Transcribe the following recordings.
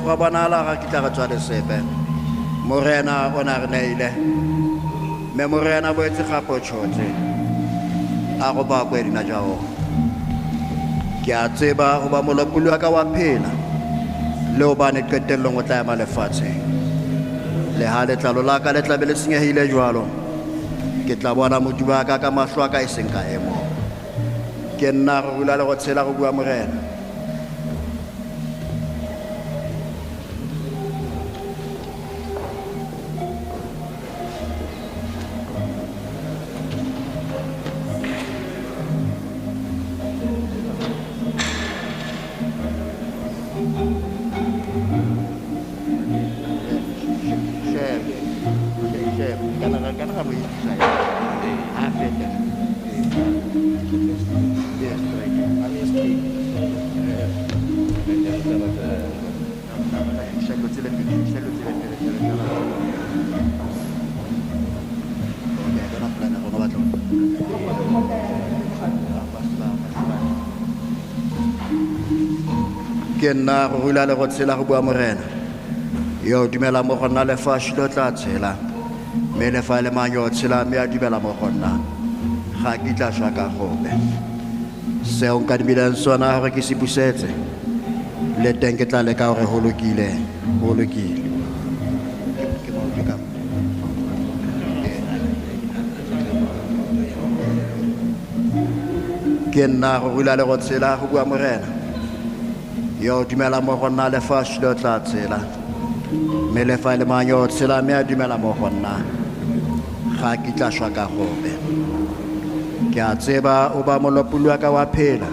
go bonala ga kitla ga tswa le sepe morena o na re neile me morena bo etse gapo tshotse a go ba kwa dina jao ke a tseba go ba molopolo wa ka wa phela le o ba ne qetellong o tla ya malefatshe le ha letlalo la ka le tla be le senyehile jwalo ke tla bona modimo wa ka ka mahlo a ka e seng ka emo ke nna go rula le go tshela go bua morena ke nna go rula le go tshela go bua morena yo dumela mo go nna lefatshe lo tla tshela me le fa le manyo tshela me a dumela mo go nna ga ke tla swa ka gobe seo nka dibileng sona gore ke se busetse le teng ke tla leka gore go lokile ke nna go rula le go tshela go bua morena yo dumela mo go nna lefatshe lo tla tshela me le fa le manyo tshela me a dumela mo go nna ga ke tla swa ka gobe ke a tseba o ba molopolo wa ka wa phela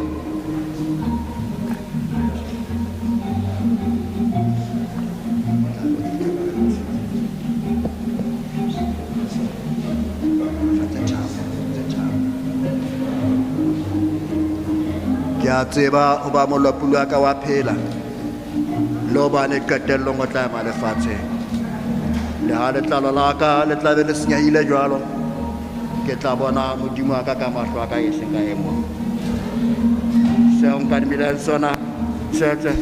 ke a tseba o ba molopolo wa ka wa phela lo ba ne qetellong o tla ya malefatshe le ha letlalo la ka le tla be le senyehile jwalo ke tla bona modimo wa ka ka mahlo a ka e seng ka emo seo nka dibileng sona setse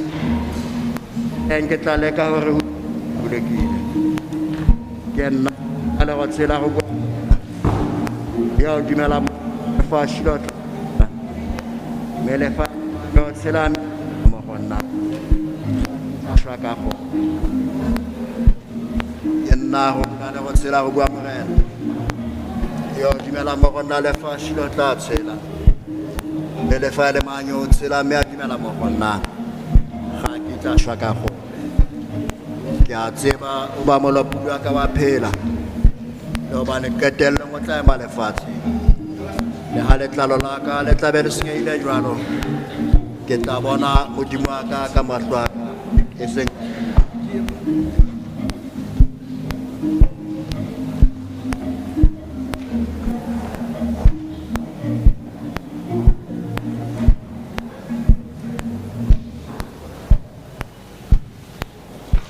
ke tla leka gore go bulekile ke nna a le go tshela go yo dumela lefatshe lo me lefa lo tshela mo go nna swa ka go ke nna go le go tshela go bua morena yo dumela mo go nna lefatshe lo tla tshela me le fa le manyo tshela me a dumela mo go nna ga ke tla swa ka go ke a tseba o ba molopolo wa ka wa phela lo ba ne qetellong o tla ya malefatshe le ha letlalo la ka le tla be le senyehile jwalo ke tla bona modimo wa ka ka mahlo a ka e seng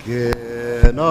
ke na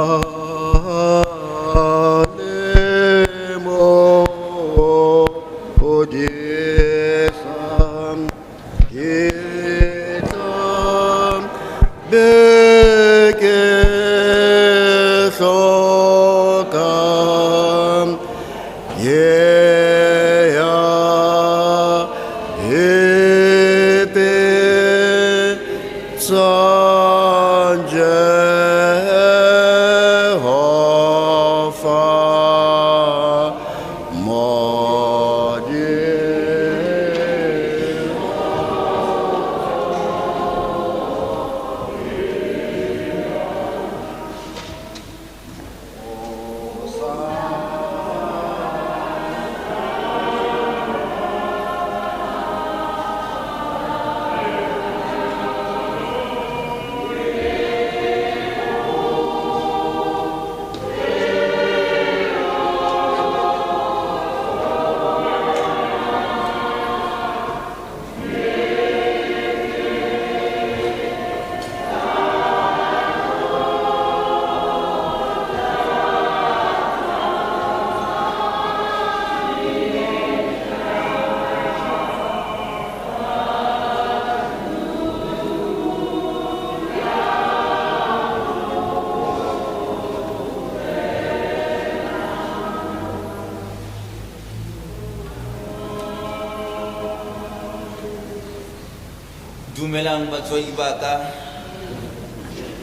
Dumelang batswadi ba ka,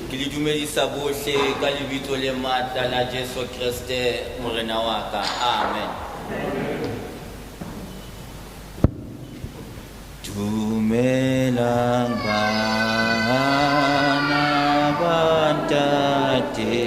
ke le dumedisa bohle ka lebitso le matla la Jesu Kriste morena wa ka. Amen. Dumelang bana ba ntate,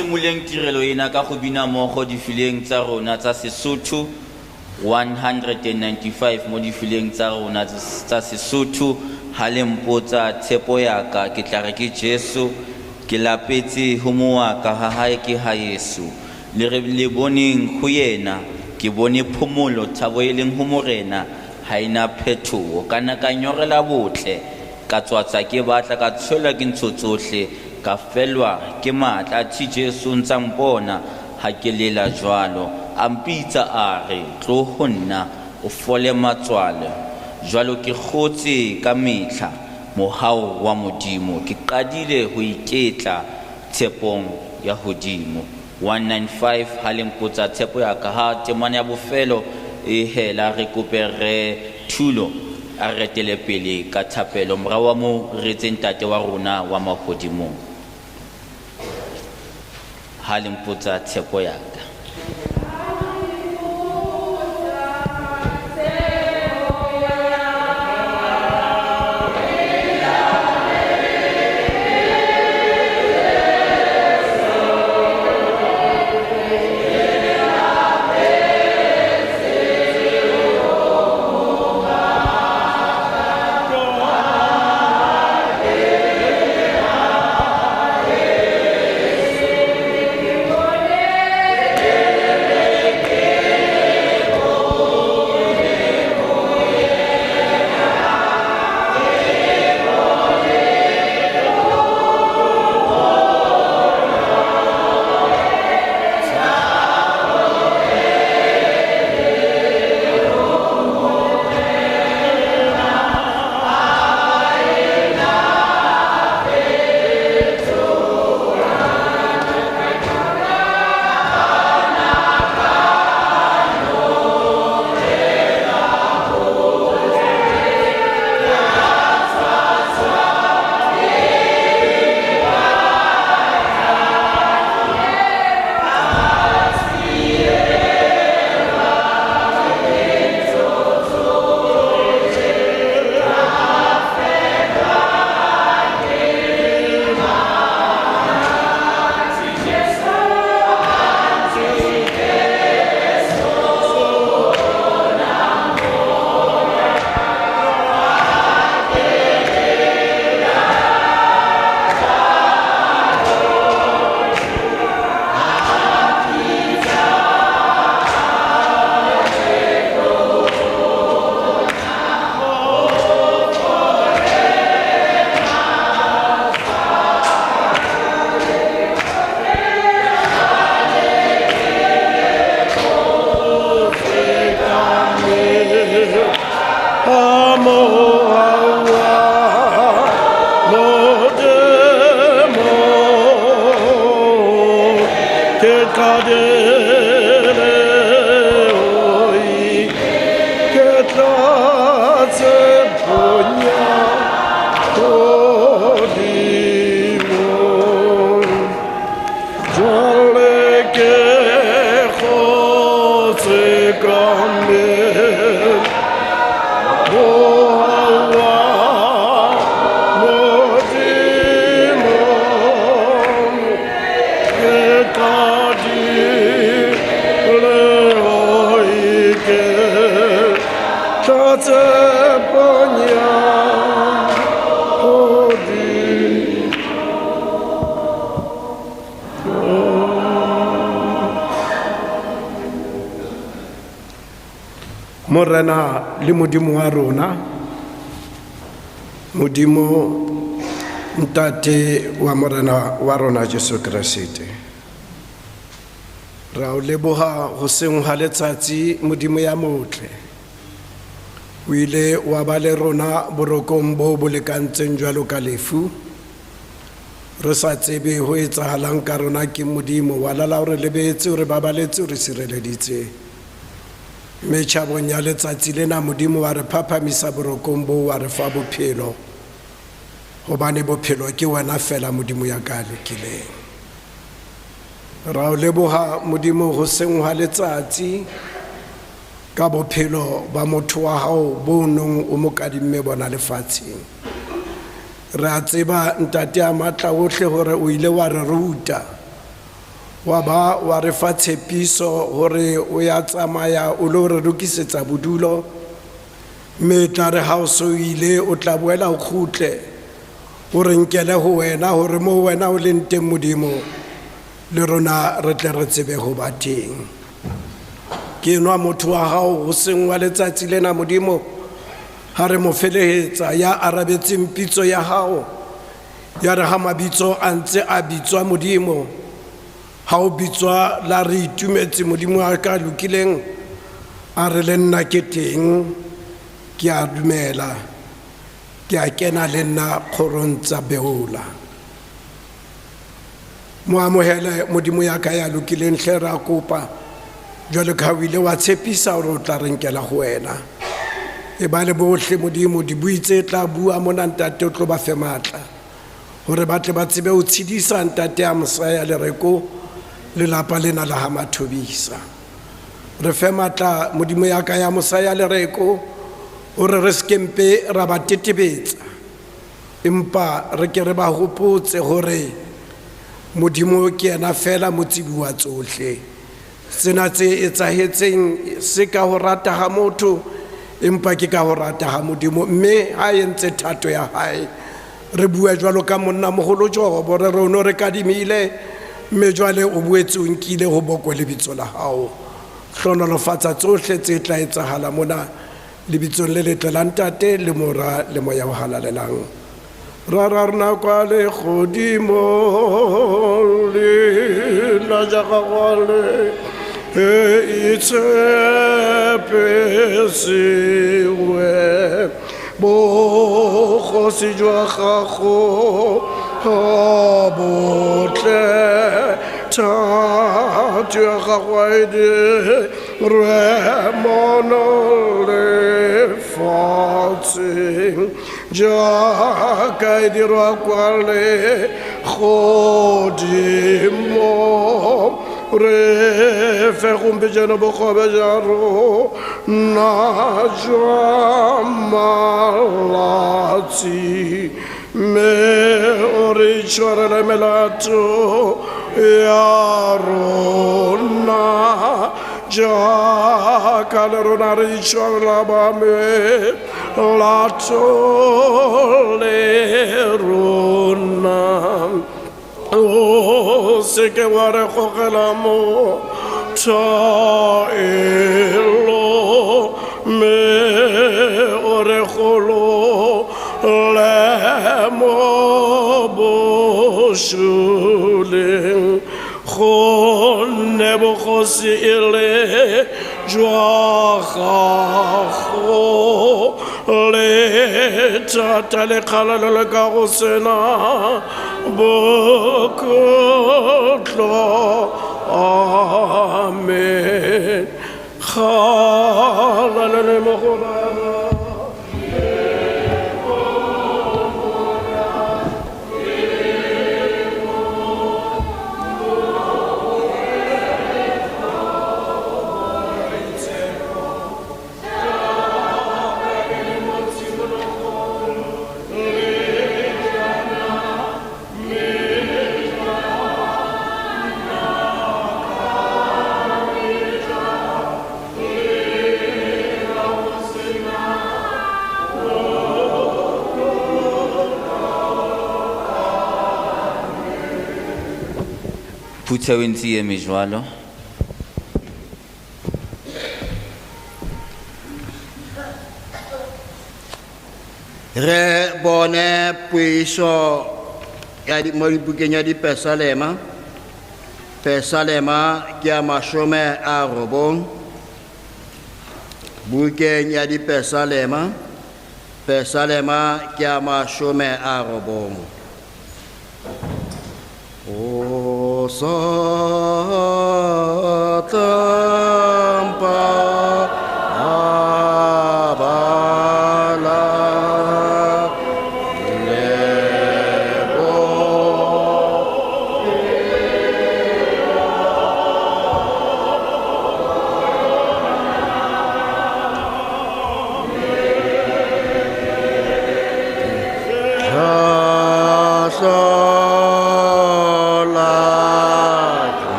simuleng tirelo ena ka go bina mmogo difileng tsa rona tsa Sesotho 195 mo difileng tsa rona tsa Sesotho ha le mpotsa tshepo ya ka ke tla re ke Jesu ke lapetse ho moaka ha hae ke ha Yesu le re le boneng ho yena ke bone phomolo thabo e leng ho morena ha ina phethoho kana ka nyorela botle ka tswatsa ke batla ka tshola ke ntho tsohle ka felwa ke matla thi Jesu ntsa mpona ha ke lela jwalo a mpitsa a re tlo ho nna o fole matswale jwalo ke kgotse ka mehla mohao wa modimo ke qadile ho iketla tshepong ya hodimo 195 ha le mpotsa tshepo ya ka ha temana ya bofelo e hela re kopere thulo a retele pele ka thapelo morao wa mo re tseng tate wa rona wa mahodimo ha le mpotsa tshepo ya ka. Oh Morena le modimo wa rona, modimo ntate wa morena wa rona Jesu Kriste. Ra o leboha hoseng ha letsatsi modimo ya motle. O ile wa ba le rona borokong bo bolekantseng jwalo ka lefu. Re sa tsebe ho etsahalang ka rona ke modimo wa lala o re lebetse o re babaletse o re sireleditse. Metjhabong ya letsatsi lena modimo wa re phaphamisa borokong bo wa re fa bophelo. Hobane bophelo ke wena fela modimo ya ka lekileng. Ra o leboha modimo hoseng ha letsatsi ka bophelo ba motho wa hao bo nong o mo kadimme bona lefatsheng. Re a tseba ntate a matla ohle hore o ile wa re ruta, wa ba wa re fa tshepiso hore o ya tsamaya o lo re lokisetsa bodulo, mme tla re ha o so ile o tla boela o kgutle o re nkele ho wena hore mo wena o leng teng modimo le rona re tle re tsebe ho ba teng. Ke nwa motho wa hao hoseng wa letsatsi lena modimo ha re mo felehetsa ya arabetseng pitso ya hao, ya re ha mabitso a ntse a bitswa modimo, ha o bitswa la re itumetse modimo wa ka lokileng, a re le nna ke teng, ke a dumela, ke a kena le nna kgorong tsa beola. Mo amohele modimo ya ka ya lokileng, hle ra kopa jwale ka o ile wa tshepisa hore o tla re nkela ho wena. E ba le bohle modimo di buitse tla bua mona ntate o tlo ba fe matla hore ba tle ba tsebe ho tshedisa ntate a Mosaya lereko lelapa lena la ha Mothobisa. Re fe matla modimo ya ka ya Mosaya lereko hore re skempe ra ba tetebetsa, empa re ke re ba hopotse hore modimo ke ena fela motsibi wa tsohle. Sena tse etsahetseng se ka ho rata ha motho, empa ke ka ho rata ha modimo, mme ha entse thato ya hae. Re bua jwalo ka monna moholo Jobo re rono re kadimile, mme jwale o boetse o nkile ho bokwe lebitso la hao. Hlonolofatsa tsohle tse tla etsahala mona lebitsong le letle la ntate le mora le moya o halalelang. Rararna kwa le godimo le la jagagwale itsepesiwe bogosi jwa gago botle thato ya gago re mono lefatsheng jaaka e dirwa kwa le godimo. Re fe gompe jana bogobe ja rona jwa malatsi, mme o re tshwarele melato ya rona jaaka le rona re tshwarela ba melato le rona. O seke wa re gogela mo taelo, me o re golo le mo bošoleng, gonne bogosi e le jwa gago le thata le kgalalo le ka go sena bokotlo. Amen. Kgalalo mo go rena. Phutha o ntse e mejwalo. re bone puiso ya mo dibukeng ya dipesalema. Pesalema ke ya 90. Bukeng ya dipesalema. Pesalema ke ya 90. O satampa abala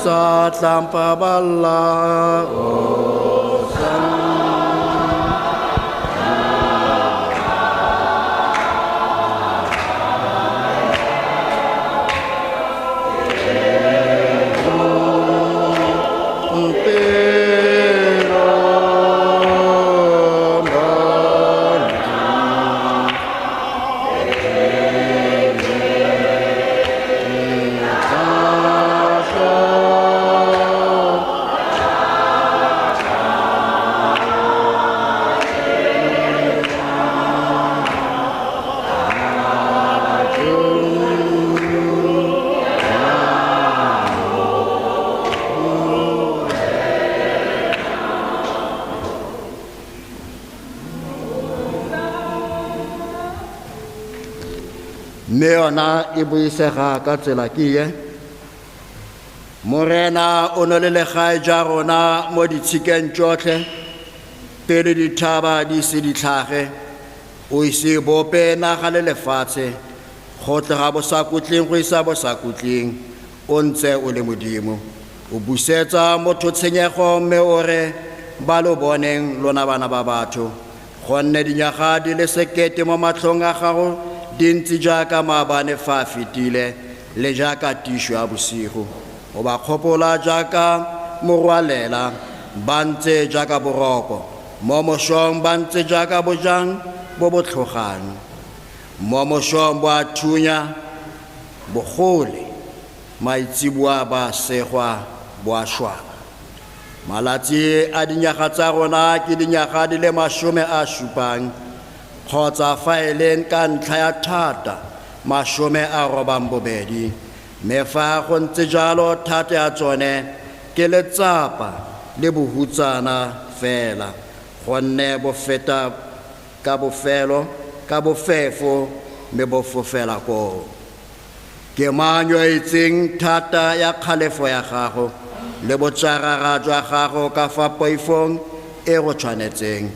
lebo Tlampa balla mme yona e buisega ka tsela ke ye. Morena o ne le legae ja rona mo ditshikeng tsotlhe pele dithaba di se di tlhage, o ise bope naga le lefatshe go tloga bosakutleng go isa bosakutleng, o ntse o le modimo. O busetsa motho tshenyego mme o re ba lo boneng lona bana ba batho, gonne dinyaga di le 1,000 mo matlhong a gago di ntse jaaka maabane fa a fetile le jaaka tisho ya bosigo. O ba kgopola jaaka morwalela, ba ntse jaaka boroko mo mosong, ba ntse jaaka bojang bo bo tlhogang mo mosong, bo a thunya bogole, maitseboa ba segwa bo a shwaba. Malatsi a dinyaga tsa rona ke dinyaga di le 70 kgotsa fa e leng ka ntlha ya thata 92, mme fa go ntse jalo thata ya tsone ke letsapa le bohutsana fela, gonne bo feta ka bofelo ka bofefo mme bo fofela koo. Ke mang yo a itseng thata ya kgalefo ya gago le botsarara jwa gago ka fa poifong e go tshwanetseng?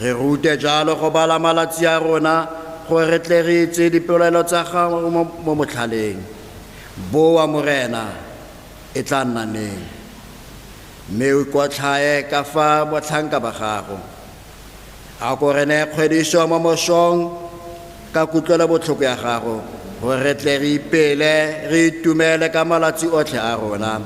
Re rute jalo go bala malatsi a rona gore re tle re itse dipelaelo tsa gago mo motlhaleng. Boa morena e tla nna neng, mme o ikotlhae ka fa botlhanka ba gago. A ko re ne kgwediso mo mosong ka kutlwelo botlhoko ya gago, gore re tle re ipele re itumele ka malatsi otlhe a rona.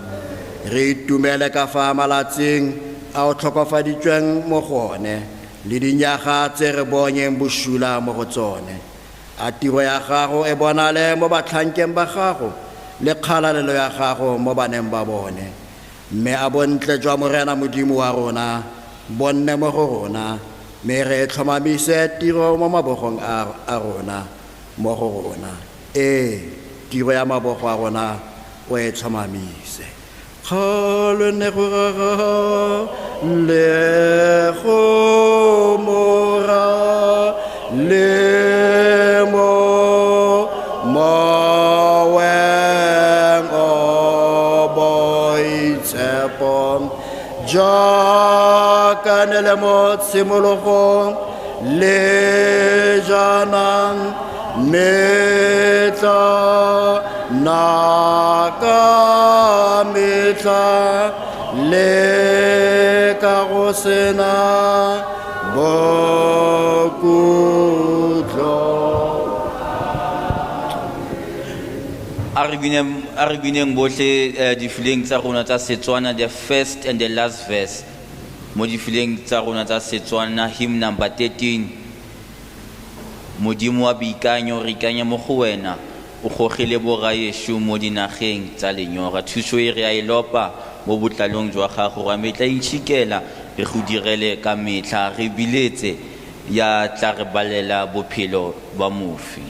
Re itumele ka fa malatsing a o tlhokofaditsweng mo go one le dinyaga tse re bonyeng bosula mo go tsone. A tiro ya gago e bonale mo batlhankeng ba gago le kgalalelo ya gago mo baneng ba bone, mme a bontle jwa morena modimo wa rona bonne mo go rona, mme re tlhomamise tiro mo mabogong a rona mo go rona. Tiro ya mabogo a rona o e tlhomamise. Le go mora le mo maweng o boitshepo jaaka ne le mo tshimologong le jaanong metla naka metla le ka go sena bokutlong. re bineng bohle difileng tsa rona tsa Setswana, the first and the last verse mo difileng tsa rona tsa Setswana, hymn number 13. Modimo wa boikanyo re ikanya mo go wena, o gogile boraesho mo dinageng tsa lenyora. Thuso e re a ilopa mo botlalong jwa gago, ra metla intshikela re go direle ka metla, re biletse ya tla re balela bophelo ba mofi.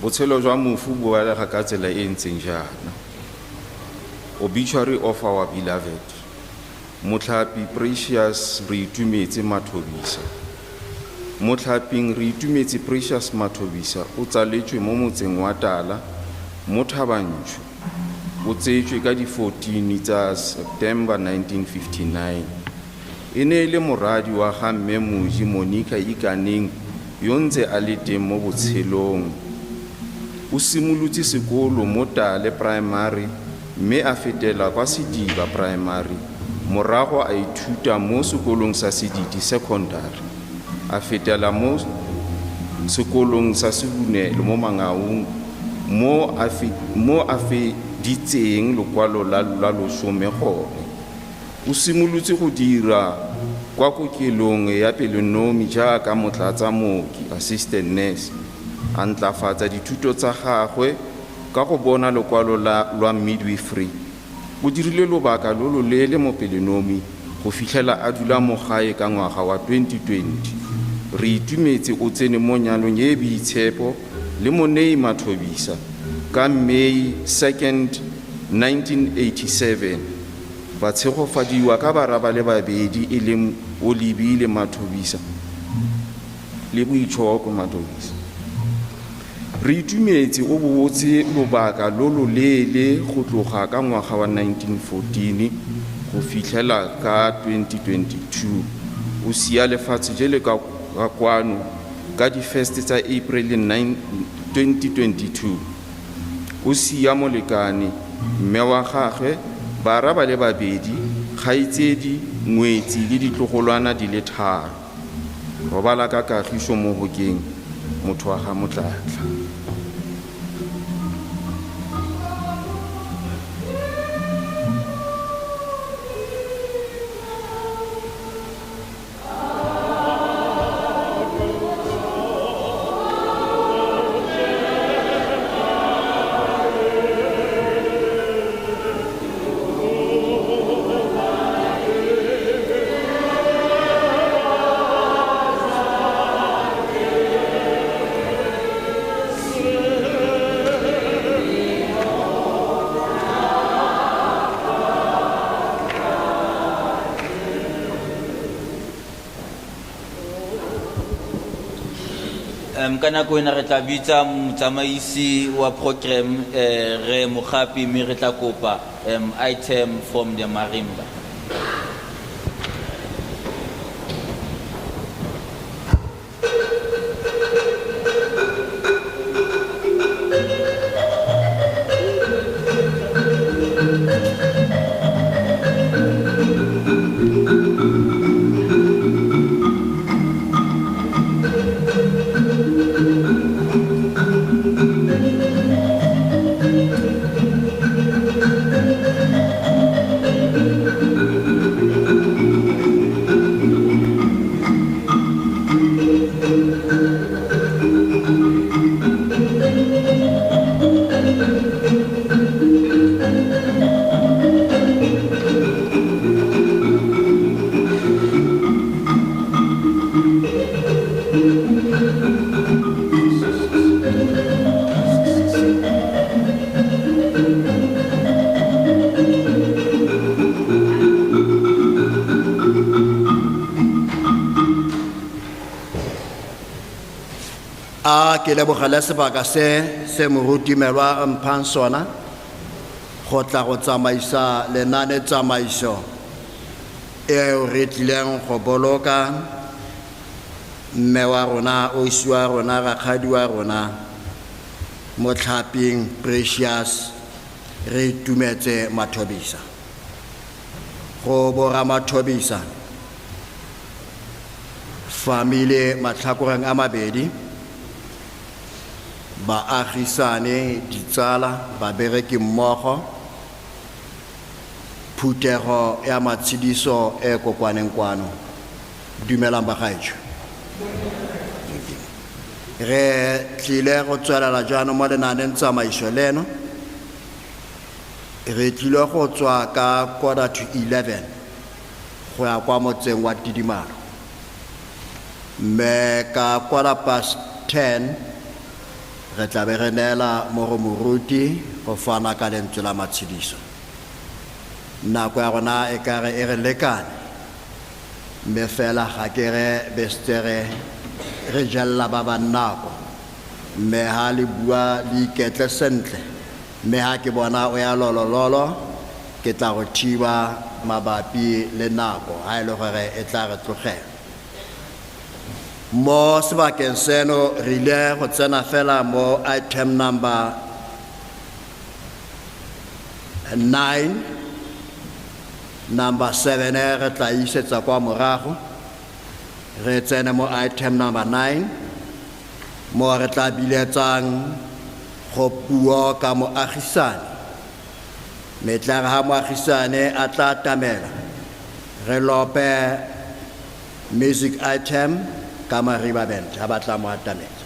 Botshelo jwa mofu bo balega ka tsela e ntseng jaana. Obituary of our beloved Motlhapi Precious re itumetse Mothobisa. Motlhaping re itumetse Precious Mothobisa o tsaletswe mo motseng wa Tala mo Thabantsho. O tsetswe ka di 14 tsa September 1959. E ne le moradi wa ga mme Moji Monica Ikaneng yo ntse a le teng mo botshelong. O simolotse sekolo mo Tale Primary mme a fetela kwa Sediba Primary, morago a ithuta mo sekolong sa Sedidi Secondary, a fetela mo sekolong sa Sebunelo mo Mangaung mo a feditseng lokwalo la 10 gone. O simolotse go dira kwa kokelong ya Pelenomi jaaka motlatsa mooki, assistant nurse. A ntlafatsa dithuto tsa gagwe ka go bona lokwalo lwa midwifery. O dirile lobaka lo loleele mo Pelenomi go fitlhela a dula mo gae ka ngwaga wa 2020. Re itumetse o tsene mo nyalong e boitshepo le Monei Mothobisa ka May 2nd 1987. Ba tshegofadiwa ka baraba le babedi e leng Olibile Mothobisa le Boitshoko Mothobisa. Re itumetse o botse lobaka lo loleele go tloga ka ngwaga wa 1914 go fitlhela ka 2022. O sia lefatshe jele ka kwano ka di 1st tsa April 2022. O sia molekane, mme wa gagwe, baraba le babedi, kgaitsedi, ngwetsi le ditlogolwana di le 3. Robala ka kagiso mo Hokeng, motho wa ga Motlatla. ka nako ena re tla bitsa motsamaisi wa program re Mogapi mme re tla kopa item from the marimba. a ke lebogele sebaka se moruti melwa mphang sona go tla go tsamaisa lenane tsamaiso eo re tlileng go boloka mme wa rona ausi wa rona rakgadi wa rona Motlhaping Precious re itumetse Mothobisa go bora Mothobisa family matlhakoreng a mabedi baagisane ditsala babereki mmogo phutego ya matshidiso e kokwaneng kwano dumelang bagaetsho re tlile go tswelela jaanong mo lenaneng tsamaiso leno re tlile go tswa ka 11:15 go ya kwa motseng wa Tidimalo mme ka 10:15 re tla be re neela moruti go fana ka lentswe la matshidiso nako ya rona e ka re e re lekane mme fela ga ke re bestere re jalla ba ba nako mme ha le bua le iketle sentle mme ha ke bona o ya lolololo ke tla go thiba mabapi le nako ha ile gore e tla re tlogela mo sebakeng seno re ile go tsena fela mo item number 9 number 7 re tla isetsa kwa morago re tsene mo item number 9 mo re tla biletsang go puo ka moagisane metla ha moagisane a tla tamela re lope music item kama riba band ha batla mo atamela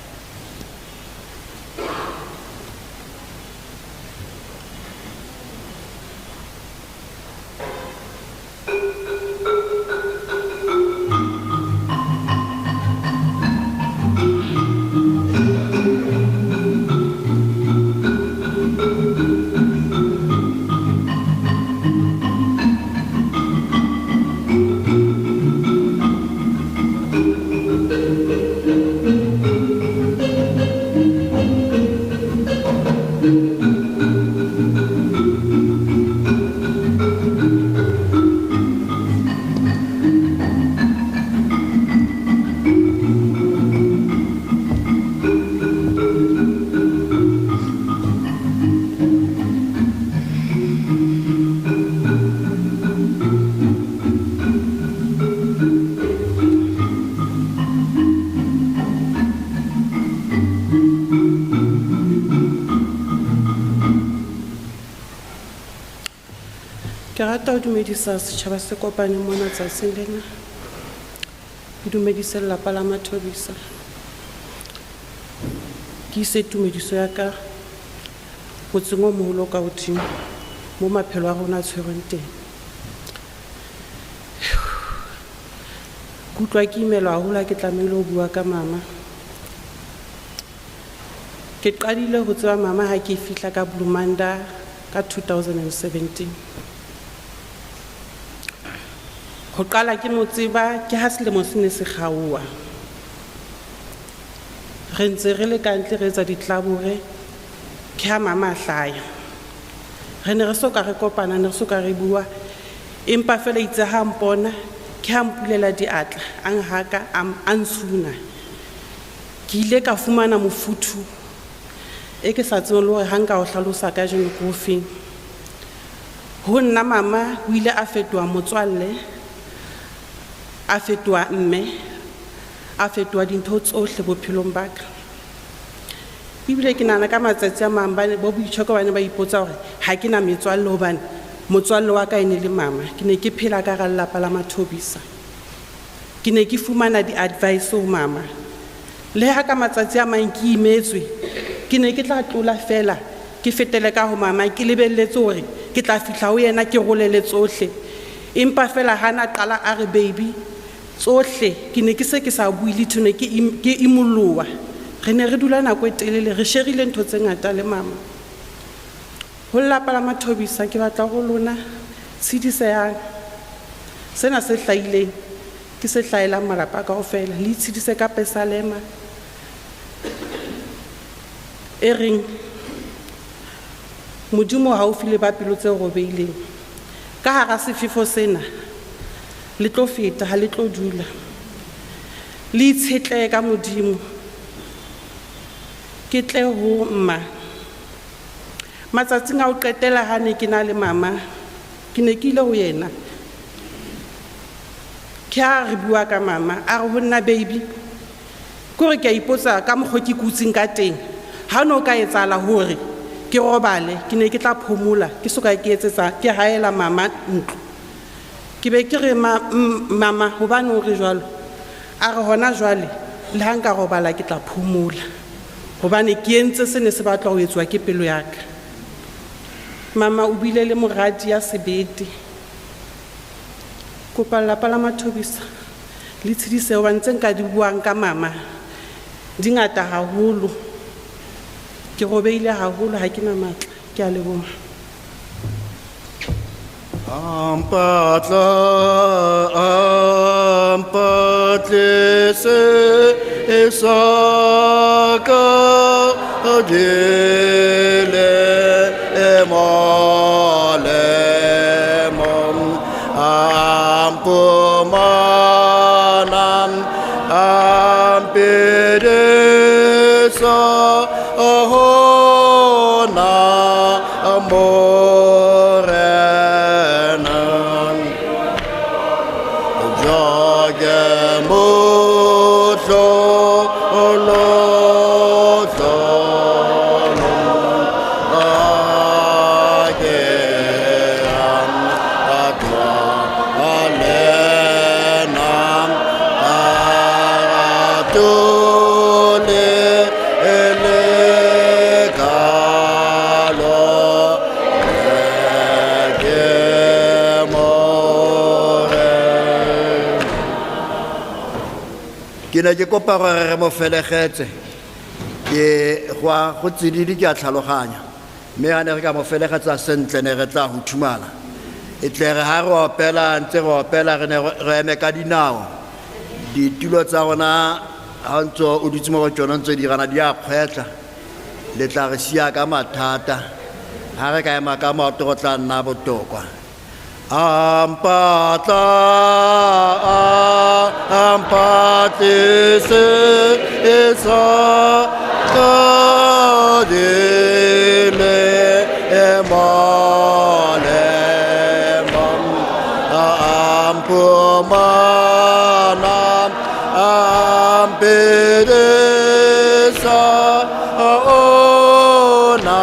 Ke rata ho dumedisa setjhaba se kopaneng mona tsatsing lena. Ke dumedise lelapa la Mothobisa. Ke ise tumediso ya ka motseng o moholo ka hodimo mo maphelo a rona a tshwerweng teng. Ke utlwa ke imelwa haholo ha ke tlamehile ho bua ka mama. Ke qadile ho tseba mama ha ke fihla ka Bloemanda ka 2017. Ho qala ke mo tseba ke ha selemo se ne se kgaoha. Re ntse re le kantle re etsa ditlabore ke ha mama a hlaya. Re ne re soka re kopana ne re soka re bua empa fela itse ha mpona ke ha mpulela diatla ang haka ang suna. Ke ile ka fumana mofuthu e ke sa tsebeng hore ha nka o hlalosa ka jeno ko feng. Ho nna mama o ile a fetoha motswalle a fetoha mme a fetoha dintho tsohle bophelong ba ka. Ebile ke nana ka matsatsi a mang bane bo boitshoko bane ba ipotsa hore ha ke na metswalle hobane motswalle wa ka ene le mama. Ke ne ke phela ka ga lelapa la Mothobisa. Ke ne ke fumana di-advice ho mama. Le ha ka matsatsi a mang ke imetswe ke ne ke tla tlola fela ke fetele ka ho mama ke lebelletse hore ke tla fihla ho yena ke rolele tsohle. Empa fela hana qala a re baby tsohle ke ne ke se ke sa bue le thone ke imoloa. Re ne re dula nako e telele re sherile ntho tse ngata le mama. Ho lelapa la Mothobisa ke batla go lona tshedisehang sena se hlaileng ke se hlaelang malapa kaofela le tshedise ka pesalema e reng modimo haufi le ba pelo tse robeileng ka hara sefefo sena le tlo feta ha le tlo dula le itshetle ka modimo ke tle ho mma matsatsing a o qetela ha ne ke na le mama ke ne ke ile ho yena ke a re bua ka mama a re ho nna baby kore ke a ipotsa ka mokgwa ke kutsing ka teng ha no ka etsala hore ke robale ke ne ke tla phomola ke soka ke etsetsa ke haela mama ntlo ke be ke re mama hobane o re jwalo a re hona jwale le ha nka robala ke tla phomola hobane ke entse se ne se batla ho etswa ke pelo ya ka mama o bile le moradi ya sebete kopa lapa la Mothobisa le tshedise wa ntse nka di buang ka mama di ngata haholo ke robeile haholo ha ke na matla ke a leboha ampatle se esaka dile emale mom ampumanam ampedesa ohona amorenan jagemotlo ke ne ke kopa gore re mo felegetse ke go tsididi ke a tlhaloganya mme a ne re ka mo felegetsa sentle ne re tla go thumala e tle re ha re opela ntse re opela re ne re eme ka dinao ditulo tsa rona ha ntso o dutse mo go tsona ntse di rana di a kgwetla le tla re sia ka mathata ha re ka ema ka maoto go tla nna botokwa ampatise esa kadile emale mam ampumana ampedesa ona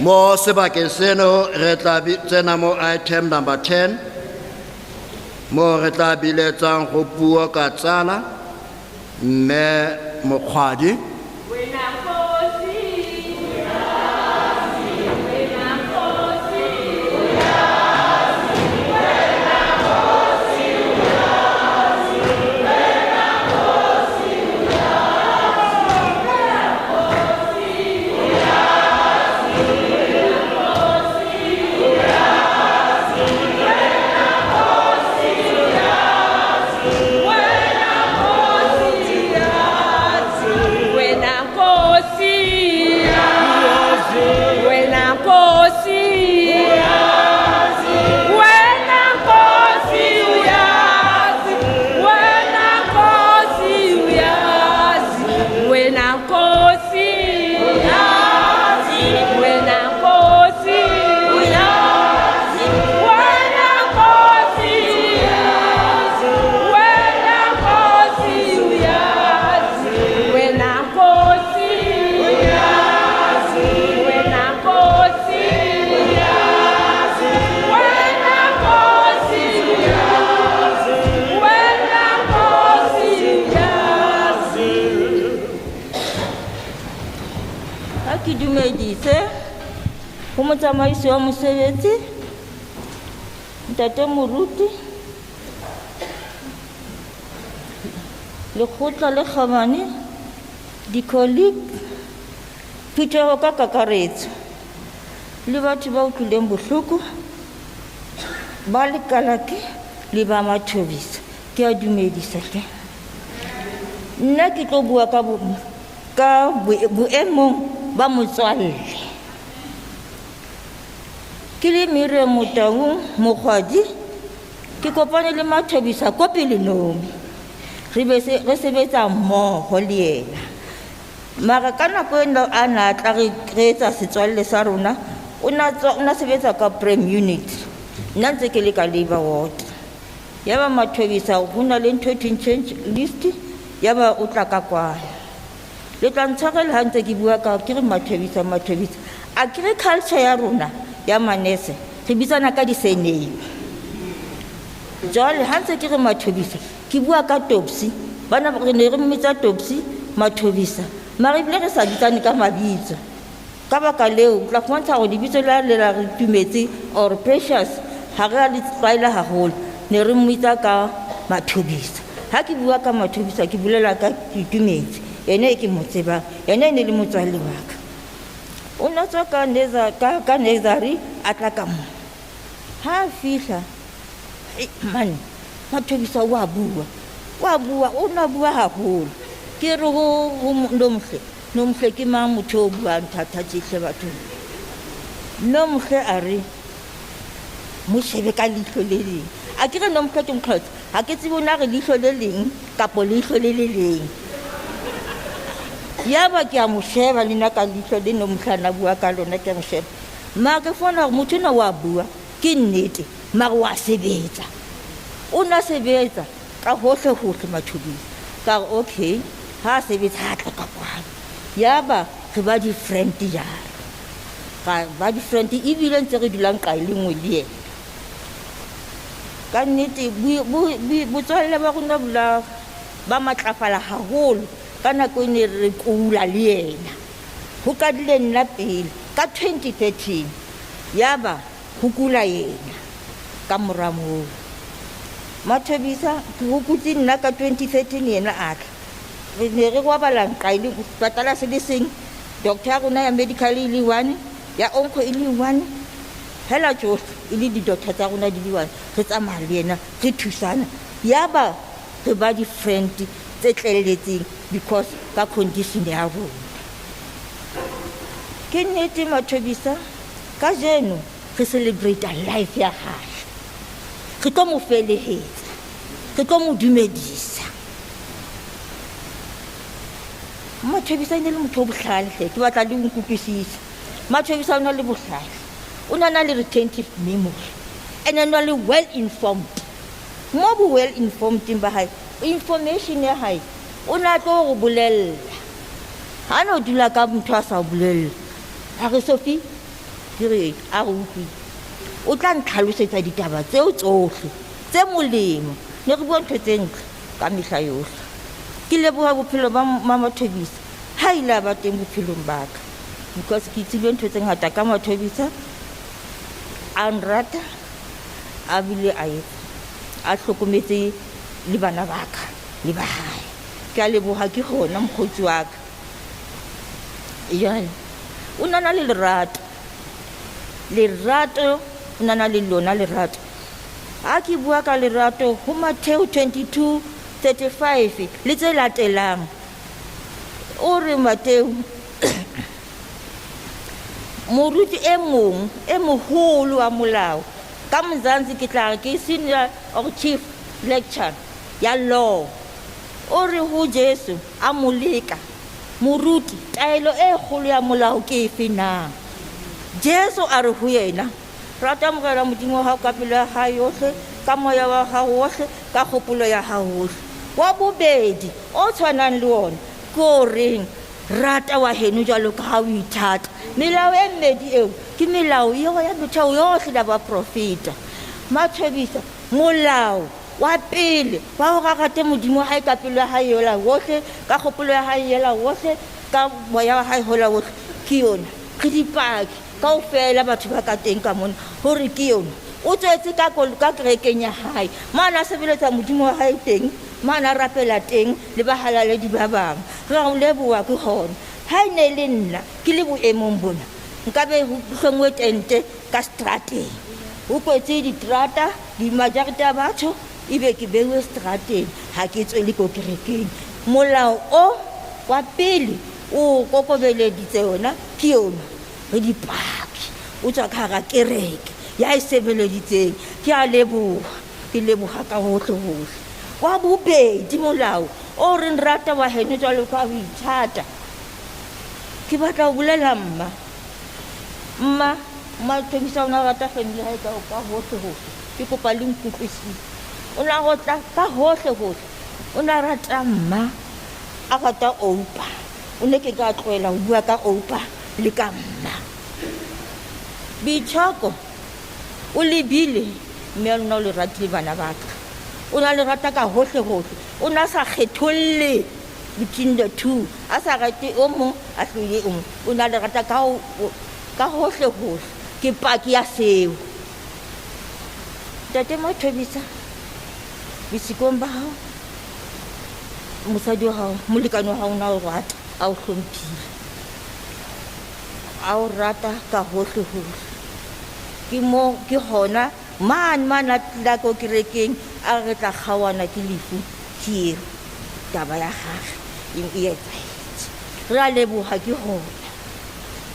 mo sebakeng seno re tla tsena mo item number 10 mo re tla biletsang go puo ka tsala mme mokgwadi a ke dumedise ho motsamaisi wa mosebetsi ntate moruti lekgotla le kgabane di-colleague phuthego ka kakaretso le batho ba utlwileng bohloko ba lekalake le ba Mothobisa ke a dumedisa hle nna ke tlo bua ka boemong ba motswalle ke le Mere Motaung Mokgwadi ke kopane le Mothobisa ko pele nomi re sebetsa mmoho le yena mara ka nako ena a na tla re etsa setswalle sa rona o na sebetsa ka prem unit nna ntse ke le ka labor ward yaba Mothobisa ho na le ntho change list yaba o tla ka kwana le tla ntshwarela ha ntse ke bua ka ke re Mothobisa agriculture ya rona ya manese re bitsana ka di-surname jwale ha ntse ke re Mothobisa ke bua ka Topsy bana re ne re mmitsa Topsy Mothobisa mara ebile re sa bitsane ka mabitso ka baka leo tla fumantsha gore lebitso la re tumetse or Precious ha re a le tlwaela haholo ne re mmitsa ka Mothobisa ha ke bua ka Mothobisa ke bulela ka itumetse ene ke mo tsebang ene ne le motswalle wa ka o na tswa ka Nezari a tla ka mo ha fihla man Mothobisa wa bua o na bua haholo ke re ho nomhle ke mang motho o buang thata tsehle batho nomhle a re mo shebe ka leihlo le leng a ke re nomhle ke Mxhosa ha ke tsebe na re leihlo le leng kapo leihlo le leng yaba ke a mo sheba le nna ka leihlo le nomhle a na bua ka lona ke a mo sheba mara ke fona gore motho na wa bua ke nnete mara wa sebetsa o na sebetsa ka hohle Mothobisa ka re okay ha sebetsa ha tla ka kwana yaba re ba di-friend jalo ba di-friend ebile ntse re dulang qae le ngwe le yena ka nnete botswalle ba rona ba matlafala haholo ka nako e ne re kula le yena ho kadile nna pele ka 2013 yaba ho kula yena ka mora moo Mothobisa ke hopotse nna ka 2013 yena a tla re ne re kwabalang qae le patala se le seng doctor ya rona ya medical e le one ya onco e le one hela tjohle e le di-doctor tsa rona di le one re tsamaya le yena re thusana yaba re ba di-friend tse tleletseng because ka condition ya rona ke nnete Mothobisa ka jeno re celebrate life ya hae re tlo mo felehetsa re tlo mo dumedisa Mothobisa e ne le motho o bohlale hle ke batla le nkutlwisisa Mothobisa o na le bohlale o na le retentive memory and o na le well informed mo bo well informed ba hae information ya hae o na tlo go bolella ha no dula ka motho a sa bolella a re Sophie dire a re utlwi o tla ntlhalosetsa ditaba tseo tsohle tse molemo ne re bua ntho tse ntle ka mehla yohle ke leboha bophelo ba Mothobisa ha ile ba teng bophelong ba ka because ke tsile ntho tse ngata ka Mothobisa a nrata a bile a hlokometse le bana ba ka le ba hae ke a leboha ke gona mokgotsi wa ka jale o na le lerato o na le lona lerato a ke bua ka lerato ho Matthew 22:35 le tse latelang o re Matthew moruti e moholo wa molao ka Mzansi ke tla ke senior or chief lecturer ya law o re ho Jesu a moleka moruti taelo e kgolo ya molao ke efe na Jesu a re ho yena rata mogela modimo wa hao ka pelo ya hao yohle ka moya wa hao wohle ka kgopolo ya hao yohle wa bobedi o tshwanang le ona ko reng rata wa heno jalo ka ha o ithata melao e mmedi eo ke melao eo ya metheo yohle la ba profeta Mothobisa molao wa pele wa ho rata modimo wa hae ka pelo ya hae yola wohle ka kgopolo ya hae yola wohle ka moya wa hae hola wohle ke yona re dipaki kaofela batho ba ka teng ka mona hore ke yona o tswetse ka kerekeng ya hae mana a sebeletsa modimo wa hae teng mana a rapela teng le bahalaledi ba bang re a o leboha ke hona ha e ne le nna ke le boemong bona nkabe ho hlongwe tente ka strateng o kwetse diterata di majarete a batho ebe ke bewe strateng ha ke tswele ko kerekeng molao o wa pele o kokobeleditse yona ke yona re dipaki o tswa ka hara kereke ya e sebeleditseng ke a leboha ke leboha ka hohle wa bobedi molao o re nrata wa heno jwalo ka o ithata ke batla ho bolela mma Mothobisa o na rata family ya hae ka hohle ke kopa le nkutlwisise o na rata ka hohle o na rata mma a rata oupa o ne ke ka tloela ho bua ka oupa le ka mma Bichoko o lebile mme o na le ratile bana ba ka o na le rata ka hohle o na sa kgetholle between the two a sa rate o mong a hlole o mong o na le rata ka hohle ke paki ya seo Tate Mothobisa bisikong ba hao mosadi wa hao molekane wa hao na o rata a o hlomphile a o rata ka hohle ke mo ke hona man a tla ko kerekeng a re tla kgawana ke lefu ke taba ya gagwe e etsahetse re a leboha ke hona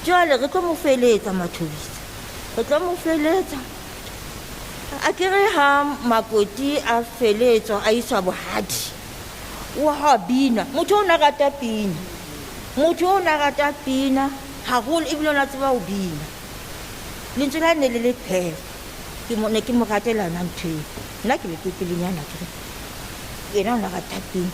jwale re tlo mo feletsa Mothobisa re tlo mo feletsa a kere ha makoti a feletswa a iswa bohadi wa ha bina motho o na rata pina haholo ebile o na tseba ho bina lentswe la ne le phela ke mo ratelana ntho nna ke be ke pelenyana ke yena o na rata pina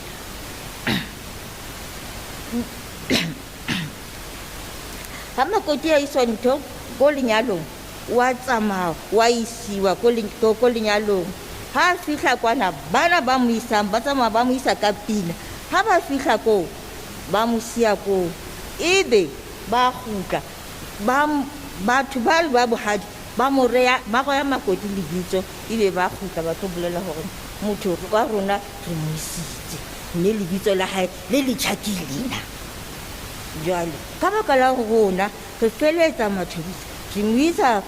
ha makoti a iswa ntho ko lenyalong wa tsamaya wa isiwa ko lenyalong ha fihla kwana bana ba mo isang ba tsamaya ba mo isa ka pina ha ba fihla ko ba mo siya ko ebe ba kgutla batho ba bohadi ba mo rea ba go ya makoti lebitso ebe ba kgutla ba tlo bolela hore motho wa rona re mo isitse ne lebitso la hae le tjhakilena jwale ka baka la rona re feletsa Mothobisa re mo isa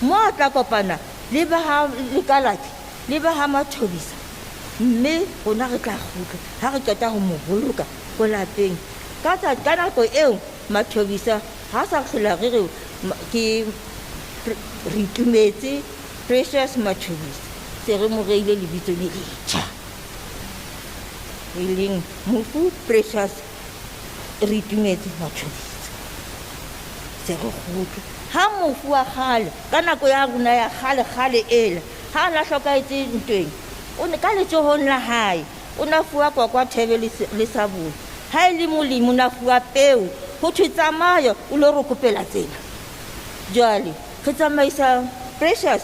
mo a tla kopana le ba ha lekalaki le ba ha Mothobisa mme rona re tla kgutla ha re qeta ho mo boloka ko lapeng ka nako eo Mothobisa ha sa hlola re itumetse Precious Mothobisa se re mo reile lebitso le letjha e leng Mofu Precious re itumetse Mothobisa se re kgutla ha mofu wa kgale ka nako ya rona ya kgale ela ha na hlokaetse ntweng o ne ka letsohong la hae o na fuwa kwa thebe le sabole ha ile molimo na fuwa peo ho tsamaya o lo re kopela tsela jwale re tsamaisa Precious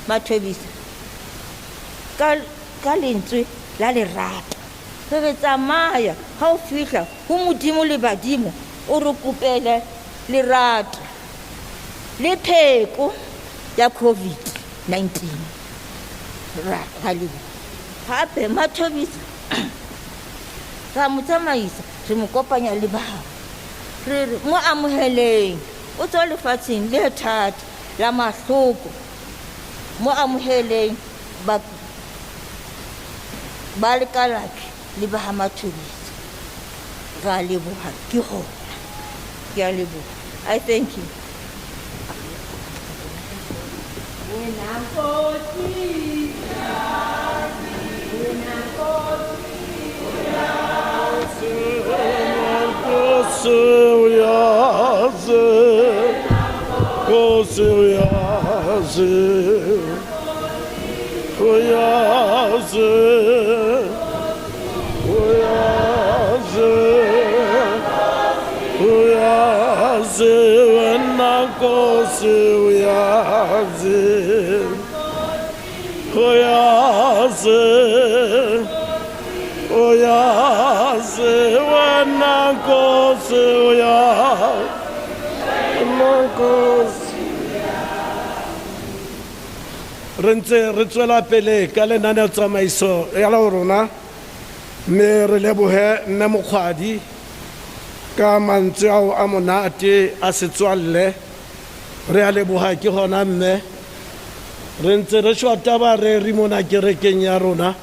Mothobisa ka lentswe la lerata re tsamaya ha o fihla ho modimo le badimo o re kopele lerata le pheko ya COVID-19 hape Mothobisa ra mo tsamaisa re mo kopanya le bao re mo amoheleng o tswa lefatsheng le thata la mahloko mo amoheleng ba lekalaki le ba ha Mothobisa ra leboha ke hona ke a leboha I thank you Nkosi. Re ntse re tswela pele ka lenaneo tsamaiso ya la rona, mme re lebohe mme Mokgwadi ka mantswe ao a monate a setswalle. Re a leboha ke hona mme, re ntse re shwa taba re mona kerekeng ya rona,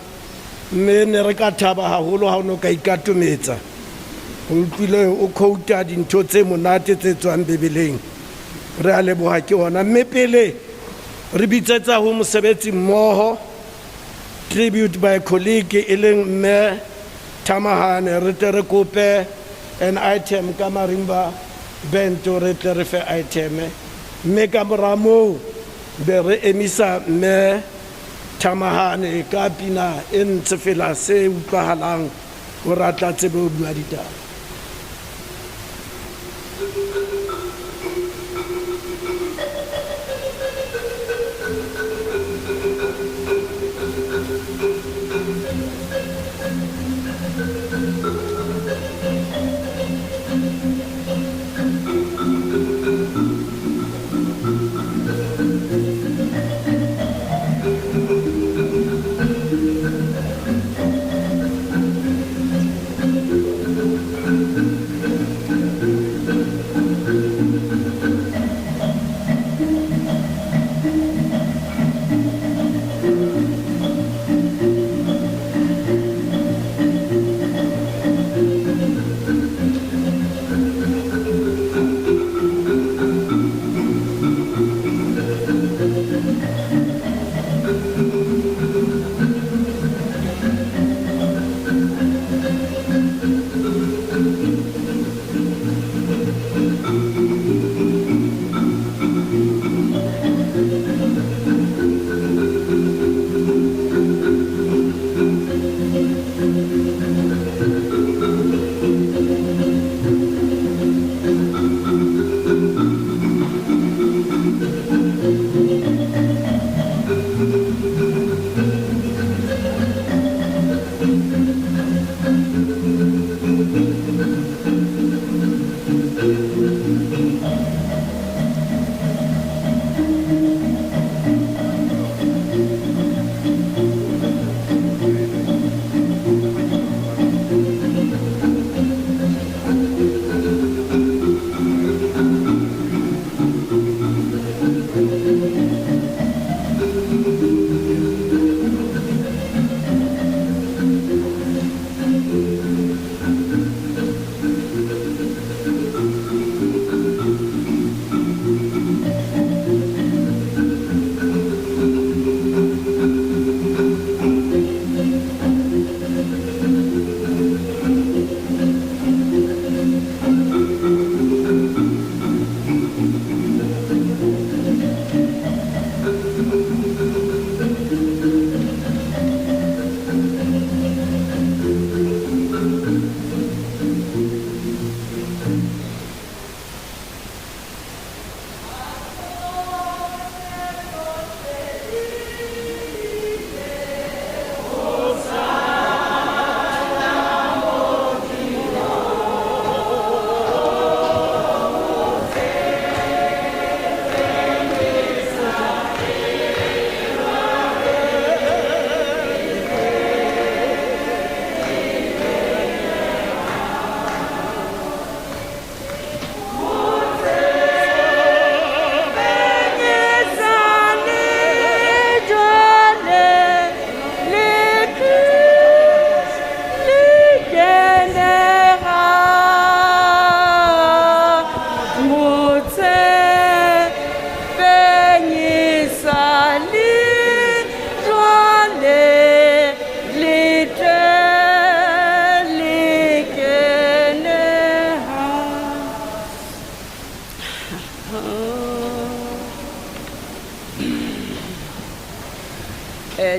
mme ne re ka thaba haholo ha o no ka ikatometsa o utlwile o quote dintho tse monate tse tswang Bibeleng. Re a leboha ke hona mme pele re bitsetsa ho mosebetsi mmoho tribute by colleague e leng mme Tamahane, re tle re kope an item ka marimba bento, re tle re fe item mme ka mora moo be re emisa mme Tamahane ka pina e ntse fela se utlwahalang hore a tla tsebe ho bua ditaba.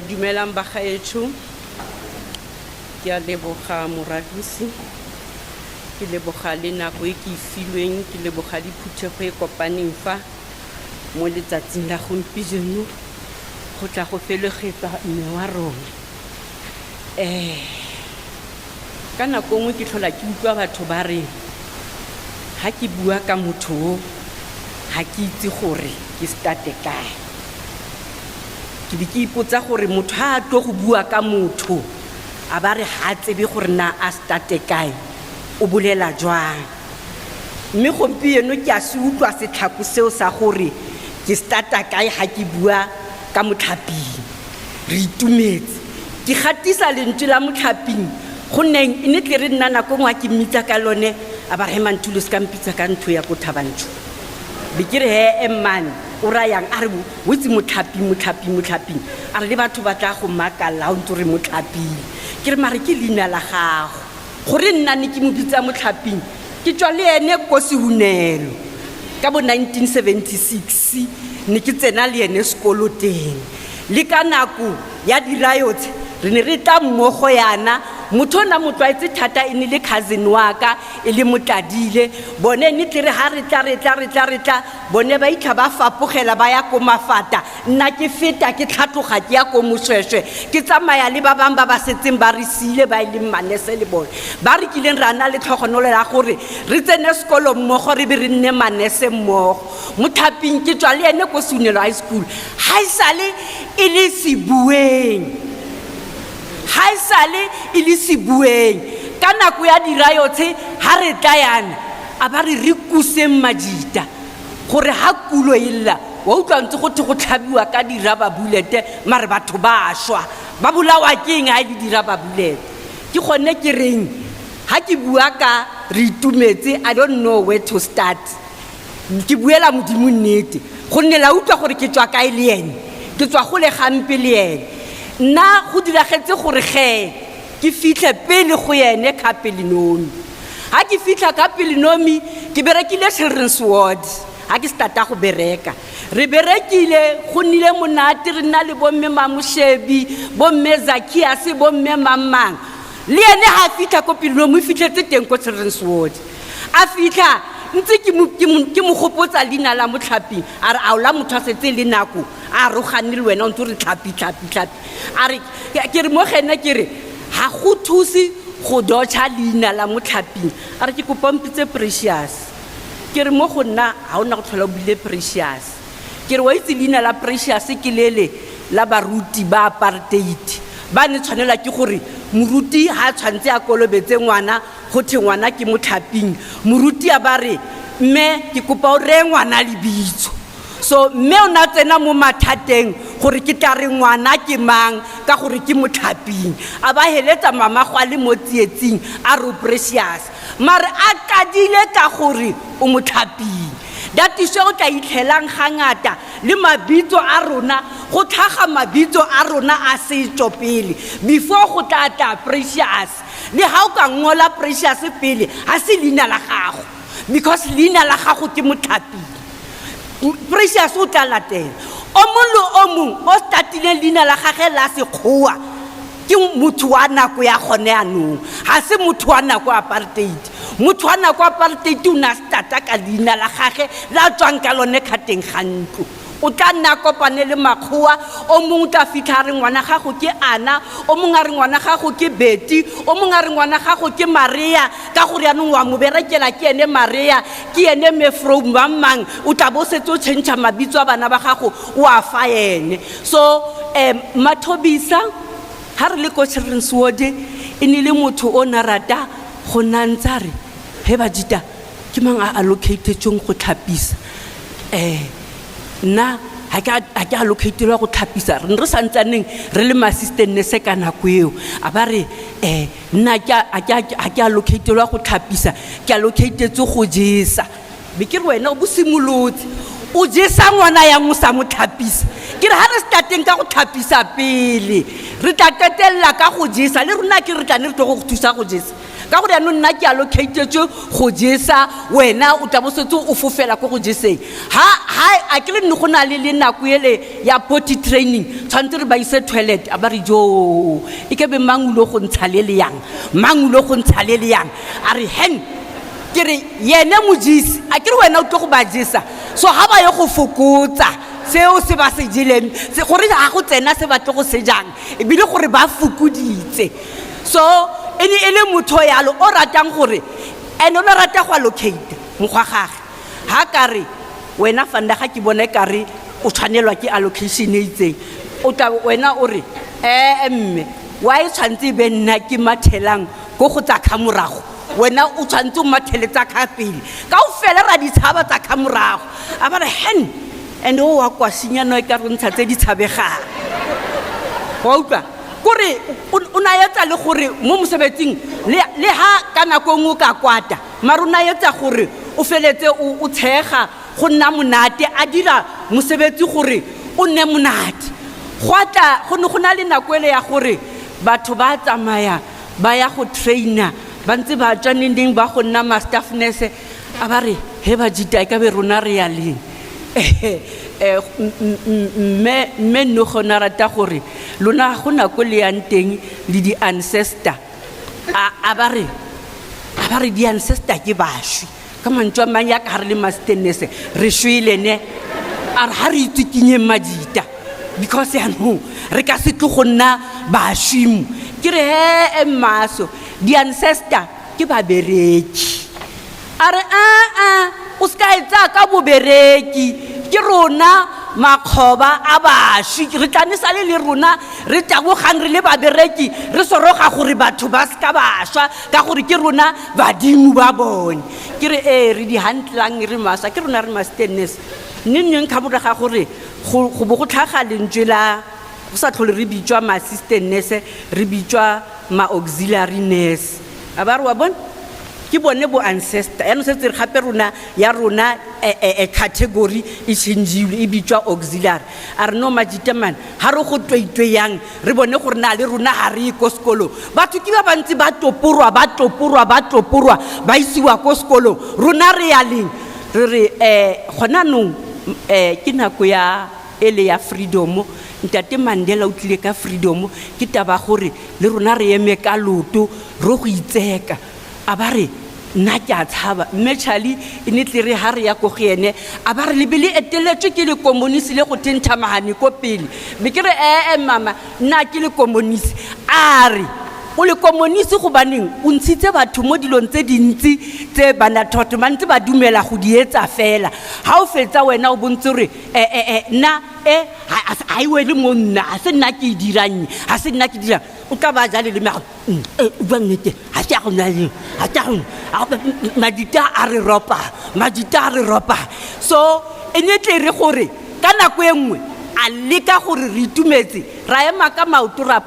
Dumelang bagaetsho, ke a leboga moradusi, ke leboga le nako e ke e filweng, ke leboga diphuthego e kopaneng fa mo letsatsing la gompieno go tla go felegetsa mme wa rona. Ka nako nngwe ke tlhola ke utlwa batho ba re ha ke bua ka motho o ga ke itse gore ke starte kae ke di ke ipotsa gore motho ha a tlo go bua ka motho a ba re ga tsebe gore na a starte kae o bolela jwang mme gompieno ke a se utlwa setlhako seo sa gore ke starta kae ga ke bua ka Motlhaping re itumetse ke gatisa lentswe la Motlhaping gonne e ne tle re nna nako ngwa ke mmitsa ka lone a ba re Manthulo se ka mpitsa ka ntho ya go Thabantsho be ke re he man o rayang a re o itse Motlhaping a re le batho ba tla go makala o ntse re Motlhaping ke re mare ke leina la gago gore nna ne ke mo bitsa Motlhaping ke tswa le ene ko Sehunelo ka bo 1976 ne ke tsena le ene sekolo teng le ka nako ya dirayotse re ne re tla mmogo yana motho na motlwaetse thata e ne le cousin wa ka e le Motadile bone ne tle re ha re tla bone ba itla ba fapogela ba ya ko Mafata nna ke feta ke tlhatloga ke ya ko Moshweshwe ke tsamaya le ba bang ba ba setseng ba re sile ba ile Manese le bone ba re kileng rana le tlhogonolo la gore re tsene sekolo mmogo re be re nne Manese mmogo Motlhaping ke tswa le ene ko Sehunelo high school ha isale e le Sebueng haisale e le Sebueng ka nako ya dirayotse ha re tayana a ba re kuseng Majita gore ha kulo illa wa utlwa ntse go the go tlhabiwa ka diraba bulete mare batho ba shwa ba bulawa keng ha di diraba bulete ke gone ke reng ha ke bua ka re itumetse I don't know where to start ke buela Modimo nnete gonne la utlwa gore ke tswa kae le ene ke tswa go le gampe le ene nna go diragetse gore ke fitlhe pele go yene ka Pelinomi ha ke fitlha ka Pelinomi ke berekile Children's Ward ha ke starta go bereka re berekile go nile monate re nna le bomme Mamushebi bomme Zakias bomme Mamang le ene ha fitlha ko Pelinomi fitlhetse teng ko Children's Ward a fitlha ntse ke mo gopotsa leina la Motlhaping a re a o la motho a setse le nako a rogane le wena o ntse re tlhapi a re ke re mo gena ke re ha go thusi go dotsha leina la Motlhaping a re ke kopa mpitse Precious ke re mo go nna ha ona go tlhola o bile Precious ke re wa itse leina la Precious ke lele la baruti ba apartheid ba ne tshwanela ke gore moruti ha tshwantse a kolobetse ngwana go the ngwana ke Motlhaping moruti a ba re mme ke kopa o re ngwana le bitso so mme o na tsena mo mathateng gore ke tla re ngwana ke mang ka gore ke Motlhaping a ba heletsa mama go a le mo tsietsing a re Precious mare a kadile ka gore o Motlhaping that is o tla itlhelang gangata le mabitso a rona go tlhaga mabitso a rona a setso pele before go tla Precious le ha o ka ngola Precious pele ha se leina la gago because leina la gago ke Motlhaping Precious o tla latela o mong o startile leina la gagwe la Sekgowa ke motho wa nako ya gone anong ha se motho wa nako apartheid motho wa nako apartheid o na starta ka leina la gagwe la tswang ka lone khateng ga ntlo o tla nna kopane le Makgowa o mongwe tla fitlha re ngwana gago ke Ana o mongwe a re ngwana gago ke Betty o mongwe a re ngwana gago ke Maria ka gore yanong wa mo berekela ke ene Maria ke ene Mefrou mang o tla bo setse o tshentsha mabitso a bana ba gago o a fa ene so Mothobisa ha re le ko Children's Ward e ne le motho o na rata go nantsare he ba dita ke mang a allocated tsong go tlhapisa nna ha ke allocated go tlhapisa re santsaneng re le assistant nurse ka nako eo a ba re nna ke allocated go tlhapisa ke allocated go jesa be ke re wena o bosimolotse o jesa ngwana ya mo sa Motlhapisa ke re ha re starteng ka go tlhapisa pele re tla qetella ka go jesa le rona ke re tla ne re tlo go thusa go jesa ka gore ya no nna ke allocated go jesa wena o tla bosetse o fofela go jeseng ha a ke le nne go na le nako ele ya potty training tshwantse re ba ise toilet a ba re jo e ke be mangulo go ntsha le le yang mangulo go ntsha le le yang a re hen ke re yene mojisi a ke re wena o tlo go ba jesa so ha ba ye go fokotsa seo se ba se jeleng se gore ga go tsena se batle go sejang e bile gore ba fokoditse so ene ele motho yalo o ratang gore ene o rata go allocate mokgwa gage ha ka re wena fanda ga ke bone kare o tshwanelwa ke allocation e itseng o tla wena o re mme wa e tshwantse be nna ke mathelang go go tsa khamorago wena o tshwantse o mathele tsa ka pele ka o fela ra di tshaba tsa khamorago a ba re hen and o wa kwa sinyano e ka re ntsha tse di tshabegang wa utlwa gore o na yetsa le gore mo mosebetsing le ha ka nako ngwe ka kwata mara o na yetsa gore o feletse o tshega go nna monate a dira mosebetsi gore o nne monate go na le nako ele ya gore batho ba tsamaya ba ya go traina ba ntse ba tswa nending ba go nna ma-staff nurse a ba re he ba jita ka be rona re ya leng mme no gona rata gore lona go nako le yang teng le di-ancestor a ba re di-ancestor ke bašwi ka mantswe a mang ya ka re le mastenese re šwele ne a re ga re itse kenyeng madita because yaanong re ka se tlo go nna bašwimo ke re he mmaso di-ancestor ke babereki a re o se ka etsa ka bobereki ke rona makgoba a bašwi re tlane sale le rona re tabogang re le babereki re soroga gore batho ba se ka bašwa ka gore ke rona badimo ba bone ke re re di handlang re masa ke rona re masteness neng ka moraga gore go bo go tlhaga lentswe la go sa tlhole re bitswa ma-assistant nurse re bitswa ma-auxiliary nurse a ba re wa bone ke bone bo ancestor ya no setse re gape rona ya rona category e changeile e bitswa auxiliary a re no majitaman ha re go twe yang re bone gore na le rona ha re go sekolo batho ke ba bantsi ba topurwa ba isiwa go sekolo rona re ya leng re gona no ke nako ya ele ya freedom ntate Mandela o tlile ka freedom ke taba gore le rona re eme ka loto ro go itseka a ba re nna ke a tshaba mme Charlie e ne tle re ha re ya go ene a ba re lebele eteletswe ke le communist le go tenthamagane ko pele be ke re mama nna ke le communist a re o le communist go baneng o ntshitse batho mo dilong tse dintsi tse bana thotho ba ntse ba dumela go di etsa fela ha o fetsa wena o bontse re nna ha iwe le mo nna ha se nna ke dirang ha se nna ke dirang o ka ba jale le me ba nnete ha ke go nna le ha ke go madita a re ropa so ene tle re gore ka nako engwe a leka gore re itumetse ra ema ka maoto ra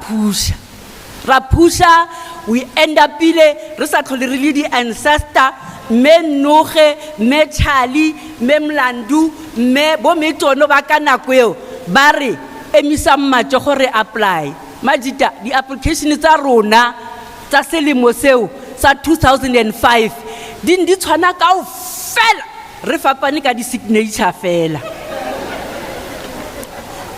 pusha we end up ile re sa tlhole re le di-ancestor me Noge me Charlie me Mlandu me bo metsono ba ka nako eo ba re emisa mmatso gore apply majita di-application tsa rona tsa selemo seo sa 2005 di tshwana ka o fela re fapane ka di-signature fela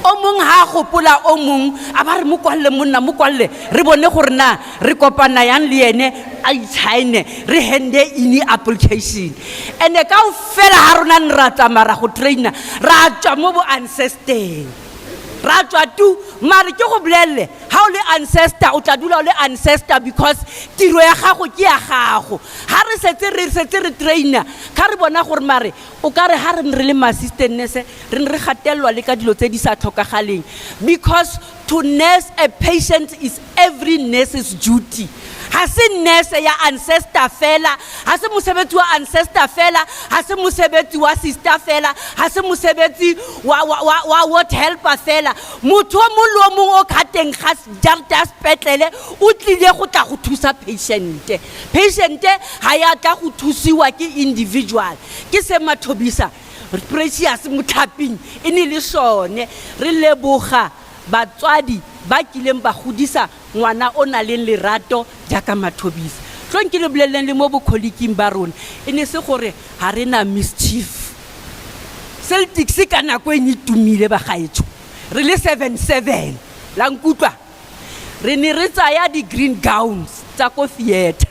o mong ha gopola o mong a ba re mo kwalle monna mo kwalle re bone gore na re kopana yang le ene a itshine re hende ini application ene ka o fela ha rona nra tsamara go traina ra tswa mo bo ancestor ra tswa tu mare ke go bolelle ha o le ancestor o tla dula o le ancestor because tiro ya gago ke ya gago ha re setse re trainer ka re bona gore mare o ka re ha re le ma-assistant nurse re gatelwa le ka dilo tse di sa tlhokagaleng because to nurse a patient is every nurse's duty ha se nurse ya ancestor fela ha se mosebetsi wa ancestor fela ha se mosebetsi wa sister fela ha se mosebetsi wa what helper fela motho mo lo mo o khateng ga jarta spetlele o tlile go tla go thusa patient ha ya tla go thusiwa ke individual ke se Mothobisa Precious Motlhaping e ne le sone re leboga batswadi ba kileng ba godisa ngwana o na le lerato jaaka Mothobisa tlong ke le boleleng le mo bokholiking ba rona e ne se gore ha rena mischief Celtic se ka nako e tumile ba gaetso re le 7-7 la nkutlwa re ne re tsaya di green gowns tsa ko theater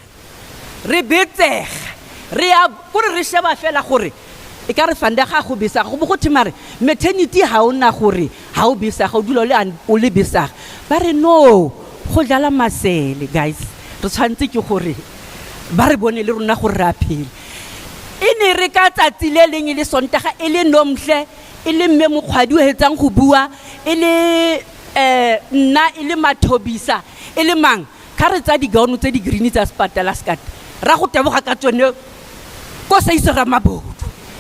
re betsega re ya gore re sheba fela gore e ka re fanda ga go besa go bo go thimare maternity ha ona gore ha o besa go dula o le besa ba re no go dlala masele guys re tshwantse ke gore ba re bone le rona gore ra phela e ne re ka tsatsi le leng e le Sontaga e le Nomhle e le mme Mokgwadi o hetsang go bua e le nna e le Mothobisa e le mang ka re tsa digaono tse di green tsa sepatala skat ra go teboga ka tsone ko Saisera Mabodu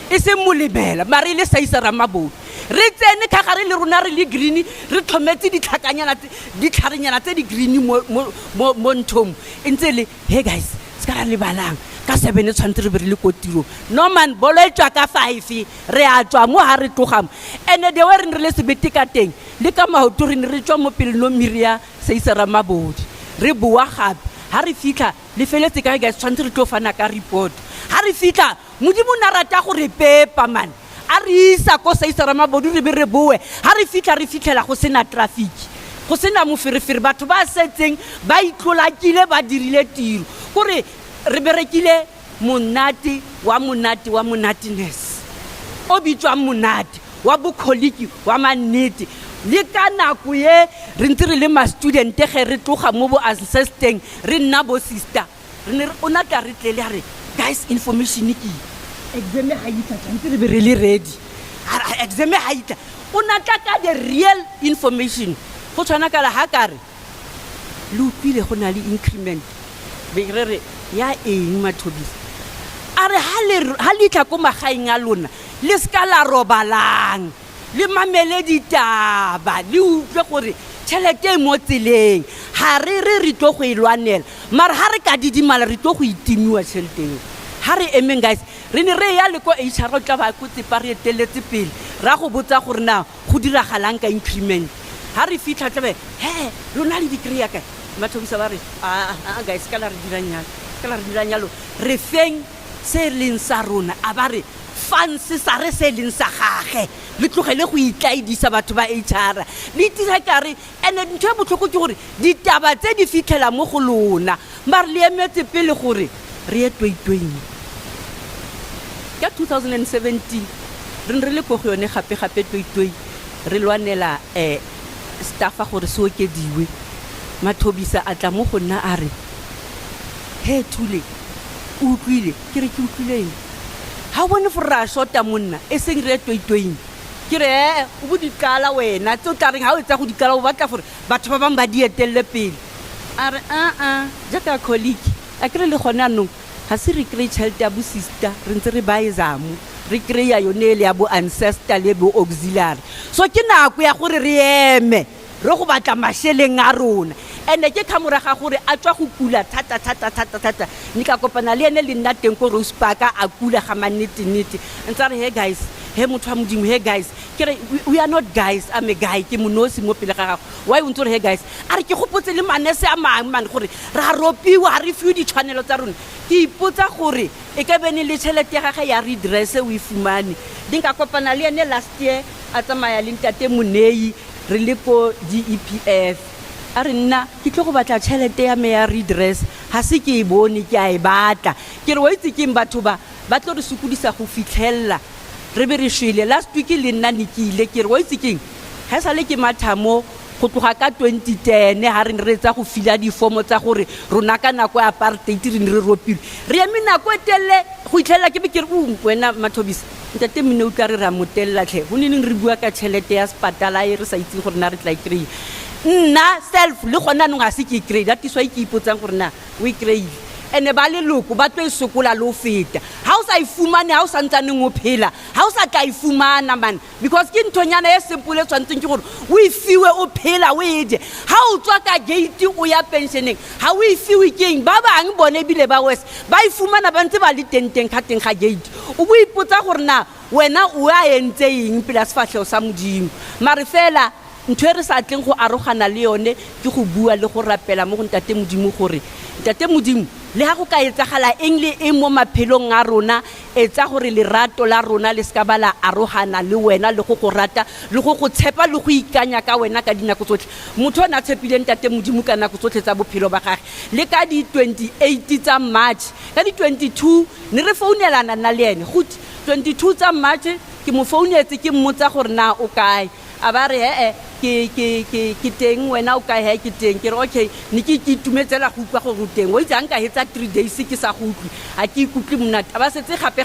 e se molebela mare le Saisera Mabodu re tsene ka gare le rona re le green re tlhometse ditlharenyana tse di green mo nthong e ntse le hey guys ska ra le balang ka 7 tshwantse re be re le ko tirong no man bolo e tswa ka 5 re a tswa mo ha re tlogamo ene de we re le sebete ka teng le ka maoto re ne re tswa mo pele no miria Saisera Mabodu re bua gape ha re fitla le feletse ka guys tshwantse re tlo fana ka report ha re fitla modimo na rata go re pepa man a re isa ko Saisera Mabodu re be re boe ha re fitlhela go sena traffic go sena moferefere batho ba setseng ba itlolakile ba dirile tiro gore re berekile monate wa monatiness o bitswang monate wa bokholiki wa mannete le ka nako ye re ntse re le ma student ge re tloga mo bo ancesteng re nna bo sister re ona tla re tlele re guys information ke exam ha itla tshwantse re be re le ready exam ha itla ona tla ka the real information go tshwana ka la ha ka re le utlwile go na le increment be re ya eng Mothobisa a re ha le tla ko magaeng a lona le ska la robalang le mamele ditaba le utlwe gore tšhelete mo tseleng ha re tlo go ilwanela mara ha re ka didimala re tlo go itimiwa tšhelete ha re emeng guys re ne re ya le ko HR tla ba go tsepa re eteletse pele ra go botsa gore na go diragalang ka increment ha re fitla tlabe he lona le degree ya ka Mothobisa ba re guys ka la re diranyalo re feng se leng sa rona a ba re fanse sa re se leng sa gage le tlogele go itlaidisa batho ba HR le tira kare ene ntho botlhoko ke gore ditaba tse di fitlhela mo go lona mare le emetse pele gore re ye 2020 ka 2017 re le go yone gape 2020 re lwanela staffa gore se okediwe Mothobisa a tla mo go nna a re he Thule o utlwile ke re ke utlwileng ha bone for ra shota monna e seng re 2020 ke re o bo dikala wena tso tla reng ha o etsa go dikala o batla gore batho ba bang ba di etelle pele a re jaka colleague a kre le gona no ha se re kry child ya bo sister re ntse re ba ezamo re kry ya yone le ya bo ancestor le bo auxiliary so ke nako ya gore re eme re go batla masheleng a rona ene ke khamora ga gore a tswa go kula thata ni ka kopana le ene le nna teng ko Rose Park a kula ga manete ntsa re he guys he motho a modimo he guys ke re we are not guys I'm a guy ke monosi mo pele ga gago why o ntse re he guys a re ke gopotse le manese a mang man gore ra ropiwa ha re fiwe ditshwanelo tsa rona ke ipotsa gore e ka bene le tšhelete ya gage ya redress o ifumane di nka kopana le ene last year a tsamaya le ntate Monei re le ko DEPF a re nna ke tlo go batla tšhelete ya me ya redress ha se ke e bone ke a e batla ke re wa itse ke batho ba tlo re sukudisa go fitlhella re be re shwele last week le nna nikile ke re wa itse keng ha sa le ke mathamo go tloga ka 2010 ha re re tsa go fila di form tsa gore rona ka nako ya apartheid re ne re ropile re eme nako etelle go itlhela ke be ke re wena Mothobisa ntate mine o tla re ra motella tlhe go neng re bua ka tšhelete ya sepatala e re sa itse gore na re tla ikry nna self le gona no ga se ke ikry that is why ke ipotsang gore na o ikry ene ba le loko ba tlo isokola lo feta ha o sa ifumane ha o sa ntsaneng o phela ha o sa tla ifumana man because ke nthonyana e simple tshwantseng ke gore o ifiwe o phela o ede ha o tswa ka gate o ya pensioneng ha o ifiwe keng ba bang bone bile ba wes ba ifumana ba ntse ba le tenteng ka teng ga gate o bo ipotsa gore na wena o a entse eng pela sefatlhego sa modimo mare fela ntwe re sa tleng go arogana le yone ke go bua le go rapela mo go ntate modimo gore ntate modimo le ha go ka etsagala eng le eng mo maphelong a rona etsa gore lerato la rona le ska bala arogana le wena le go go rata le go go tshepa le go ikanya ka wena ka dinako tsotlhe motho o na tshepile ntate modimo ka nako tsotlhe tsa bophelo ba gage le ka di 28 tsa March ka di 22 ne re founelana na le ene go 22 tsa March ke mo founetse ke mmotsa gore na o kae a ba re ke teng wena o ka he ke teng ke re okay ne ke itumetsela go utlwa gore o teng o itse a nka hetsa 3 days ke sa go utlwe a ke ikutlwe monate a ba setse gape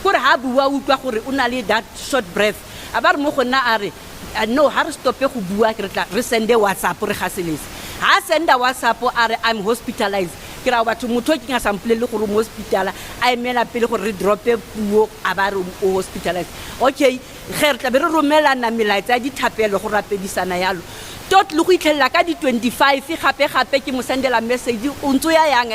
gore ha bua o utlwa gore o na le that short breath a ba re mo go nna a re no ha re stope go bua ke re tla re sende WhatsApp re ga selese ha senda WhatsApp a re I'm hospitalized ke ra batho motho ke nga sample le gore mo hospital a emela pele gore re drope puo a ba re o hospitalized okay ge re tla be re romelana melaetsa di thapelo go rapedisana yalo tot le go itlhella ka di 25 gape ke mo sendela message o ntse ya yang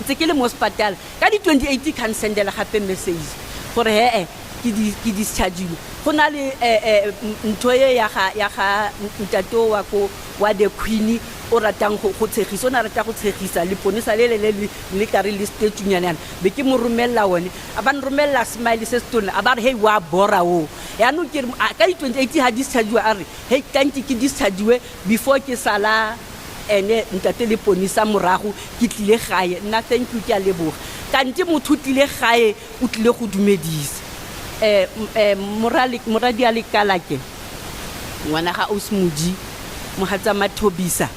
ntse ke le mo hospital ka di 28 kan sendela gape message gore ke discharge go na le ntho ya ga ntato wa the queen o ratang go tshegisa o na rata go tshegisa le ponisa le ka re le statunyana be ke mo romella one a ba nromella smile se stone a ba re hey wa bora o ya no ke ka di 28 ha discharge a re hey tanti ke discharge before ke sala ene ntate le ponisa morago ke tlile gae nna thank you ke a leboga kante motho tlile gae o tlile go dumedisa moradi a lekala ke ngwana ga o smudi mohatsa Mothobisa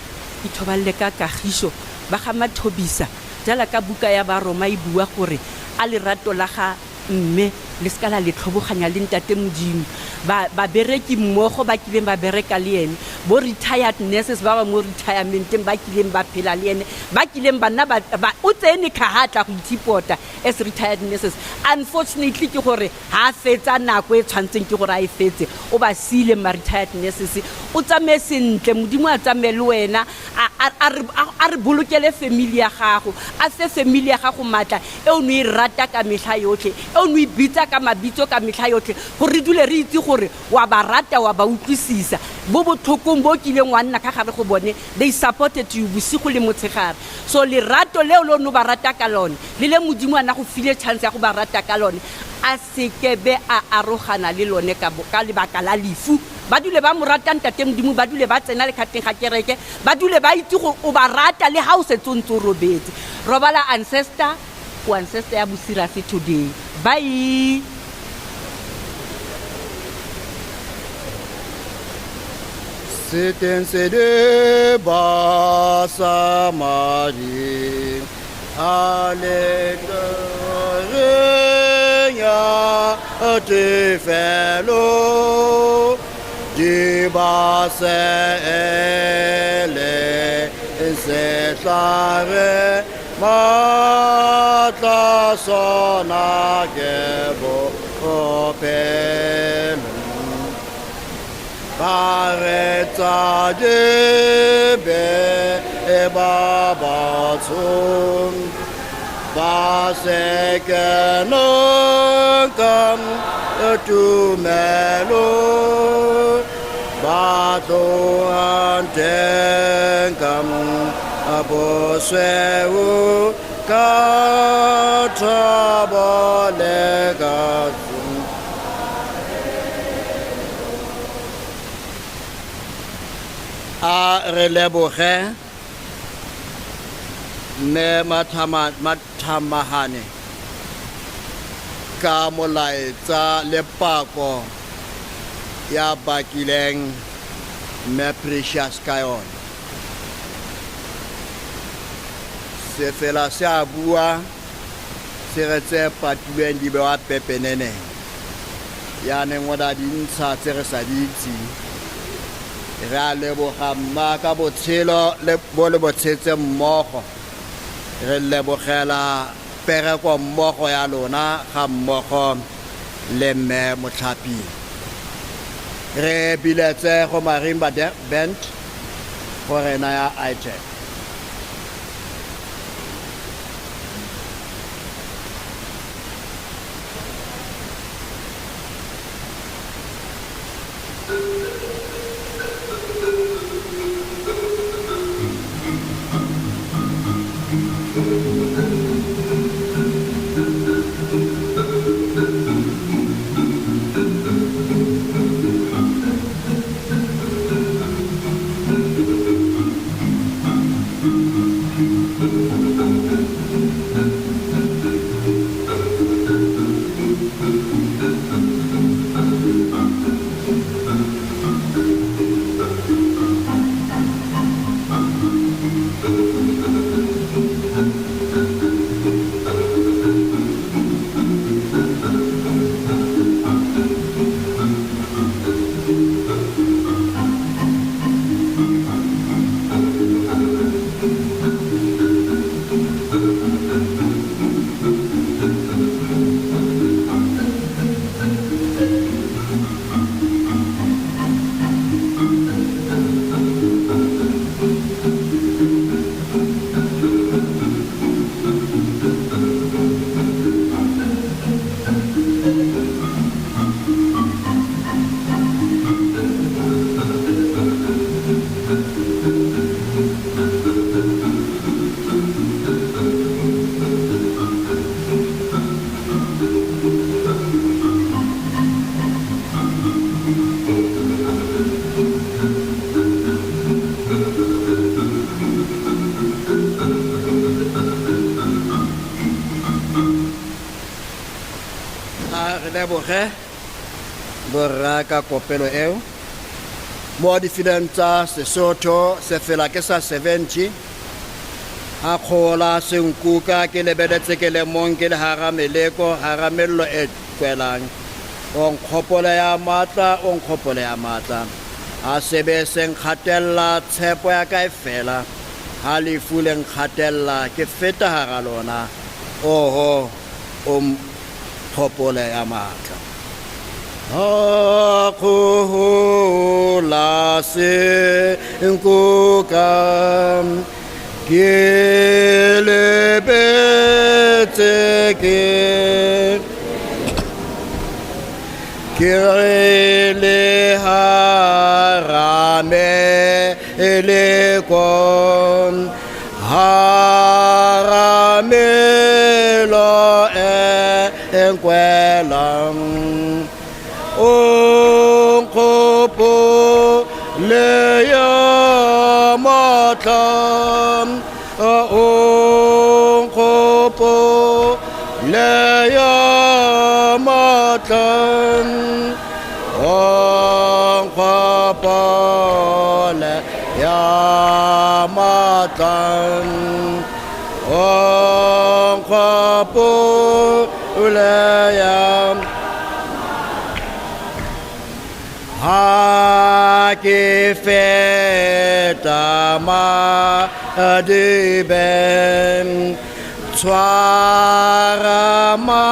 ithoballe ka kagiso ba ga Mothobisa jala ka buka ya ba Roma e bua gore a lerato la ga mme le skala le tlhoboganya le ntate modimo ba bereki mmogo ba kileng ba bereka le ene bo retired nurses ba mo retirementeng ba kileng ba phela le ene ba kileng ba nna ba o tsene khahatla go ithipota as retired nurses unfortunately ke gore ha fetsa nako e tshwantseng ke gore a e fetse o ba sile ma retired nurses o tsame sentle modimo a tsame le wena a re bolokele family ya gago a se family ya gago matla e o no e rata ka mehla yotlhe e o no e bitsa ka mabitso ka mehla yotlhe gore dule re itse gore wa ba rata wa ba utlwisisa bo botlhokong bo kileng wa nna ka gare go bone they supported you bosigo le motshegare so lerato leo lo no ba rata ka lone le modimo ana go file chance ya go ba rata ka lone a sekebe a arogana le lone ka lebaka la lefu ba dule ba mo rata ntate modimo ba dule ba tsena le khateng ga kereke ba dule ba itse go o ba rata le ha o se tsontso robetse robala ancestor o ancestor ya bosirase today bye C'était ces deux bassa marie à l'écran te fait l'eau du bassin c'est l'arrêt mata sona gebo open Pareta de be e babatum Base que non comme tu melo Bato anten comme aboseu Katabolega a re leboge me mathamahane ka molaetsa le pako ya bakileng me precious ka yone se fela se a bua se re tse patilweng di bewa pepeneneng yaaneng o da dintsha tse re sa di itse re a leboga mma ka botshelo le botshetse mmogo re lebogela pereko mmogo ya lona ga mmogo le mme Motlhaping re biletse go marimba band gore na ya item leboge borra ka kopelo eo mo di fileng tsa Sesotho se fela ke sa 70 a khola senkuka ke lebeletse ke le mong ke le hara meleko hara mello e kwelang on khopole ya matla a sebe seng khatella tshepo ya ka e fela ha le fuleng khatella ke feta hara lona oho khopole ya matla ha khola senkuka ke lebetse ke le harame le kon haramelo enkwelang onkopo le ya matlam onkopo le ya matlam onkopo le ya matlam onkopo le ya ha ke feta ma de ben tswara ma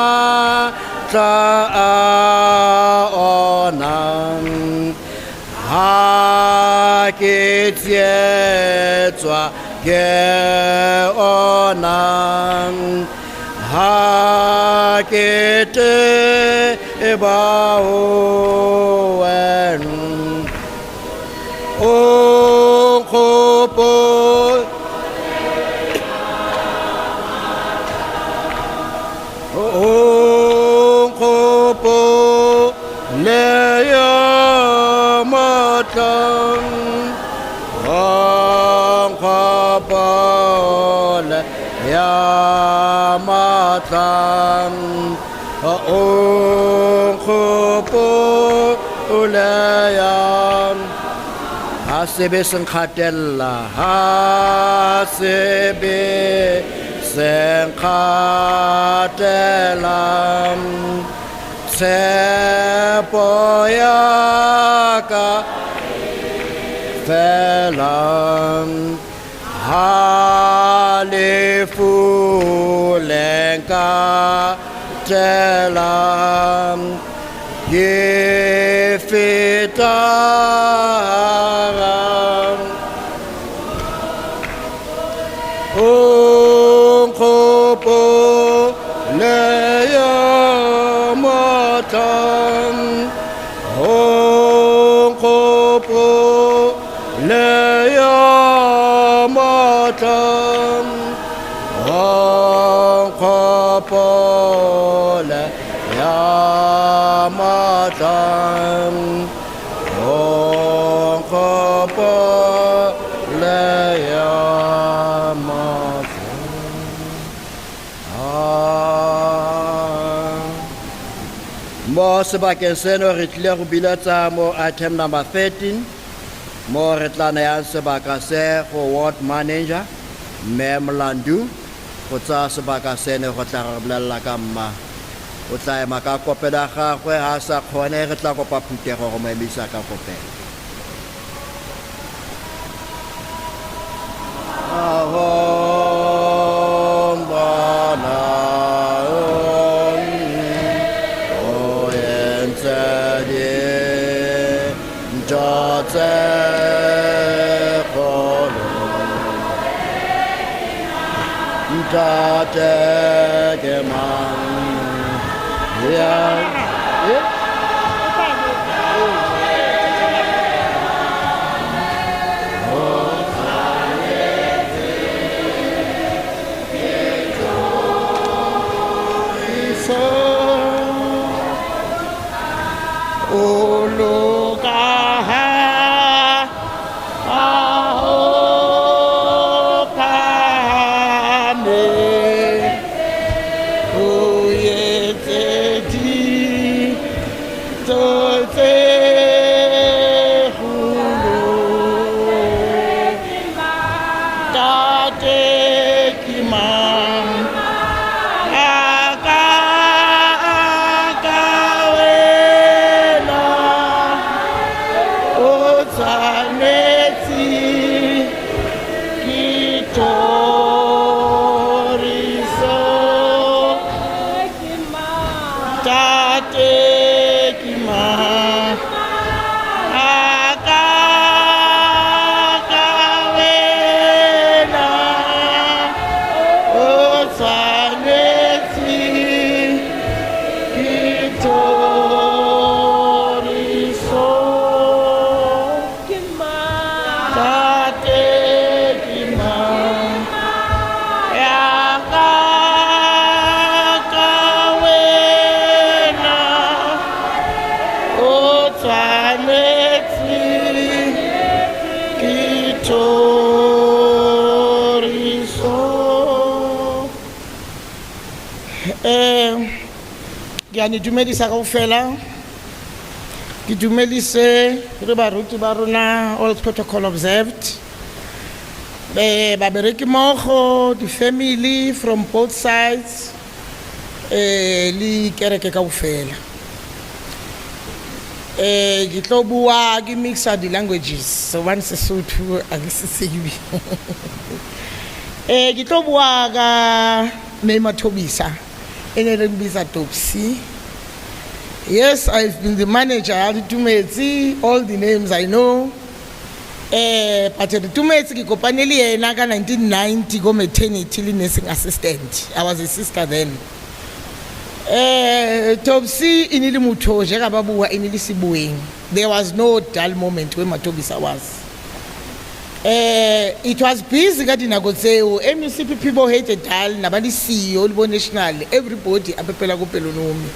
tla onang ha ke tswa ke onang ha ke te bao onkopo le ya matlam onkopo le ya matlam onkopo le ya hasebe senkhatella hasebe senkhatella tshepo ya ka fela halefu lenka telam yefitaram onkopo le ya matlam onkopo le ya matlam onkopo le ya matlam onkopo le ya matlam mo sebakeng seno re tlile go biletsa mo item number 13 mo re tla nayang sebaka se go ward manager mme Mlandu go tsa sebaka sene go tla re bolelela ka mma o tla ema ka kopela gagwe ha sa kgone re tla kopa phutego go mo emisa ka kopela Ke a ne dumedisa kaofela, ke dumedise re baruti ba rona, all protocol observed, babereki mmogo, the family from both sides, le kereke kaofela. Ke tlo bua ke mixa di languages, so one Sesotho a ke se tsebe. Ke tlo bua ka Mothobisa, ene re mbitsa Topsy. Yes, I've been the manager at Tumetse, all the names I know. But at Tumetse ke kopane le yena ka 1990 go maternity le nursing assistant. I was a sister then. Topsy inili mutho je ka ba bua inili sibueng. There was no dull moment when Mothobisa was. It was busy ka dinako tseo. MUCP people hated dull na ba di CEO le bo national, everybody apepela go pelonomi.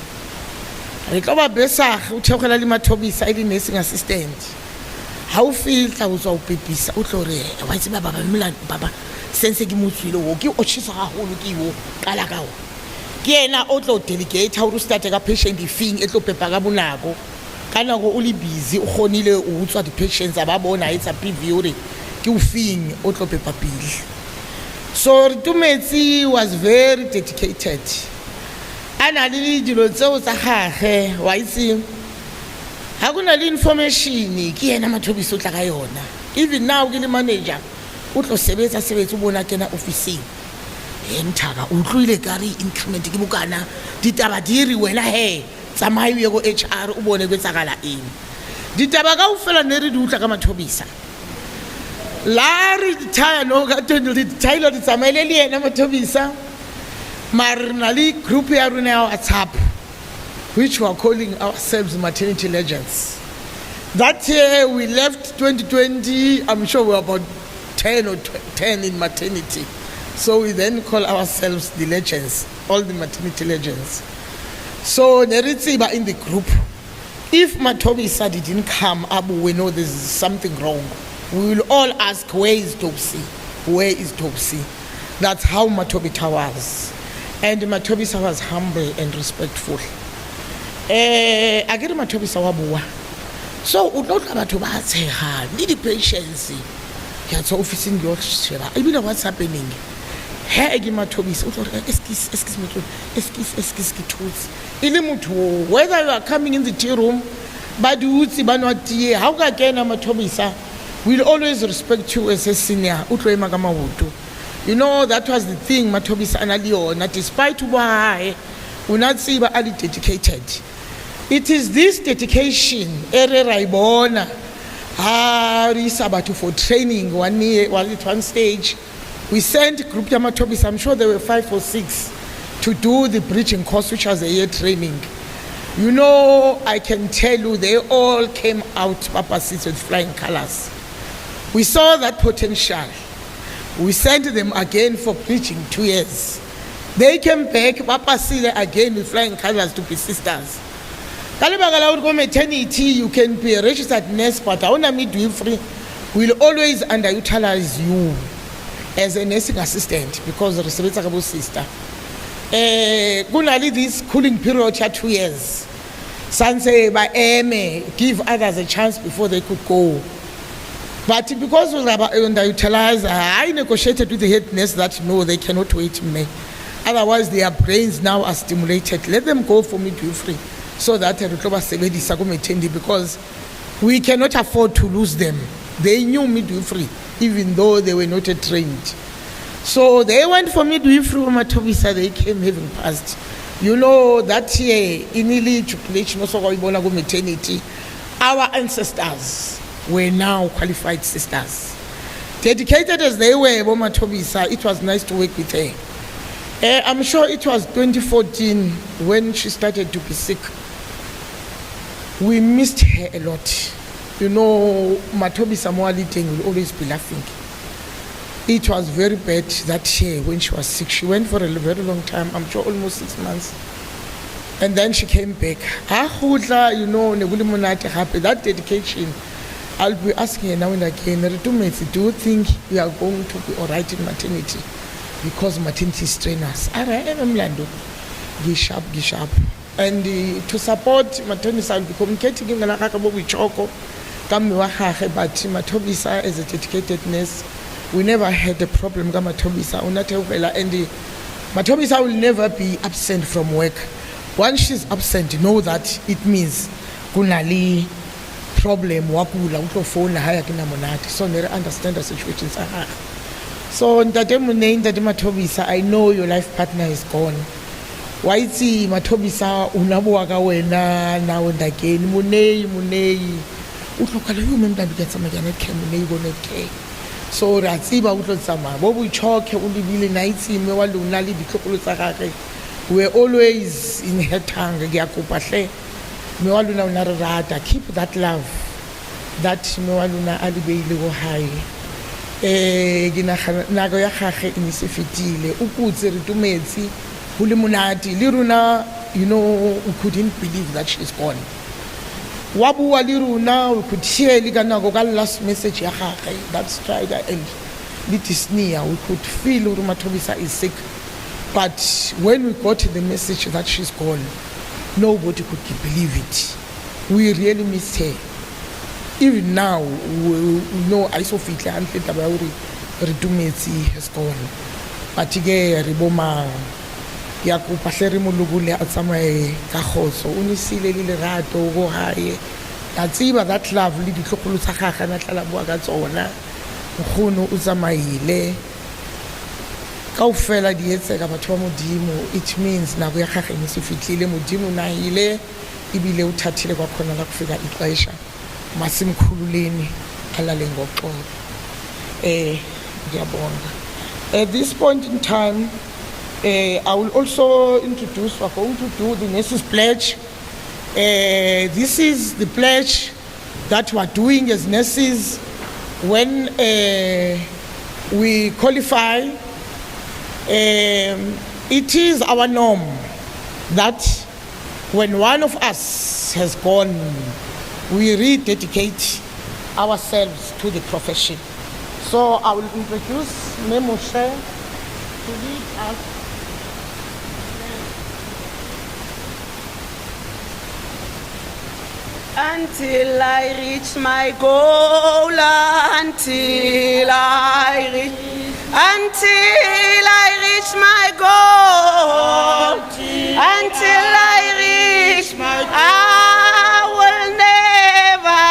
Re tlo ba besa o thekgela le Mothobisa le nursing assistant. Ha o filtla o tswa o pepisa o tlo re wa itse baba baba sense ke motswile o ke o tshisa gagolo ke wo kala ka o ke ena o tlo delegate ha o start ka patient fee e tlo pepa ka bonako kana go o le busy o gonile o utswa di patients ba bona it's a PV ore ke o fing o tlo pepa pele. So Tumetse was very dedicated. Ana le dilo tseo tsa gage wa itse ha kuna le information ke yena Mothobisa o tla ka yona. Even now ke le manager o tlo sebetsa o bona kena office ntaka o tlwile ka re increment ke bokana ditaba di ri wena he tsamaye go HR o bone go tsakala eng ditaba ka o fela ne re di utla ka Mothobisa la re ditaya no ka tone le ditayilo di tsamaye le yena Mothobisa marnali group ya rona ya WhatsApp, which we are calling ourselves maternity legends. That year we left 2020, I'm sure we were about 10 or 10 in maternity. So we then call ourselves the legends, all the maternity legends. So Neritsiba in the group, if Mothobisa didn't come up, we know there's something wrong. We will all ask, where is Topsy? Where is Topsy? That's how Mothobisa was. And Mothobisa was humble and respectful. I get Mothobisa wa bua. So o tlo tla batho ba tshega le di patience ya tsa office in your sheba. I mean what's happening? He ke Mothobisa o tlo re excuse me ke thuts. Ile motho whether you are coming in the tea room ba di utsi ba no tie ha o ka kena Mothobisa will always respect you as a senior. O tlo ema ka maoto. You know, that was the thing Mothobisa analiona, despite why unatsiba ali dedicated. It is this dedication ere raibona risabatu for training one year, at one stage we sent group ya Mothobisa, I'm sure there were 5 or 6 to do the bridging course, which was a year training. You know, I can tell you they all came out Papa Seats with flying colors. We saw that potential. We sent them again for preaching 2 years. They came back, Papa Sile again with flying colors to be sisters. Kalibagala would go maternity, you can be a registered nurse, but our midwifery will always underutilize you as a nursing assistant because of the sister. Gunali this cooling period 2 years. Sanse ba eme, give others a chance before they could go. But because we underutilized, I negotiated with the head nurse that no, they cannot wait me. Otherwise, their brains now are stimulated. Let them go for midwifery so that because we cannot afford to lose them. They knew midwifery, even though they were not trained. So they went for midwifery from Mothobisa, they came having passed. You know, that year, in maternity, our ancestors were now qualified sisters. Dedicated as they were, Mothobisa, it was nice to work with her. I'm sure it was 2014 when she started to be sick. We missed her a lot. You know, Mothobisa Moaliteng will always be laughing. It was very bad that year when she was sick. She went for a very long time, I'm sure almost 6 months. And then she came back. You know, that dedication, I'll be asking her now and again, do you think you are going to be all right in maternity? Because maternity strain us. Gishap. And to support maternity, I'll be communicating in the Choko, but Mothobisa as a dedicated nurse, we never had a problem with Mothobisa. And Mothobisa will never be absent from work. Once she's absent, know that it means kunali problem wakula phone so they understand the situations. So Mothobisa, I know your life partner is gone. Why see Mothobisa unabuaka wena now and again munei utlokala you remember to get some again munei go net care. So ratsiba utlotsama bo bu choke o lebile naitsi me wa lona le ditlhokolo tsa gagwe. We're always in her tongue. Keep that love that me wa lona a lebeile go hae. Nako ya gagwe e ne se fetile o putse re tumetse go le monate le rona, you know, we couldn't believe that she's gone. Wa bua le rona we could hear le ka nako ka last message ya gagwe, that's right, and it is near. We could feel Mothobisa is sick. But when we got the message that she's gone, nobody could believe it. We really missed her. Even now, we know I saw fit and fit about Redumetsi has gone. But again, Riboma, Yakupa Sherimulugule at some Kahoso, Unisile Rato, go high. That's even that lovely Kokulusaha and Atalabuagat's owner, Huno Uzamaile. Kaufela dietseka batho ba modimo, it means nako ya gagwe e se fitlile modimo na ile ibile uthathile kwakhona la kufika ixesha masimkhululeni alale ngoxolo. Ngiyabonga. At this point in time, I will also introduce, we're going to do the nurses pledge. This is the pledge that we're doing as nurses when we qualify. It is our norm that when one of us has gone, we rededicate ourselves to the profession. So I will introduce Moshe to lead us. Until I reach my goal, until I reach my goal, until I reach my goal, I will never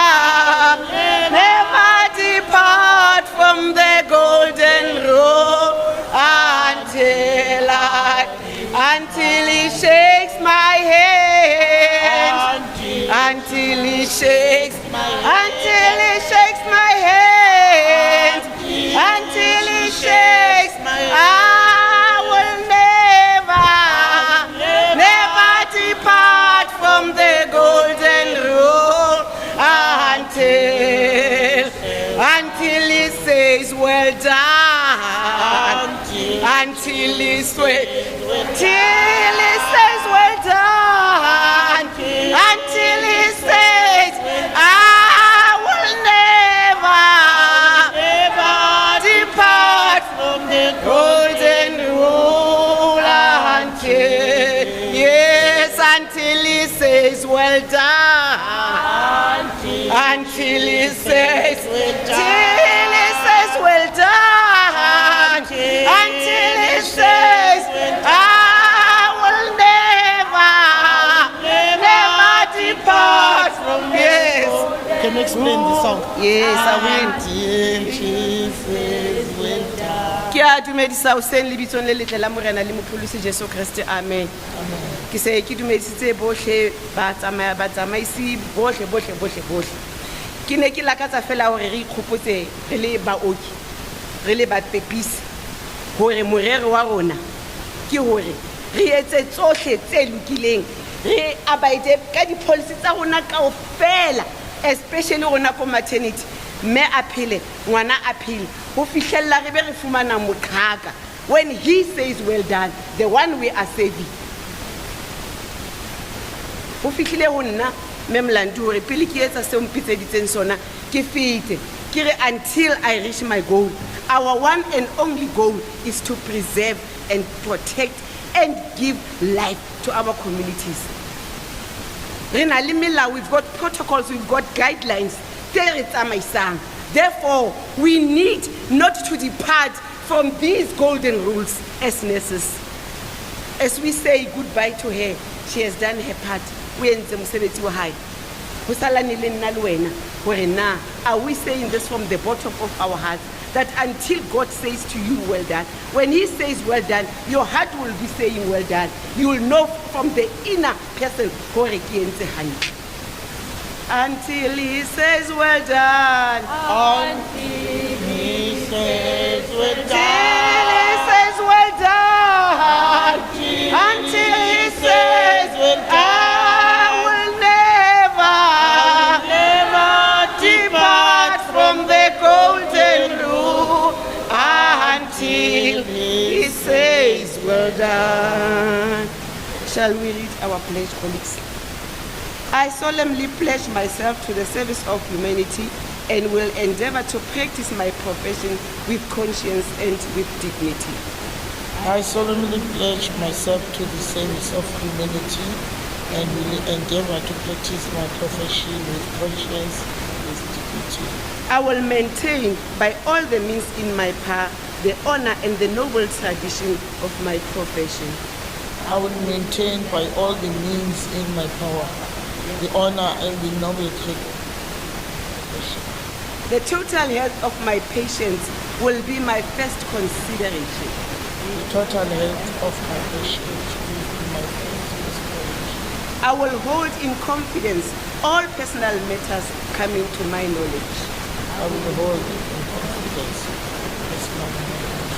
depart from the golden road until he shakes my hand, until he shakes my hand, until he shakes my hand. I will never depart from the golden rule until he says, well done, until he says, well done, until he says, I will never until he says, till he says, well done, until he says, I will never depart from yes. Can you explain the song? Yes, I will. Until she says, well done. Ke a dumedisa hoseng le bitsong le letle la morena le mopholosi Jesu Kriste, amen. Ke se ke dumedisitse bohle ba tsamaisi bohle. Ke ne ke lakatsa fela hore re ikhopotse re le baoki, re le bapepisi, hore morero wa rona ke hore re etse tsohle tse lokileng, re abide ka di-policy tsa rona kaofela, especially rona ko maternity. Me a phele, ngwana a phele, ho fihlella re be re fumana moqhaka. When he says well done, the one we are saving. Ho fihlile ho nna me mlandu hore pele ke etsa se mpitseditseng sona ke fete ke re until I reach my goal. Our one and only goal is to preserve and protect and give life to our communities. Rena le melao, we've got protocols, we've got guidelines. Therefore, we need not to depart from these golden rules as nurses. As we say goodbye to her, she has done her part. Are we saying this from the bottom of our hearts? That until God says to you, well done, when he says well done, your heart will be saying well done. You will know from the inner person, until he says well done. Until he says well done. Until he says well done. Until he says well done. I will never depart from the golden rule. Until he says well done. Shall we read our pledge, colleagues? I solemnly pledge myself to the service of humanity and will endeavor to practice my profession with conscience and with dignity. I solemnly pledge myself to the service of humanity and will endeavor to practice my profession with conscience and with dignity. I will maintain by all the means in my power the honor and the noble tradition of my profession. I will maintain by all the means in my power the honor and the noble tradition. The total health of my patients will be my first consideration. The total health of my patients will be my first consideration. I will hold in confidence all personal matters coming to my knowledge. I will hold in confidence personal matters.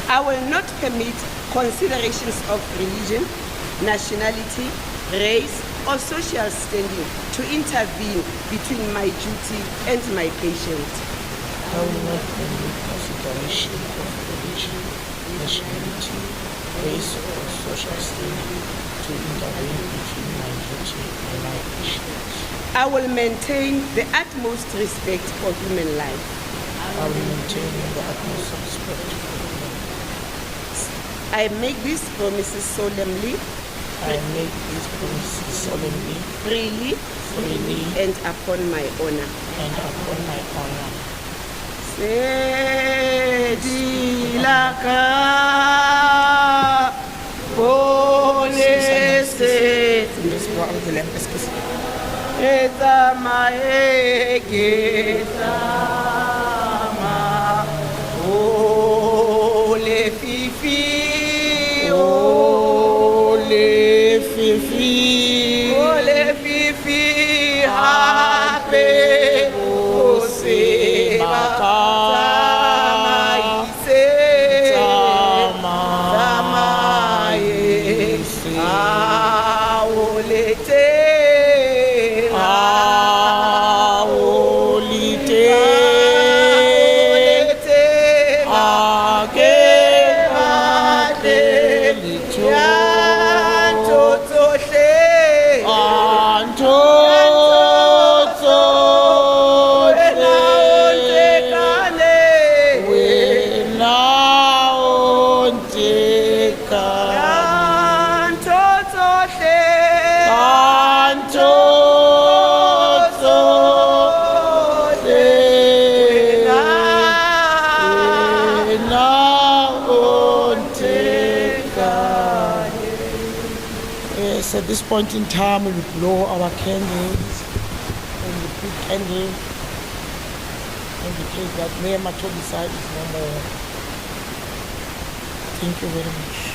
I will not permit considerations of religion, nationality, race, or social standing to intervene between my duty and my patient. I will not permit consideration of religion, nationality, race, or social standing to intervene between my duty and my patient. I will maintain the utmost respect for human life. I will maintain the utmost respect for human life. I make these promises solemnly, I make these promises solemnly, freely, and upon my honor. And upon my honor. Sedilaka bonese etamaeketama ole fifi ole fifi hape oseba tamaise aolete Anto this point in time, we will blow our candles and we put candle indicate that Mayor Mothobisa is no more. Thank you very much.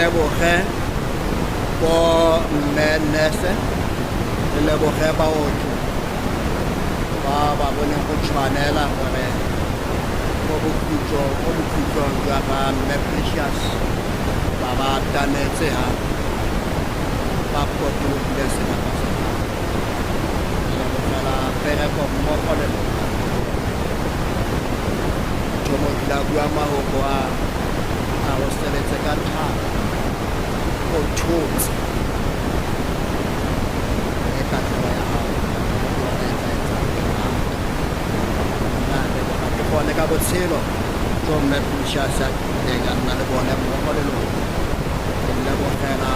leboge bo mmenese le leboge baoki ba boneng go tshwanela gore mo bokhutlong jwa ba mme Precious ba tanetse ha ba potologile sebaka sa lebogela pereko mmogo le jomo dila bua mahoko a go sebetse ka thata go thotse e katlego ya gago ke bone ka botshelo jo mme Precious a kileng a nna le bone mmogo le lona ke lebogela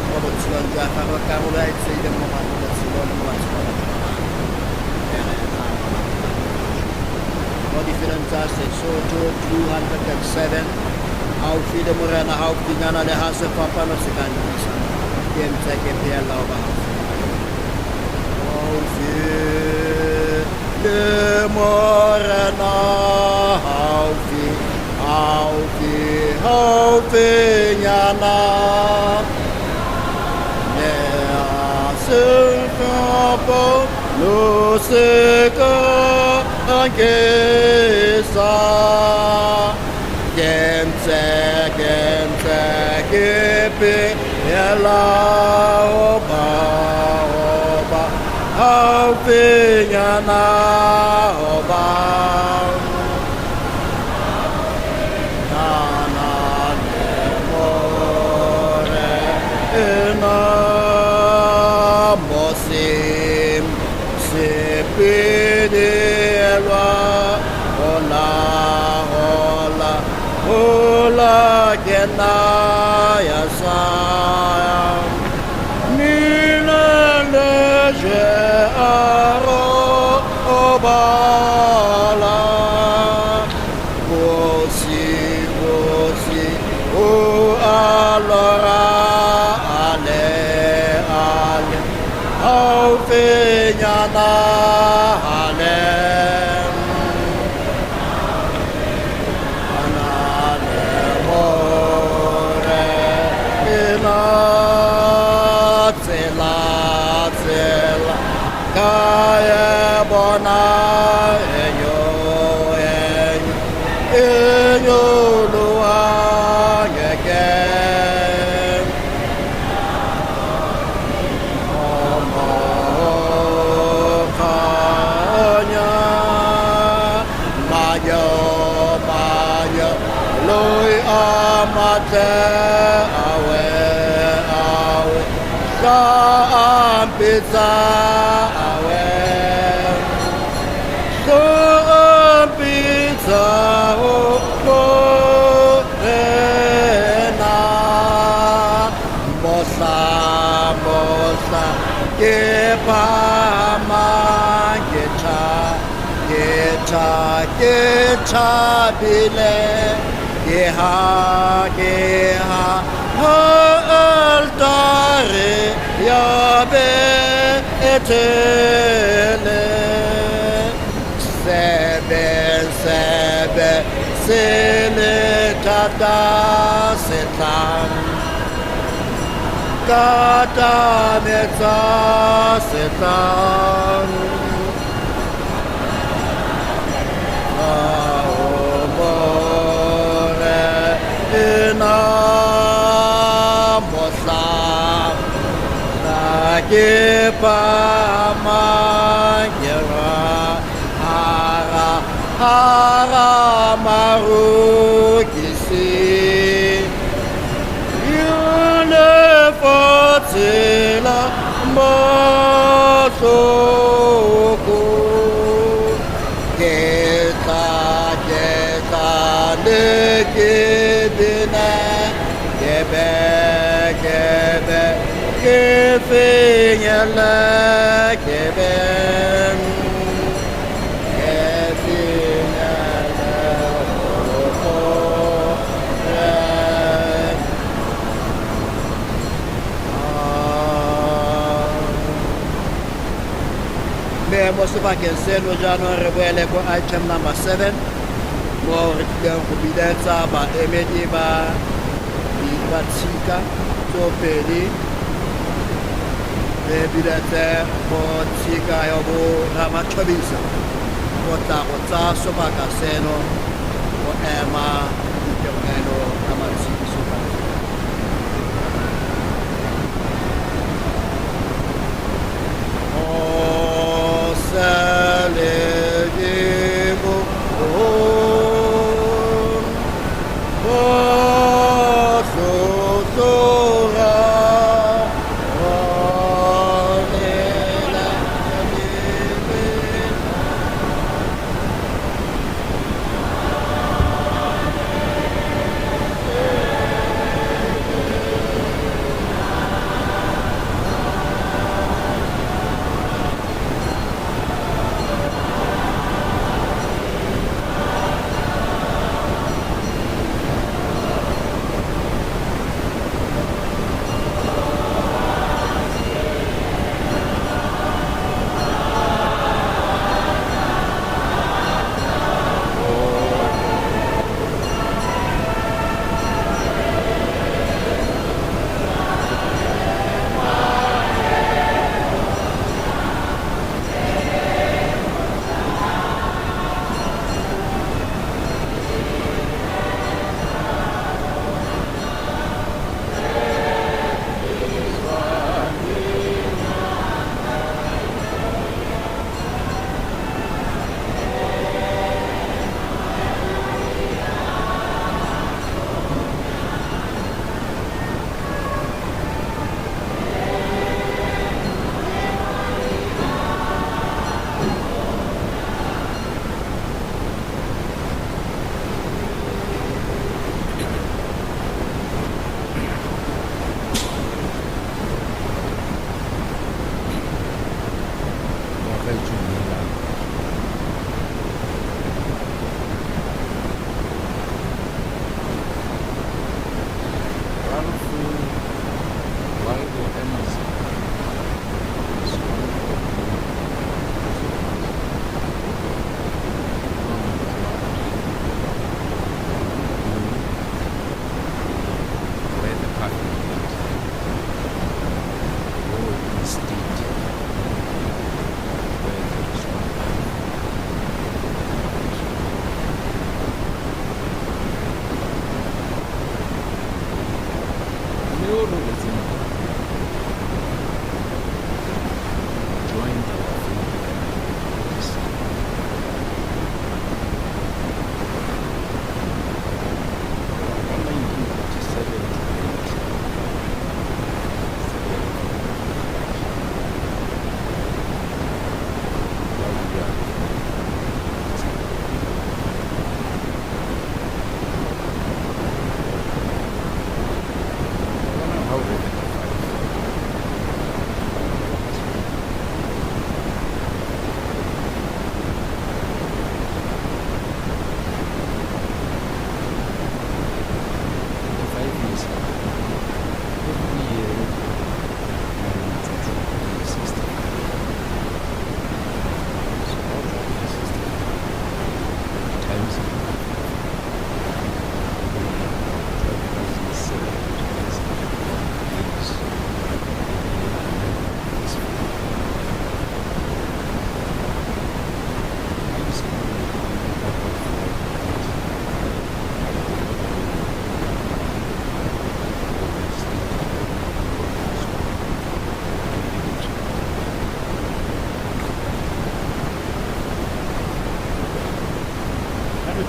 mo botshelong jwa gagwe karolo a e tseile mo botshelo le mo batshelong mo difelong tsa Sesotho 207 haufi le morena haufinyana le ha sefapano se ka ntisa ke ntse ke phela o ba haufi le morena haufinyana le ha sefapano se ka ntisa Gemse kepe yala oba haufinyana oba nana le more ena mosim sepe na ya saya Milele je aro obala Vosi o allora ale Au fenyana ale Anale more ina Tsela Kaya bona enyo lua yeke Kanya mayo Loi amate awe Saan pizza awe Saan pizza na Mosa Ke pama Gecha bile Geha altare yabe etele Sebe sele tada setam Kata meta setam Ina mosa ke pamangera hara maru kisi yule fotila mosoko Geta lekebina Gebe Kefinyala Gebe Me Mosufa Kenseno Jano Rebele ko item number 7 Mo rikidang kubidenza ba emedi ba di batsika to pedi evidente mo tsika yobo Motlhapisa kota sobaka seno mo ema ikemeno amatsiki sobaka o salegibo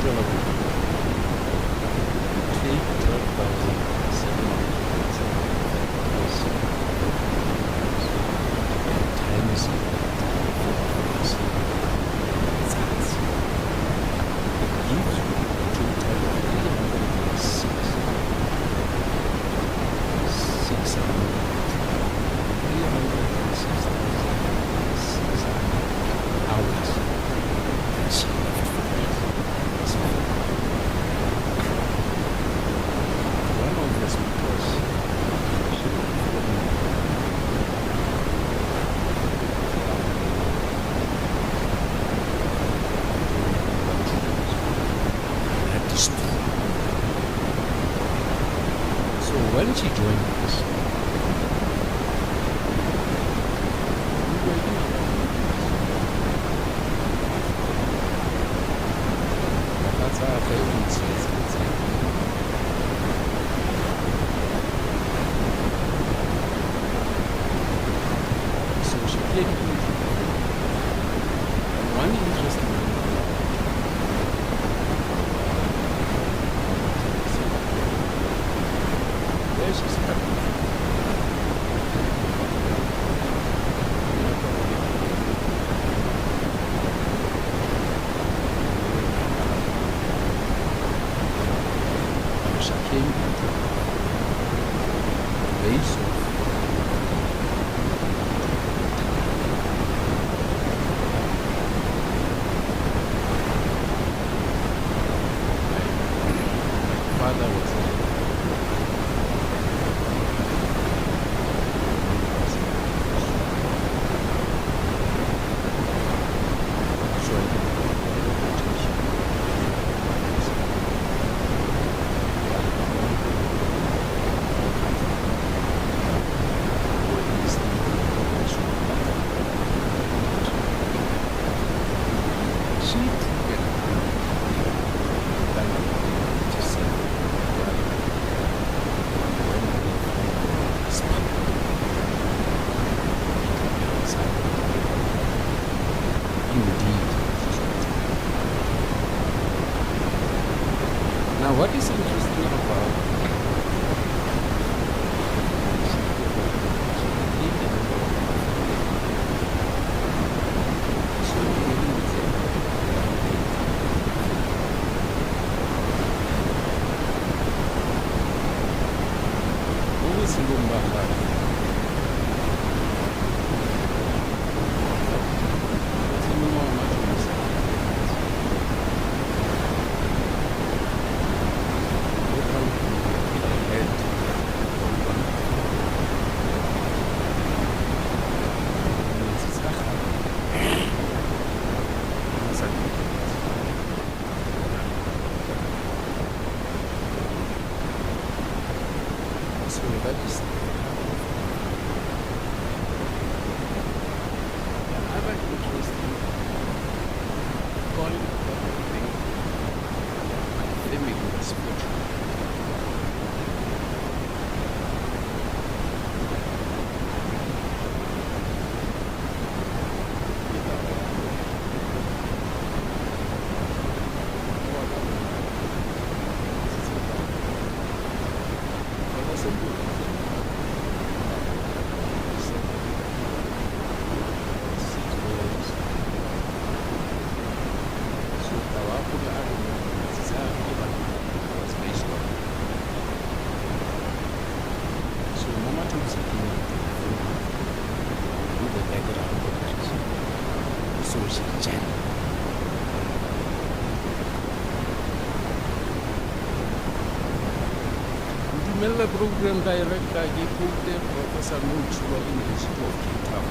tswela pele. Take 12,755 times letsatsi. It gives you a total of 306,600 hours. That's left for it. One of this because that destroyed. So when she joined us, we were in that's our favorite space. So she played with me. And one interesting thing where she's coming from. She came base of my father was Now, what is interesting about so that is another interesting point that I think my family was fortunate. The program director, he put Professor Mutua in the Institute of Cape Town.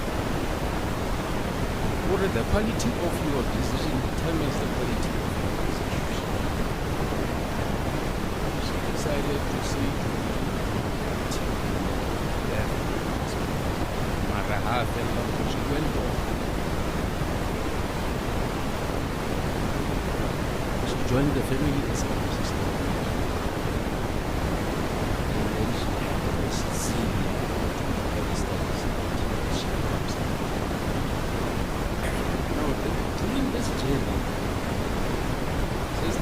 What the quality of your decision determines the quality of your execution. She decided to say she went off. She joined the family as a sister. During this journey, says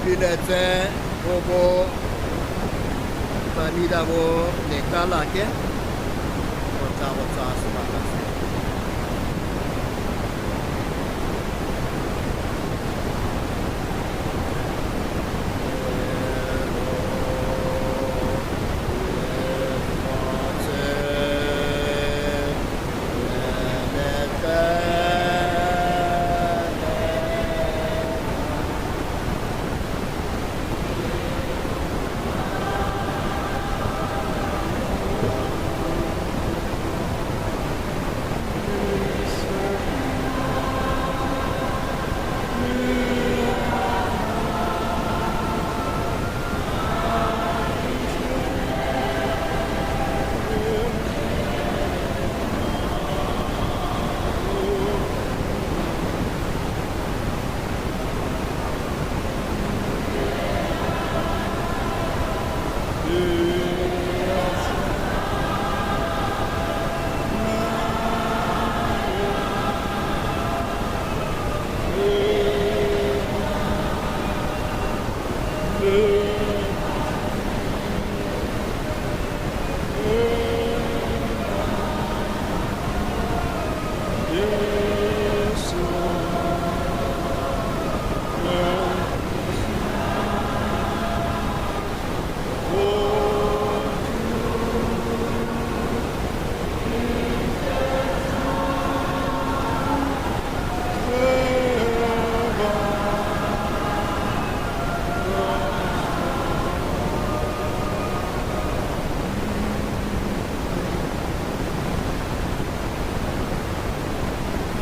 piletse bo banida bo lekala ke go tsa sebaka se.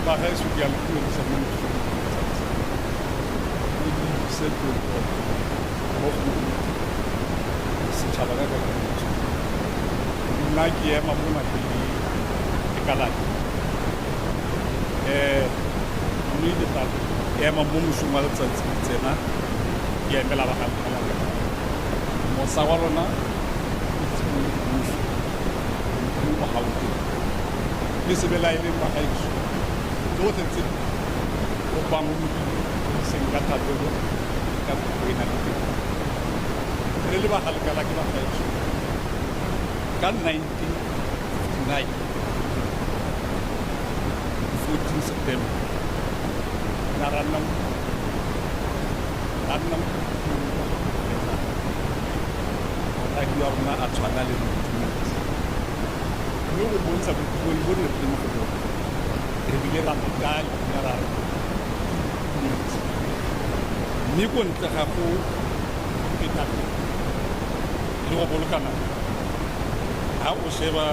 Bagaimana sudah lakukan sama settle setšhaba ka kakaretso nna ke ema mo mapele e kalake mme le thata ke ema mo mošomo wa letsatsi ke tsena ke emela bagalekalaka mosa wa rona mo gauteng le sebela e leng bagaetso tsotlhe tse o bang o seng ka thatelo ka go ena le teng re le bagalekala ke bagaetso ka 1959 14 September na rannang ragi wa rona a tshwana le mme go bontsha bokgoni bo re teng go bona re bile ra mokale ya ra mme ko ntle ga go feta le go boloka nako ha o sheba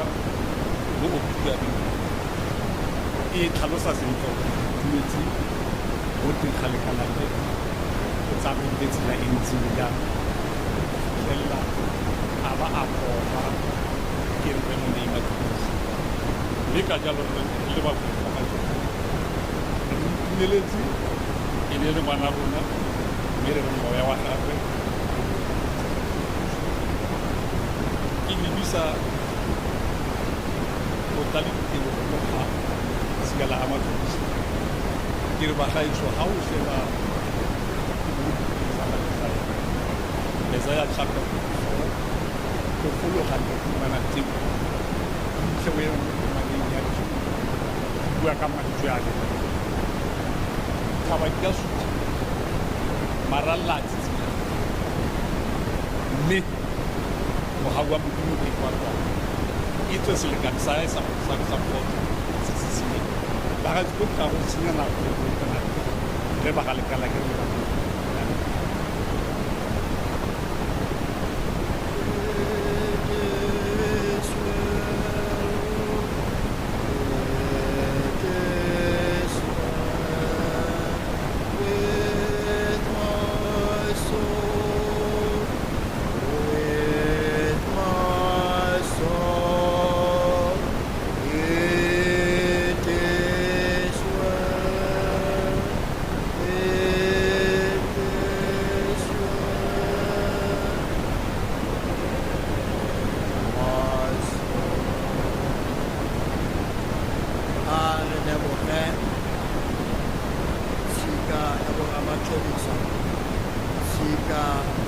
mo opiang e tlhalosa sentle metsi go teng ga lekala le go tsamaile tsela e ntsi ya fela a ba a bona ke re mo nei mathusi mme ka jalo le ba neletsi e ne le ngwana rona mme re re moya wa gape ke lebisa go tla le teng go ga sigala a mathusi ke re bagaetso ha o sheba Isaiah chapter 4 go follow ga ke mana teng ke we mane ya bua ka mantšu a le thaba ka suti maralla tsitsi mme mo ha wa modimo ke kwa kwa itse se le ka sa ba ga go ka go tsenya na go kana re ba ga le kala ke re sika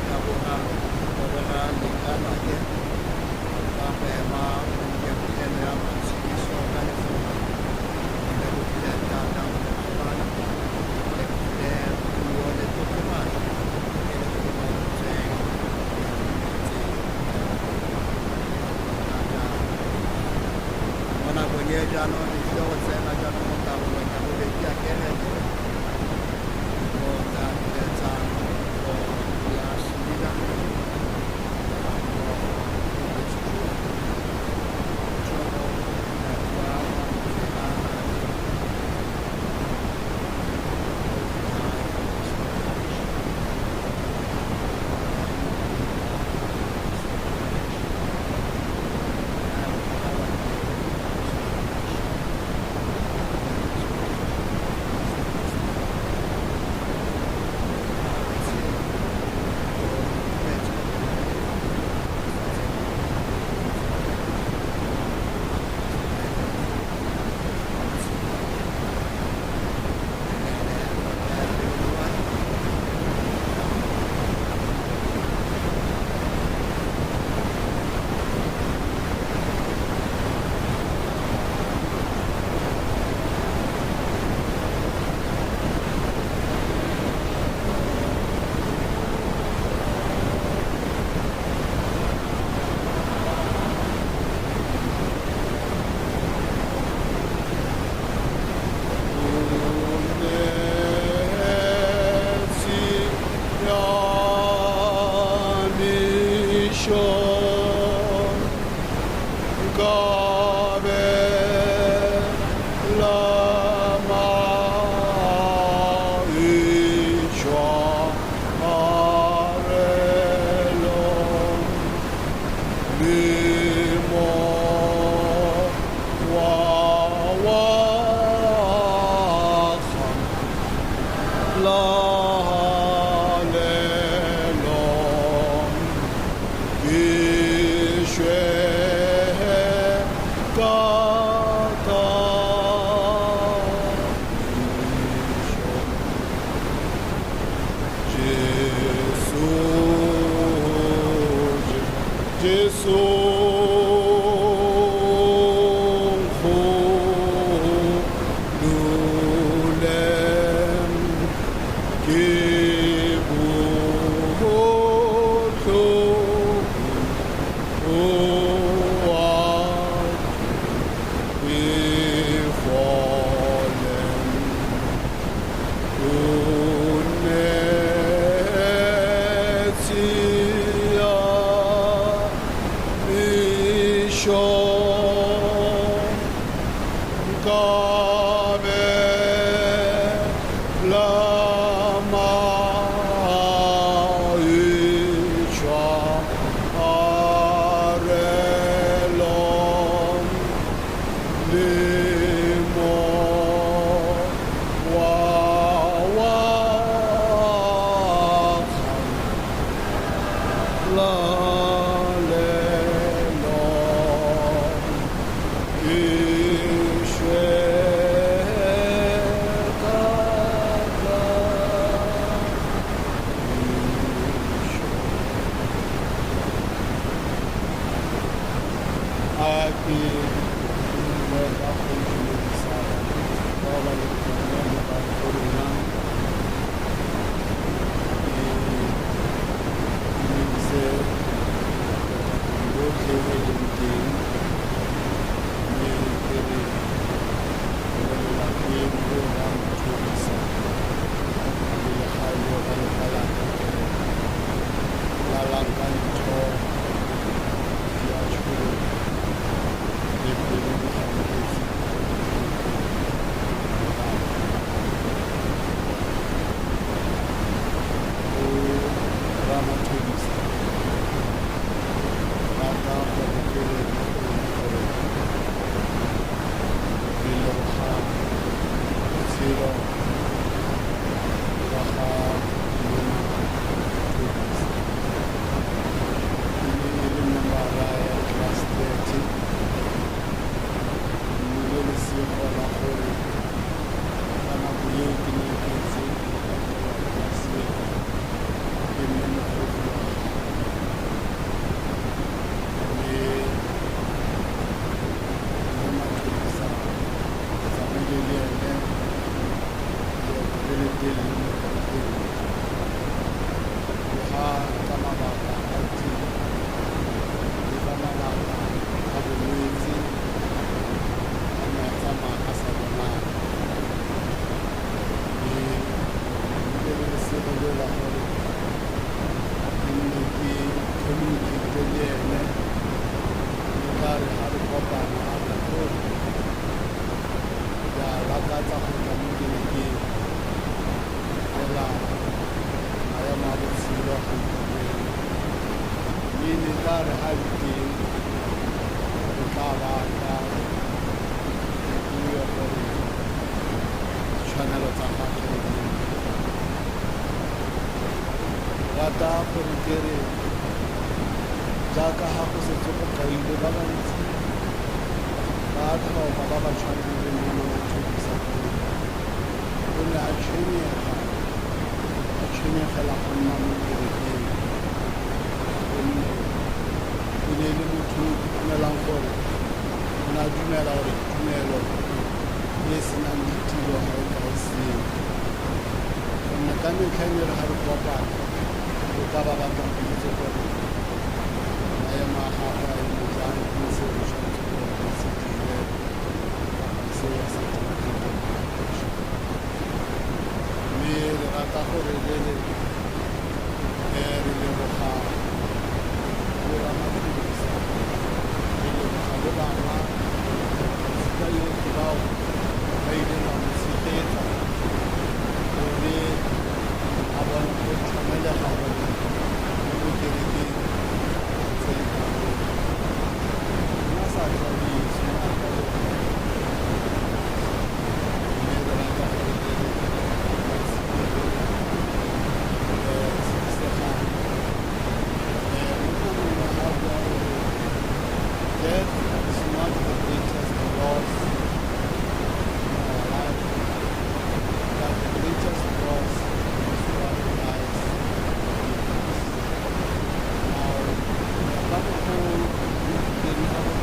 ya boraro gore ga lekana ke ba bema ya kutelo ya matshikiso ka lefoka le kutelo ya tata bana le kutelo puo le tokomane ke le kumatseng mona bonye jaanong di tlile go tsena jaanong mo karolong ya bobedi ya kereke go tla diletsang go ya sedika lakatsa go tla mo kerekeng fela maemo a botshelo ga mme ne tla re ga diteng re tla batla re bue gore ditshwanelo tsa gagwe rata gore ke re jaaka ga go setse go kailwe ba bantsi ba tlhopha ba ba tshwanang le mona Mothobisa o ne a tshwenyegela go nna mo kerekeng gonne e ne e le motho o dumelang gore o ne a dumela gore tumelo e senang ditiro ga e ka e seng gonne ka metlha e ne re ga re kopana o ka ba batla go itse gore maemo a gagwe a eme jang ke se o tshwanetse gore re se dire seo a se dirang mme re rata gore re leboga boRamatlhobisa re leboga le bangwe sika yotlhe bao ba ileng ba mo tshegetsa gore a bone go tlhomelega gore mo kerekeng nna sa tlabeso aka mme re rata gore death is not the greatest loss in our life, but the greatest loss is what lies within us. Now, the Bible didn't have a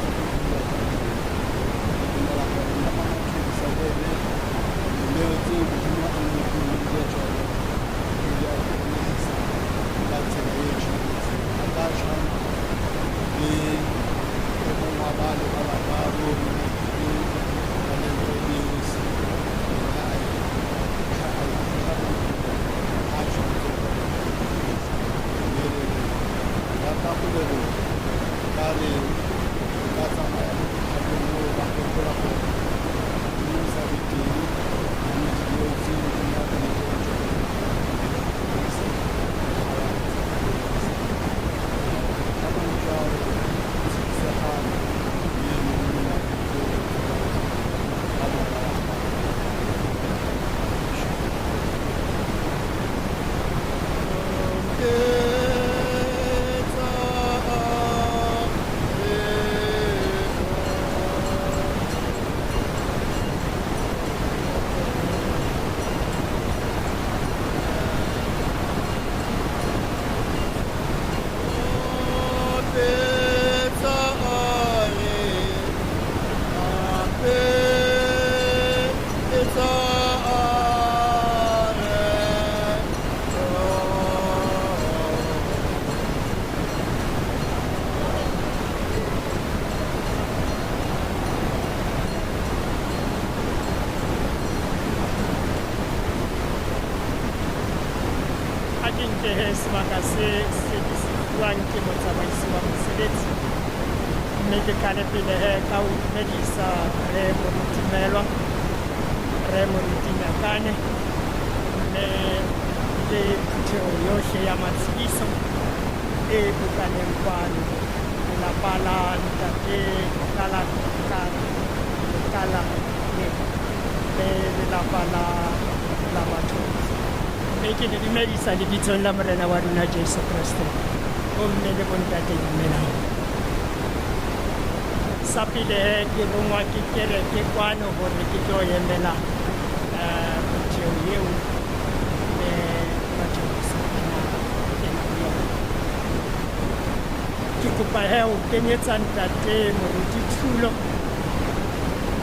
sebaka se buang ke motsamaisi wa mosebetsi mme ke kale pele ka ho dumedisa re morutumelwa re moruti Nyakane mme le phuteo yohle ya matsebiso e bukaneng kwano lelapa la ntate Kala le lelapa la Mothobisa mme ke le dumedisa lebitsong la morena wa rona Jesu Kriste gomme le bontate dumelang sa pele ke rongwa ke kereke kwano gore ke tlo emela phuteo eo le Mothobisa ke kopa o kenyetsa ntate moruti thulo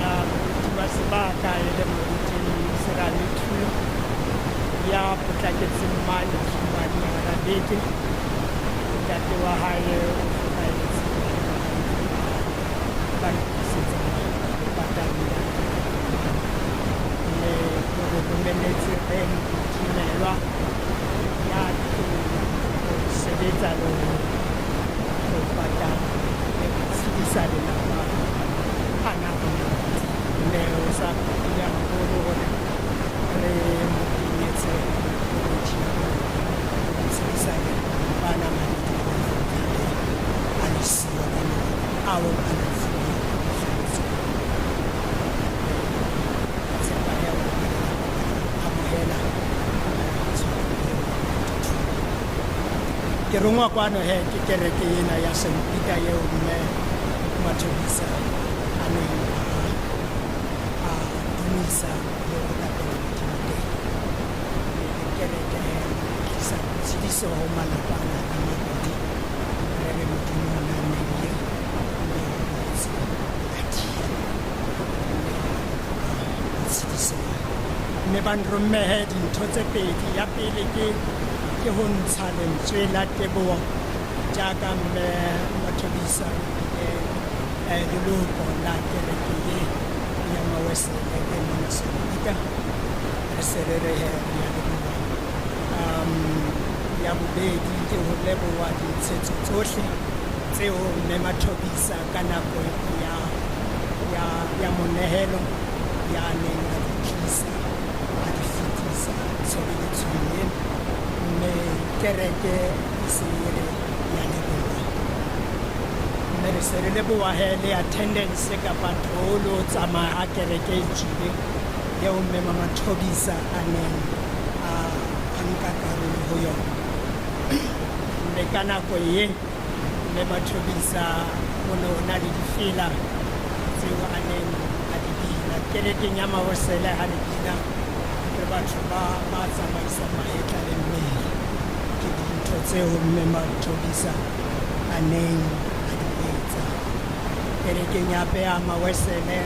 moruti wa sebaka e le moruti Serame Thulo ya potlaketseng mane Tshumane ya beke ntate wa hae o hlokahetse ba isetsa patang le gore bomenetse re Tumelwa ya sebetsa le go patang le go tshedisa lelapa ana mme o sa ya go ke rongwa kwano he ke kereke ena ya St Peter yeo mme Mothobisa a neng a dumisa le go lapela Modimo teng. Kereke he tlisa tshediso ho malapa a na a mabedi re re Modimo o naneile mme o motse a dia tshediso mme ba nromme he dintho tse pedi. Ya pele ke ho ntsha lentswe la teboho jaaka mme Mothobisa leloko la kereke ye ya Mawesele e mona St Peter re se re re he ya leboha. Ya bobedi ke ho leboha ditshetso tsohle tseo mme Mothobisa ka nako ya monehelo ya neng a di tlisa a di fetisa tshebeletsong ena mme kereke e se e re ya leboha. Mme re se re leboha he le attendance kapa tlholo tsamaya ha kereke e tswile eo mme Mothobisa a neng a nka karolo ho yona. Mme ka nako ye mme Mothobisa o ne o na le difela tseo a neng a di bina kerekeng ya Mawesele. Ha le bina re batho ba tsamaisang mahetla le mmele ke dintho tseo mme Mothobisa a neng a di etsa. Kerekeng yape ya Mawesele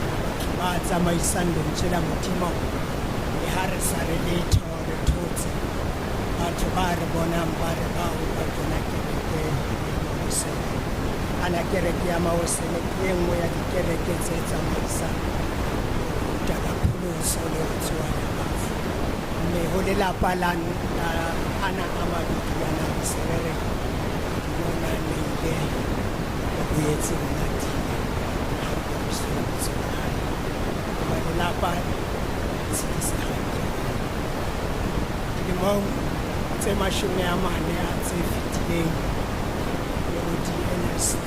batho ba tsamaisang lentswe la Modimo le ha re sa re letho re thotse batho ba re bonang ba re bao ba kena kereke ya Mawesele. Ana kereke ya Mawesele ke e nngwe ya dikereke tse tsamaisang pholoso le ho tsoha lefatshe. Mme ho lelapa la ana a mabedi yana Serere mona neile ho boetse monate ha o se hae ba lelapa tshedisa hantle. Dilemong tse 40 tse fetileng le ho di Ernest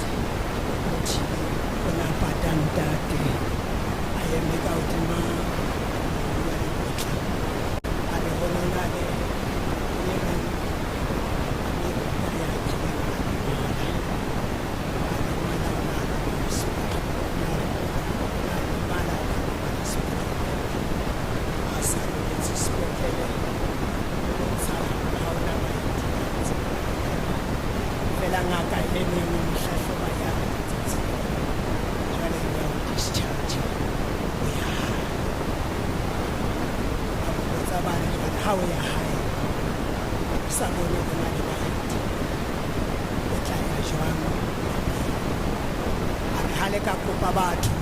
Mothile o na patang tate a eme ka hodima a re ho na le ngaka e neng hlahloba ya jwale ya ho discharge o ya botsa bana jwale ha o ya hae sa bone ho na le baeti o tla ya jwang a re ha le ka kopa batho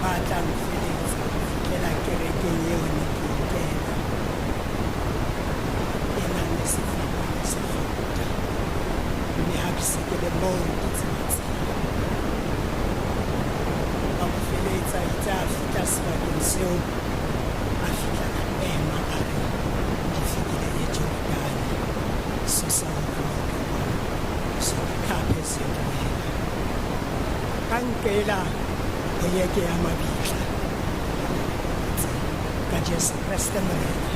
ba tlang feletsa fihlela kerekeng eo ne ke kena e nang le sefuba le sefuta mme ha ke se ke le moo ke tsebetseng ba mo feletsa itse a fihla sebakeng seo a fihla ka ema a re ke fetile le Jordane sosa so khaphe sedoela ka nkela ho yeke ya mabitla ka Jesu Kriste morena.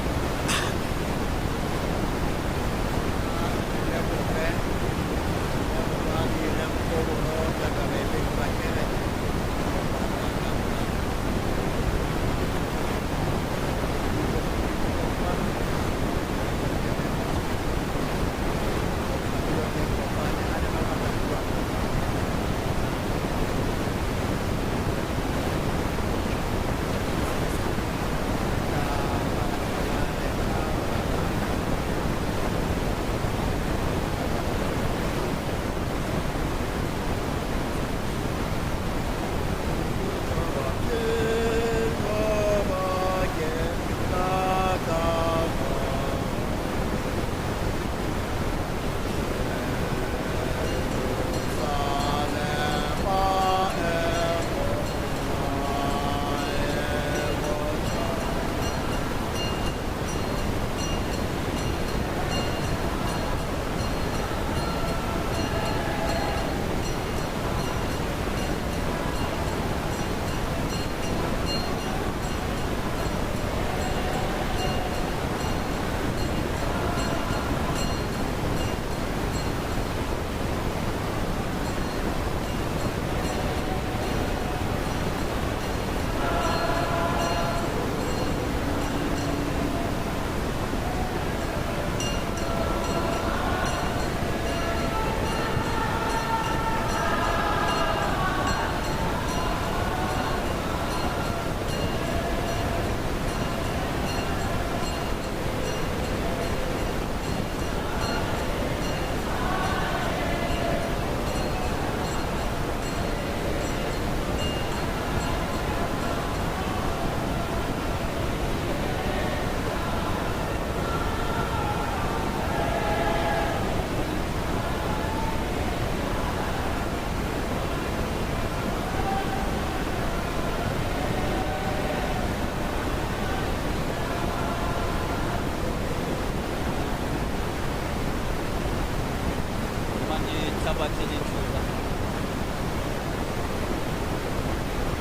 bathele thuba.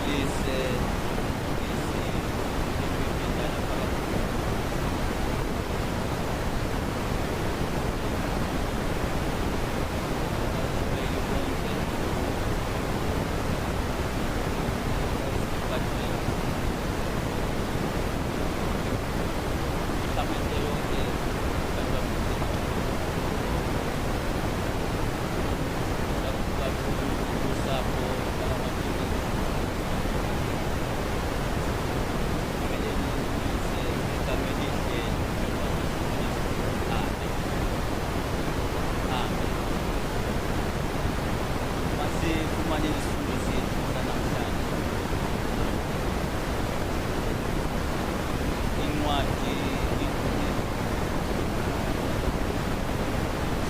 Please, equipment phakathi.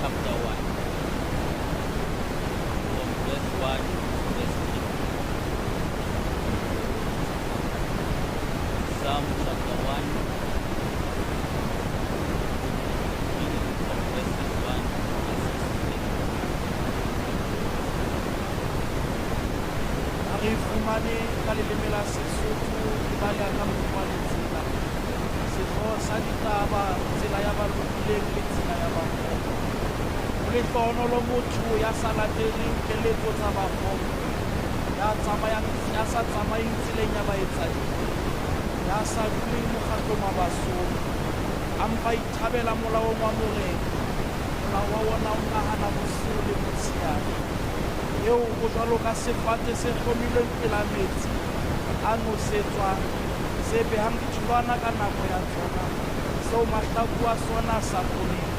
Chapter 1 from verse 1 to verse 3. Psalm chapter 1 reading from verses 1 to 16. A re fumane ka leleme la Sesotho ke ba ya ka mokgwa le tsela. Setho sa ditaba, tsela ya ba lokileng le tsela ya ba kgopo. Le hlonolo motho ya sa lateleng keletso tsa bakgopo, ya sa tsamayeng tseleng ya baetsadi, ya sa duleng mokgatlong wa basotho, a mpa ithabela molaong wa morena, molao wa ona o nahana bosiu le motshehare. Eo ho jwalo ka sefate se hlomilweng pela metsi a nosetswang, se behang ditholwana ka nako ya tsona, seo mahlaku a sona sa kgoneng.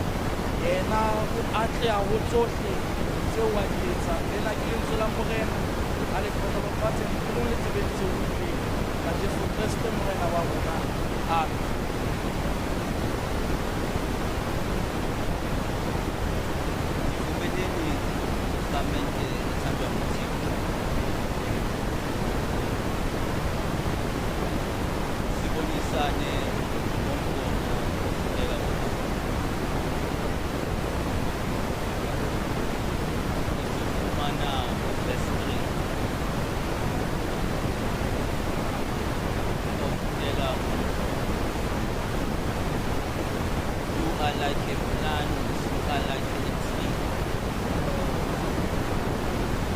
Yena o atleha ho tsohle tseo a di etsang. Lena ke lentswe la morena a le tlhokomelo fatsheng tulong le tsebeng tseo utlwileng ka Jesu Kriste morena wa rona. Amen. Sifumene ikhamenje ethandwa nguThixo. Sibonisane ngombono eka kubo. Sifumana verse 3. Okutela you are like a plant, you are like a tree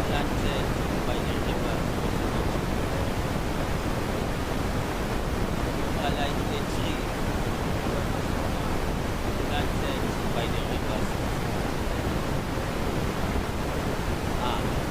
planted by the river of water. You are like a tree planted by the rivers. Amen.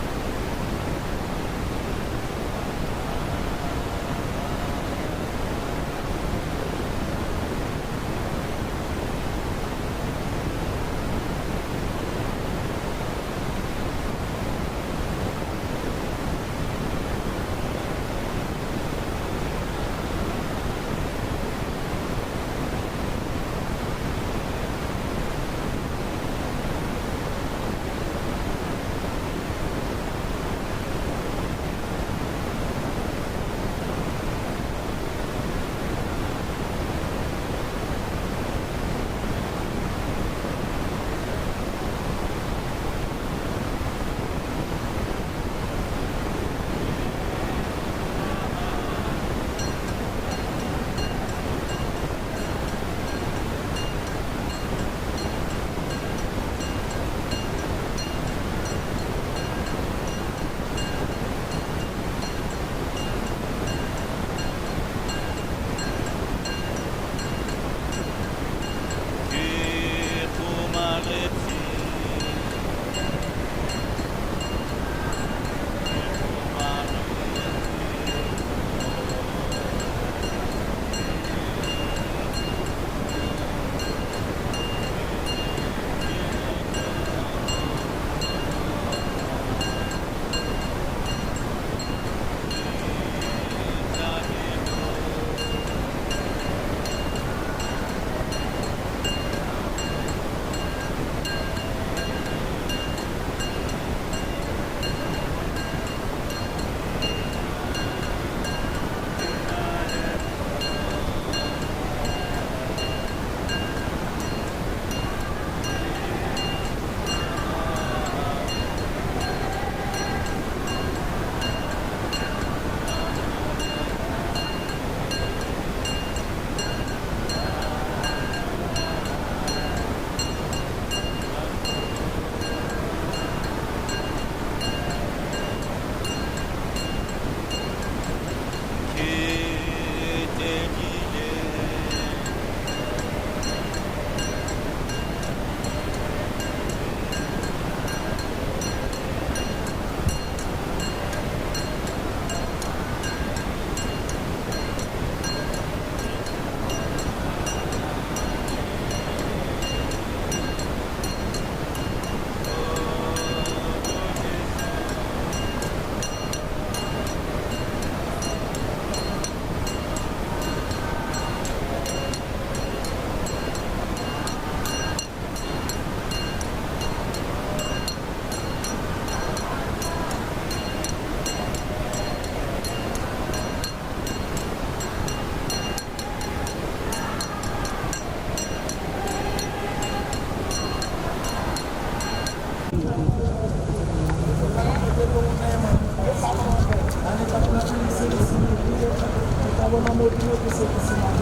ke se ke senang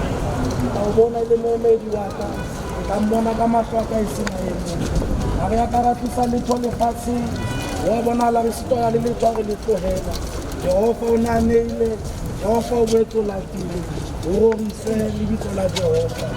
ka o bona le moemedi wa ka ka mmona ka mahlo a ka e seng maemong ga re ya ka ra tlisa letho lefatsheng wa bonala re setoya le letho re le tlogela jehova o naneile jehova o boetsolatile o rorise lebitso la jehova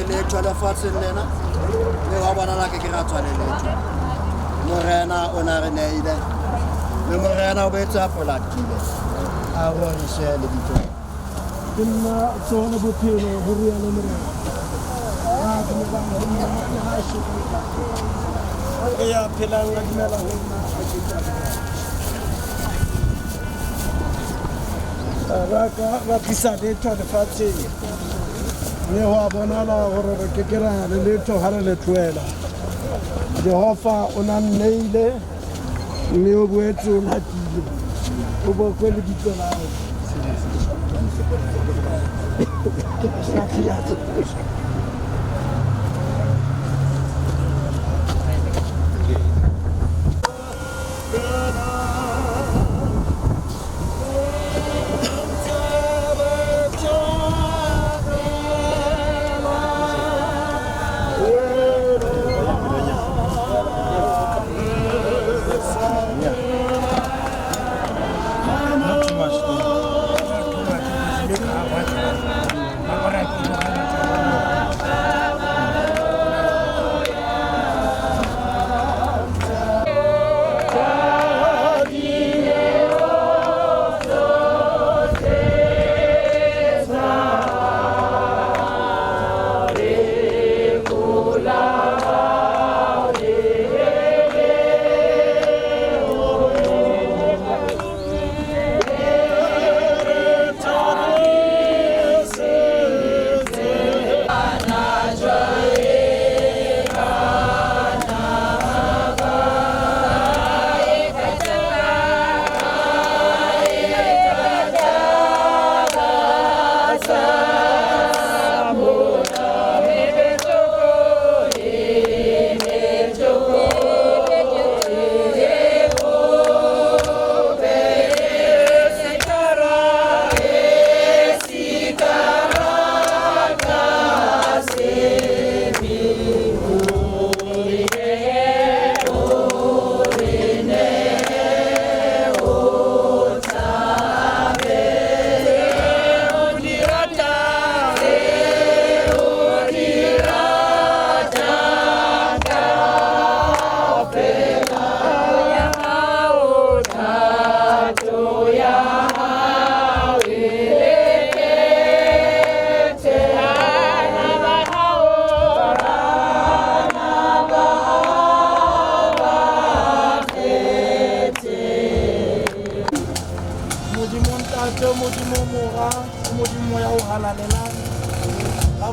letho lefatsheng lena le wa bona la ke ra tswa le letho morena o na re neile le morena o betsa polatile a rorise le ditho ke nna tsona bophelo ho rialo morena ke mo ba nna ha se ke ya phelang ga dimela ho nna a ke raka ba pisa letho lefatsheng le ho bonala hore re ke kera le letho ha le tloela jehova o na nneile mme o boetse o latile o bo kwe le ditso la hao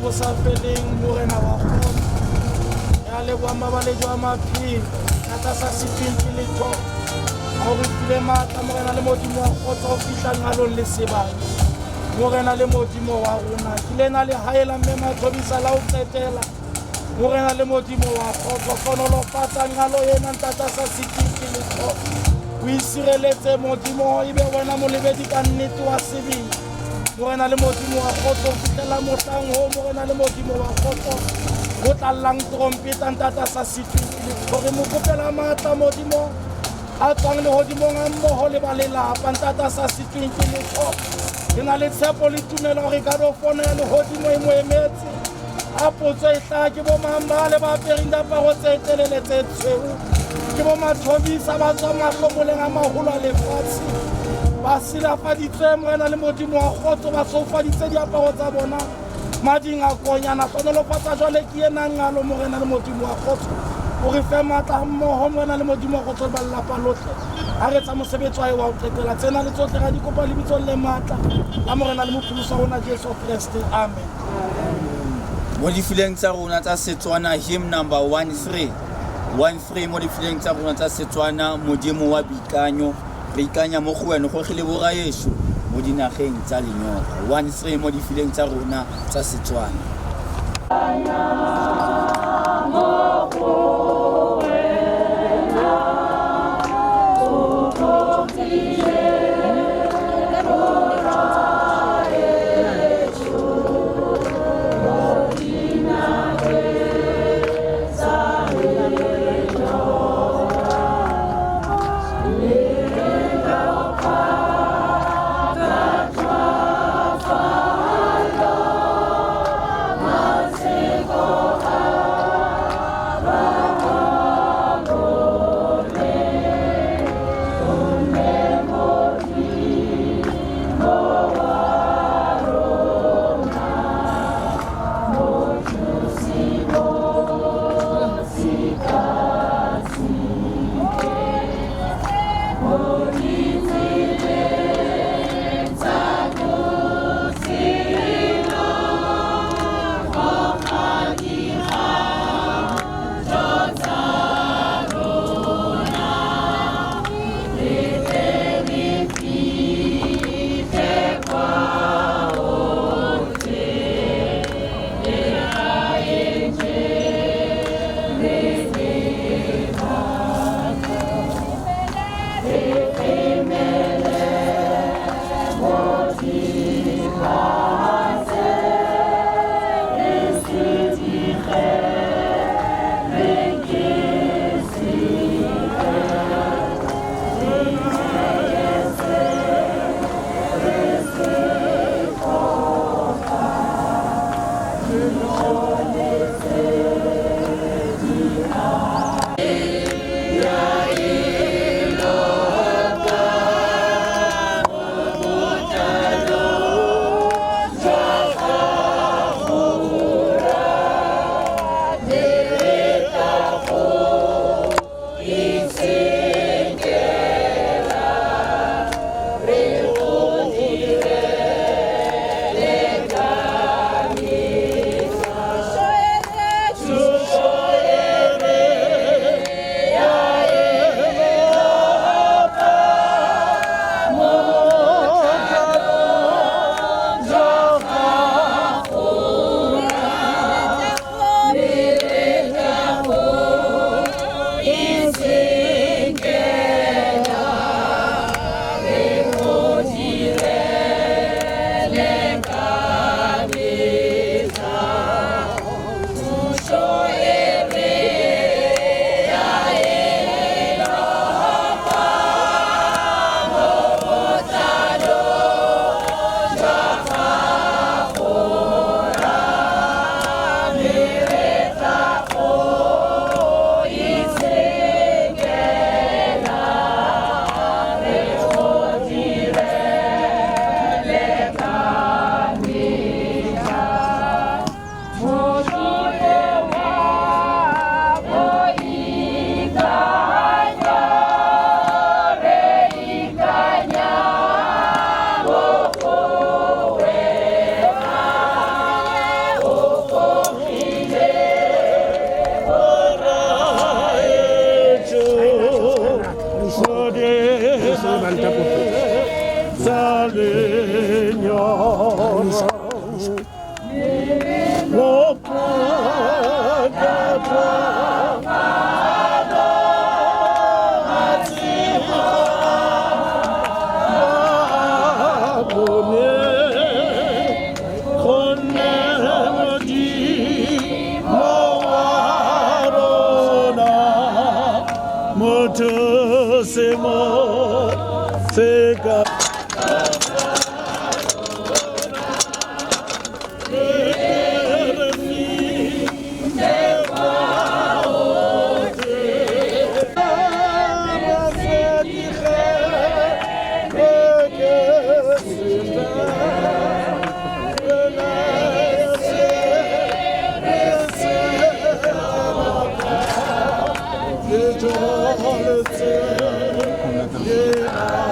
bo sa feleng morena wa kgotso. Re a leboha mabaledi wa maphelo thata sa sefeng ke letho ga o re file maatla morena le modimo wa kgotso go fitlha ngalong le sebaka morena le modimo wa rona ke le na le haela mme Mothobisa la o qetela morena le modimo wa kgotso fonolofatsa ngalo ena ntata sa sefeng ke letho o isireletse modimo ebe wena molebedi ka nnete wa sebele morena le modimo wa kgotso fitlela mohlang ho morena le modimo wa kgotso go tlallang trompeta ntata sa sefeng gore mo kopela maatla modimo a tswang lehodimong a mmoho le ba lelapa ntata sa sefeng ke letho ke na le tshepo le tumelo gore ka do fono ya lehodimo e mo emetse a potso e tla ke bo mamba le ba apereng diaparo tse telele tse tshweu ke bo Mothobisa ba tswa mahlomoleng a maholo a lefatshe ba silafaditswe morena le modimo wa kgotso ba soufaditse diaparo tsa bona mading a konyana fonolofatsa jwale ke ena ngalo morena le modimo wa kgotso o re fe maatla mmoho morena le modimo wa kgotso le ba lelapa lotlhe a re tsa mosebetsi wa wa o qetela tsena le tsotlhe ra di kopa lebitsong le maatla a morena le mopholosi wa rona Jesu Kriste amen. Mo difileng tsa rona tsa Setswana hymn number 13 mo difileng tsa rona tsa Setswana modimo wa boikanyo re ikanya mo go wena go gile bora Yesu mo dinageng tsa lenyora 13 mo difileng tsa rona tsa Setswana.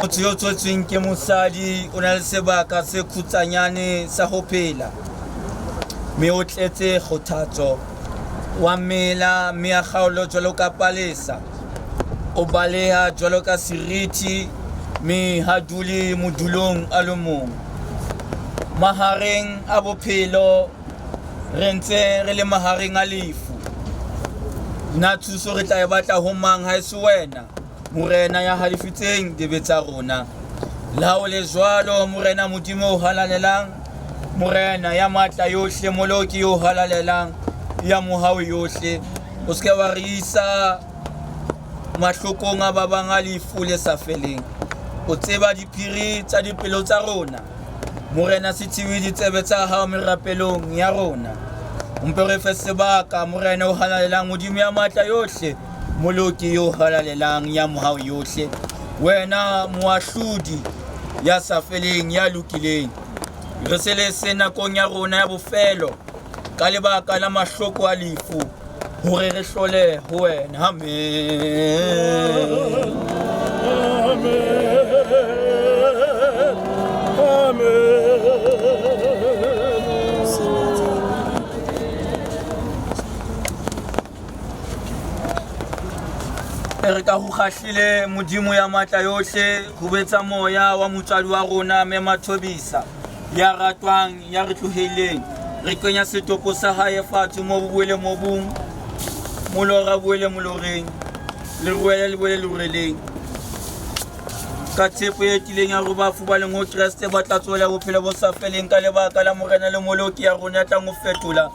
Motho yo tsotsweng ke mosadi o na le sebaka se khutsanyane sa ho phela, mme o tletse kgothatso wa mmela, mme a kgaolo jwalo ka palesa, o baleha jwalo ka seriti, mme ha dule modulong a le mong. Mahareng a bophelo re ntse re le mahareng a lefu, na thuso re tla e batla ho mang ha e se wena morena ya halefitseng debe tsa rona? Le ha o le jwalo morena modimo o halalelang, morena ya matla yohle, moloki yo halalelang, ya mohau yohle, o seke wa re isa mahlokong a ba bang a lefu le sa feleng. O tseba diphiri tsa dipelo tsa rona, morena sethiwi ditsebe tsa hao merapelong ya rona. Mpe re fe sebaka morena o halalelang, modimo ya matla yohle, moloki yo halalelang, ya mohau yohle, wena moahlodi ya sa feleng ya lokileng. Re se le se nakong ya rona ya bofelo ka lebaka la mahloko a lefu, hore re hlole ho wena. Amen. Re ka ho kgahlile modimo ya matla yohle ho betsa moya wa motswadi wa rona mme Mothobisa ya ratwang, ya re tlohileng. Re kenya setopo sa hae fatshe mo buele mobung, molora buele moloreng, le ruele le buele loreleng. Ka tshepo e tileng ya hore bafu ba leng ho Kreste ba tla tswela bophelo bo sa feleng ka lebaka la morena le moloki ya rona ya tlang ho fetola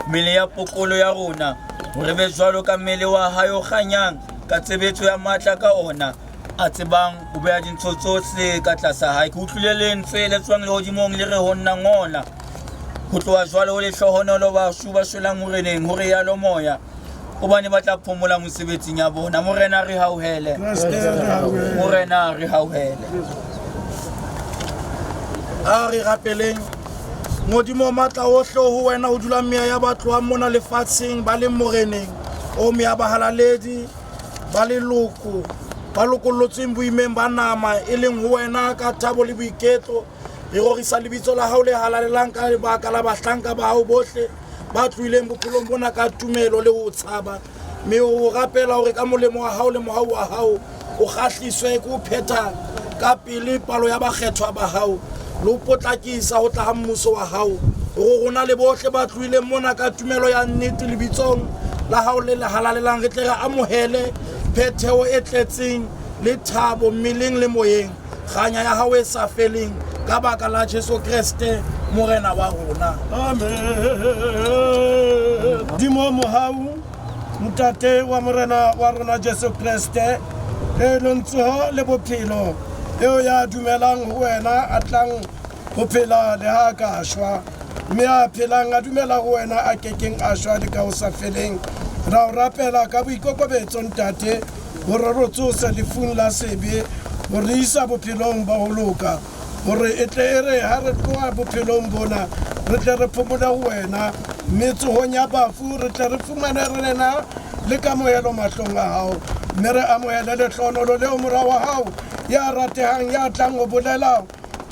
mmele ya pokolo ya rona, hore be jwalo ka mmele wa hae o kganyang ka tshebetso ya matla ka ona, a tsebang ho beha dintho tsohle ka tlasa hae. Ke utlwile lentswe le tswang lehodimong le re ho nna ngola, ho tloha jwale ho lehlohonolo bashu ba shwelang moreneng, ho rialo moya, hobane ba tla phomola mosebetsing ya bona. Morena re hauhele, morena re hauhele. A re rapeleng modimo matla ohle ho wena o dula meya ya batho wa mona lefatsheng ba le moreneng, o meya bahalaledi ba leloko ba lokollotsweng boimeng ba nama, e leng ho wena ka thabo le boiketlo. Re rorisa lebitso la hao le halalelang ka lebaka la bahlanka ba hao bohle ba tlohileng bophelong bona ka tumelo le ho tshaba, mme o rapela hore ka molemo wa hao le mohau wa hao o kgahliswe ke ho phetha ka pele palo ya bakgethwa ba hao, le ho potlakisa ho tla ha mmuso wa hao. Ho rona le bohle ba tlohileng mona ka tumelo ya nnete lebitsong la hao le halalelang, re tle re amohele phetheo e tletseng le thabo mmeleng le moyeng, kganya ya hao e sa feleng ka baka la Jesu Kriste morena wa rona. Amen. Dimo mohau mutate wa morena wa rona Jesu Kriste, e lontsoho le bophelo eo ya dumelang ho wena a tlang ho phela le ha ka shwa, mme a phelang a dumela ho wena a kekeng a shwa le ka ho sa feleng. Ra o rapela ka boikokobetso ntate, hore re tsose lefung la sebe, hore isa bophelong ba ho loka, hore e tle e re ha re tloha bophelong bona re tle re phomole ho wena, mme tsohong ya bafu re tle re fumane re lena le kamohelo mahlong a hao, mme re amohele lehlonolo leo mora wa hao ya ratehang ya tlang ho bolela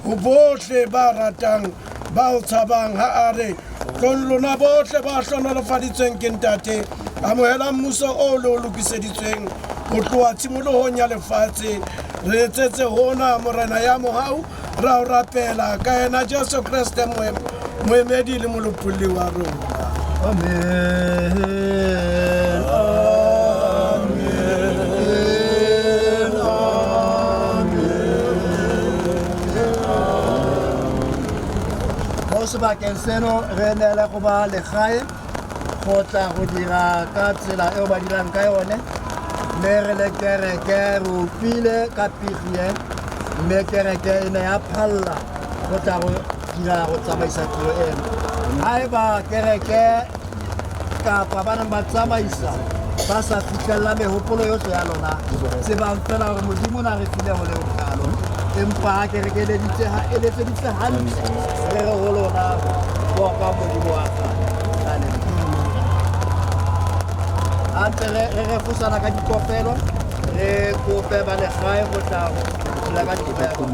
ho bohle ba ratang ba o tshabang, ha a re tlong lona bohle ba hlonolofaditsweng ke ntate, amohela mmuso o le o lokiseditsweng ho tloha tshimolohong ya lefatshe. Re etsetse hona morena ya mohau, ra o rapela ka yena Jesu Kriste moemedi le molopolli wa rona. Amen. Mo sebakeng seno re neele go ba legae go tla go dira ka tsela eo ba dirang ka yone, mme re le kereke re opile ka pigie, mme kereke e ne ya phalla go tla go dira go tsamaisa tiro eno. Ha eba kereke kapa ba neng ba tsamaisa ba sa fitlhella megopolo yotlhe ya lona, tsebang fela gore modimo na re file go le bokalo, empa ha kereke eletseditse hantle re re go lona go ka modimo wa gale. Ante re refosana ka dikopelo, re kope ba legae go tla go dira ka dikopelo.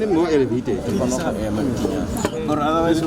More elevated. Or otherwise,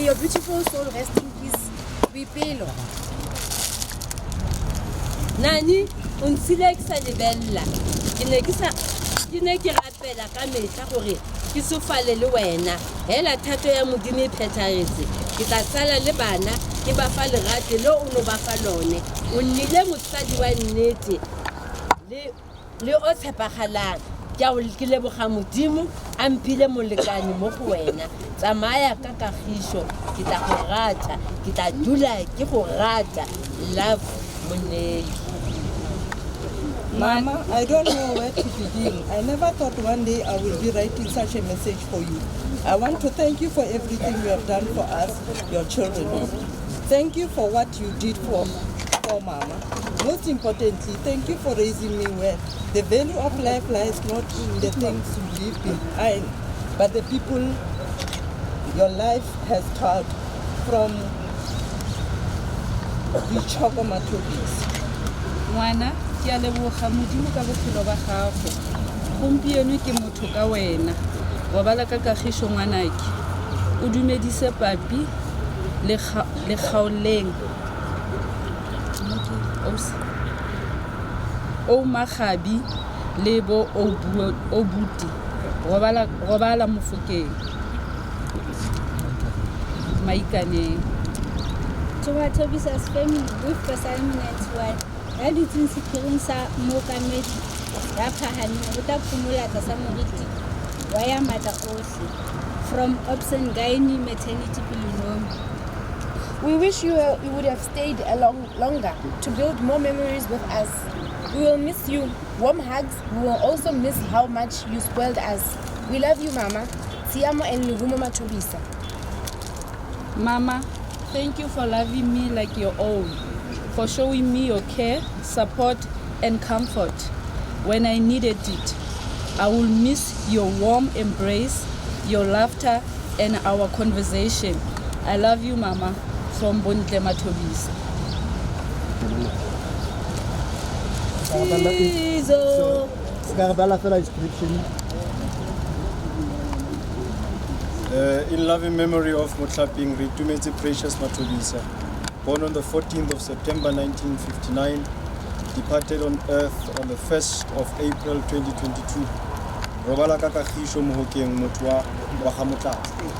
May your beautiful soul rest in peace. Boipelo. Nani, o ntshile ke sa lebella. Ke ne ke rapela ka mehla gore ke sofale le wena. Hela thato ya modimo e phethagetse. Ke tla sala le bana ke ba fa lerate le o no ba fa lone. O nnile mosadi wa nnete le o tshepagalang. Ke leboga modimo a mphile molekane mo go wena. Tsamaya ka kagišo ke tla go rata ke tla dula ke go rata. Love, Monei. Mama, I don't know where to begin. I never thought one day I will be writing such a message for you. I want to thank you for everything you have done for us, your children. Thank you for what you did for Mama. Most importantly, thank you for raising me well. The value of life lies not in the things you leave behind, but the people your life has taught. From Motlhaping Mothobisa. Ngwana, ke a leboga modimo ka bophelo ba gago. Gompieno ke motho ka wena. Wa bala ka kagišo ngwanake. O dumedise papi le kgaoleng. O magabi le bo o buti. Robala mofokeng. Maikaneng. To Mothobisa's family with the Simon and wife. Ya ditseng sephiring sa mookamedi ya phahameng o tla phomola tlasa moriti wa ya matla ohle. From Obsen Gaini Maternity Pilonomi. We wish you would have stayed longer to build more memories with us. We will miss you. Warm hugs. We will also miss how much you spoiled us. We love you, Mama. Tiamo and Lugumo Mothobisa. Mama, thank you for loving me like your own, for showing me your care, support, and comfort when I needed it. I will miss your warm embrace, your laughter, and our conversation. I love you, Mama. From Motlhaping Mothobisa. In loving memory of Motlhaping Precious Mothobisa, born on the 14th of September 1959, departed on earth on the 1st of April 2022. Robala ka kagišo mohokeng motho wa ga Motlhaping.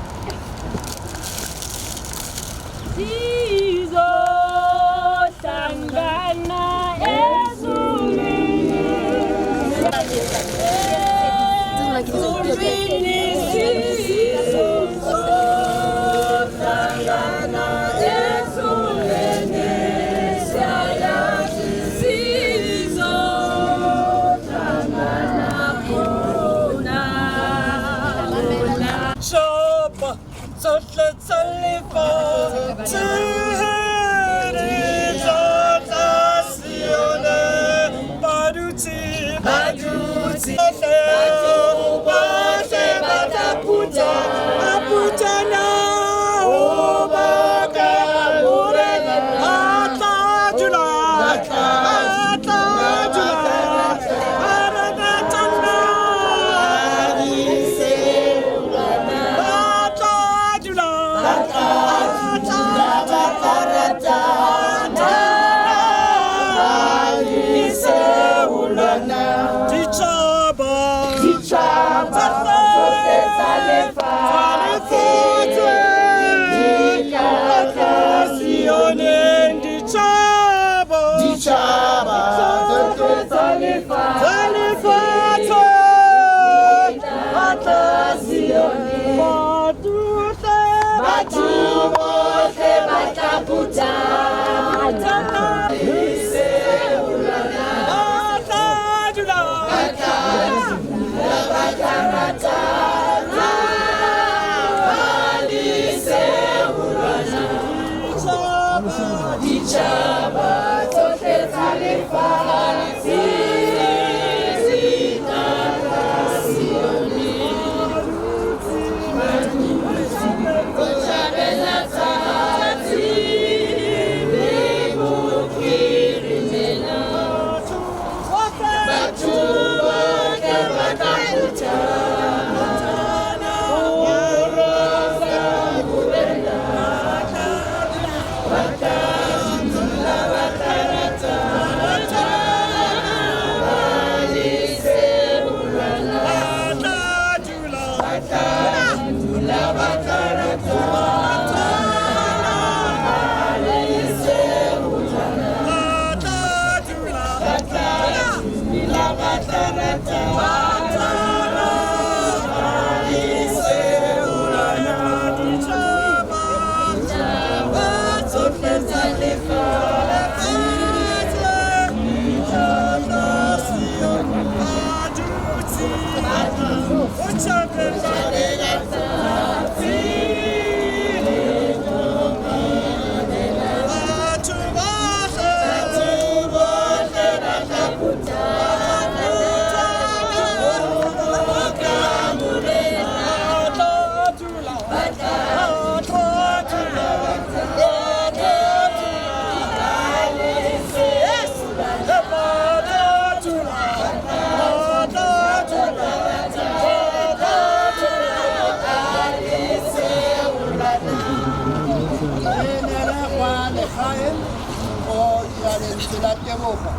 Tsela Tebogo.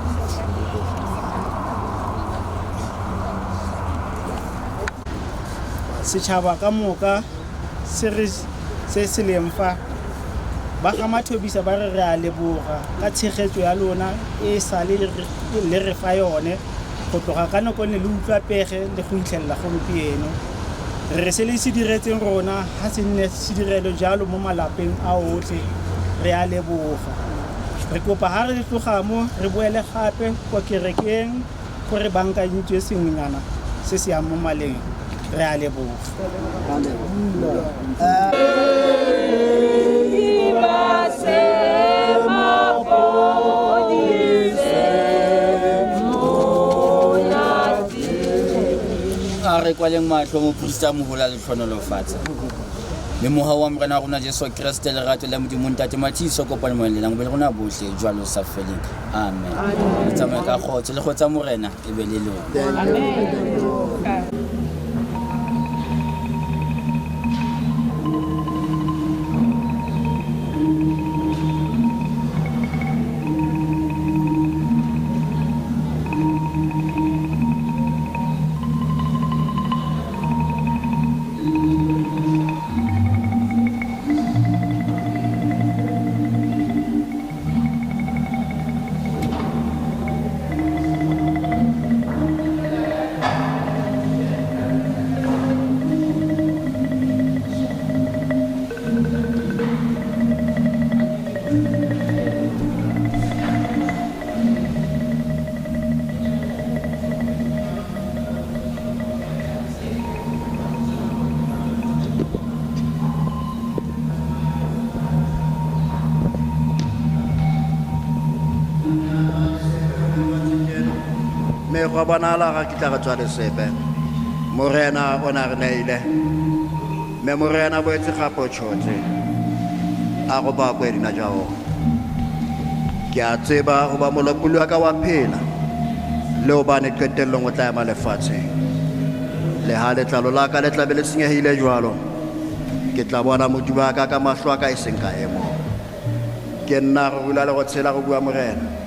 Setšhaba ka moka se se leng fa ba ga Mothobisa ba re a leboga ka tshegetso ya lona e sa le re fa yone go tloga ka nako ne le utlwa pege le go itlhelela gompieno re se le se diretseng rona ga se nne se direlo jalo mo malapeng a otlhe re a leboga re kopa ga re tloga mo re boele gape kwa kerekeng gore bankanyetswe sengwenyana se se yang mo maleng re a leboga a re kwaleng matlho moporista mohola le tlhonolofatsa le moha wa morena rona Jesu Kriste lerato la modimo ntate mathiso kopane mo lelang be le rona bohle jwalo sa feleng amen re tsamaye ka kgotso le kgotsa morena e be le lona amen. Me go bonala ga kitla ga tswa le sepe morena o na re neile me morena bo etse gapo tshotse a go ba kwa dina jao ke a tseba o ba molopolo wa ka wa phela le o ba ne qetellong o tla ema lefatshe le ha letlalo la ka le tla be le senyehile jwalo ke tla bona modimo wa ka ka mahlo a ka e seng ka emo ke nna go bula le go tshela go bua morena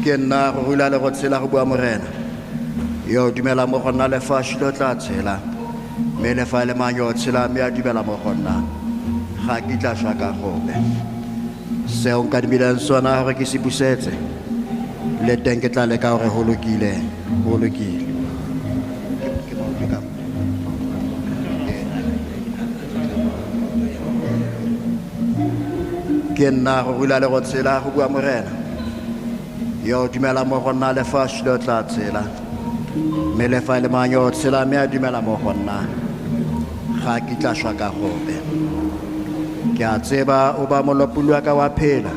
ke nna go rula le go tshela go bua morena yo dumela mo go nna lefatshe lo tla tshela me le fa le manyo tshela me a dumela mo go nna ga ke tla shwa ka gobe seo nka dibilang sona gore ke se busetse le teng ke tla leka gore go lokile ke nna go rula le go tshela go bua morena yo dumela mo go nna lefatshe lo tla tshela me le fa le manyo tshela me a dumela mo go nna ga ke tla shwa ka gobe ke a tseba o ba molopolo wa ka wa phela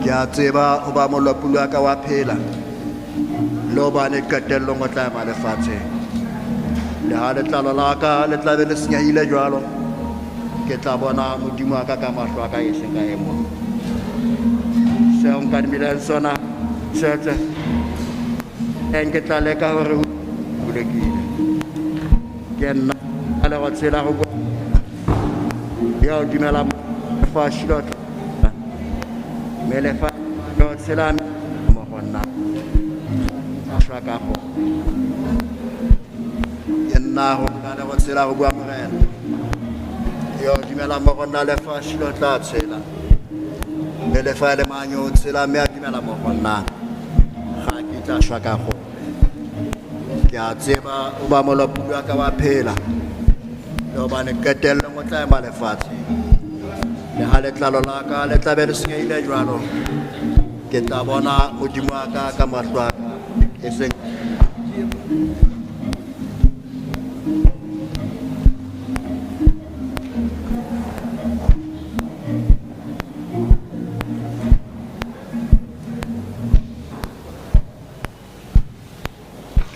ke a tseba o ba molopolo wa ka wa phela lo ba ne qetellong o tla ema lefatshe le ha letlalo la ka le tla be le senyehile jwalo ke tla bona modimo wa ka ka mahlo a ka e seng ka emo seo nka dibilang sona setse ke tla leka gore o bulekile ke nna a le go tshela go yo dumela lefatshe lo me le fa lo tshela mo go nna shwa ka go ke nna go le go tshela go bua morena yo dumela mo go nna lefatshe lo tla tshela e le fa le manyo tsela me a dumela mo go nna ga ke tla shwa ka go ke a tseba o ba Motlhaping ka wa phela lo ba ne ketelo mo tla ma lefatshe le ha letlalo la ka le tla be le senyehile jwalo ke tla bona modimo wa ka mahlo a ka e seng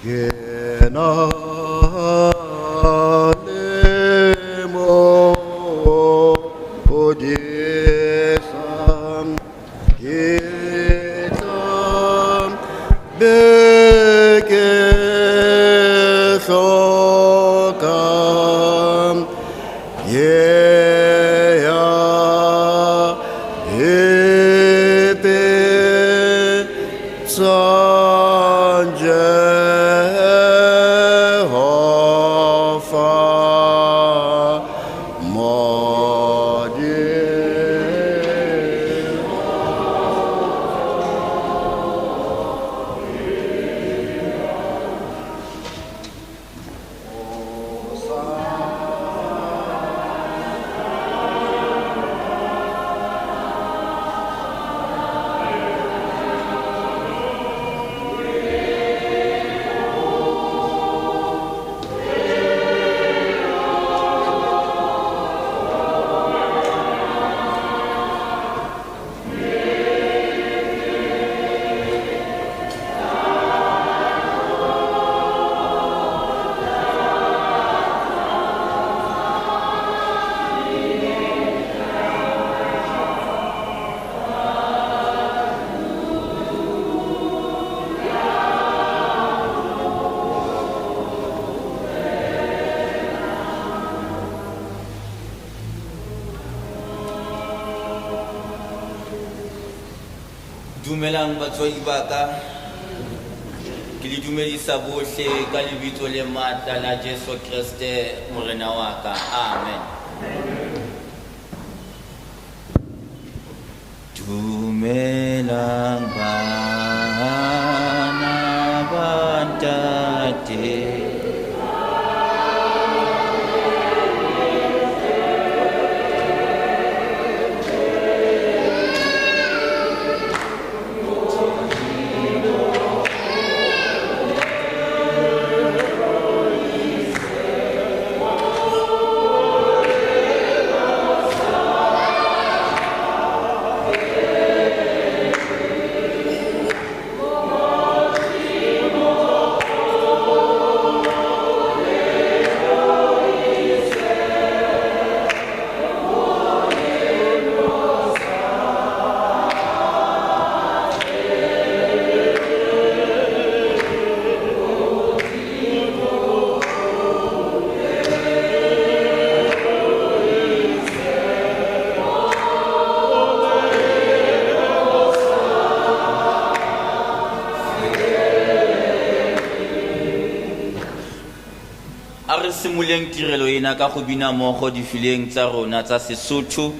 que no Dumelang batswadi ba ka ke le dumedisa bohle ka lebitso le matla la Jesu Kriste morena wa ka amen Dumelang bana ba ntate simoleng tirelo ena ka go bina mmogo difileng tsa rona tsa Sesotho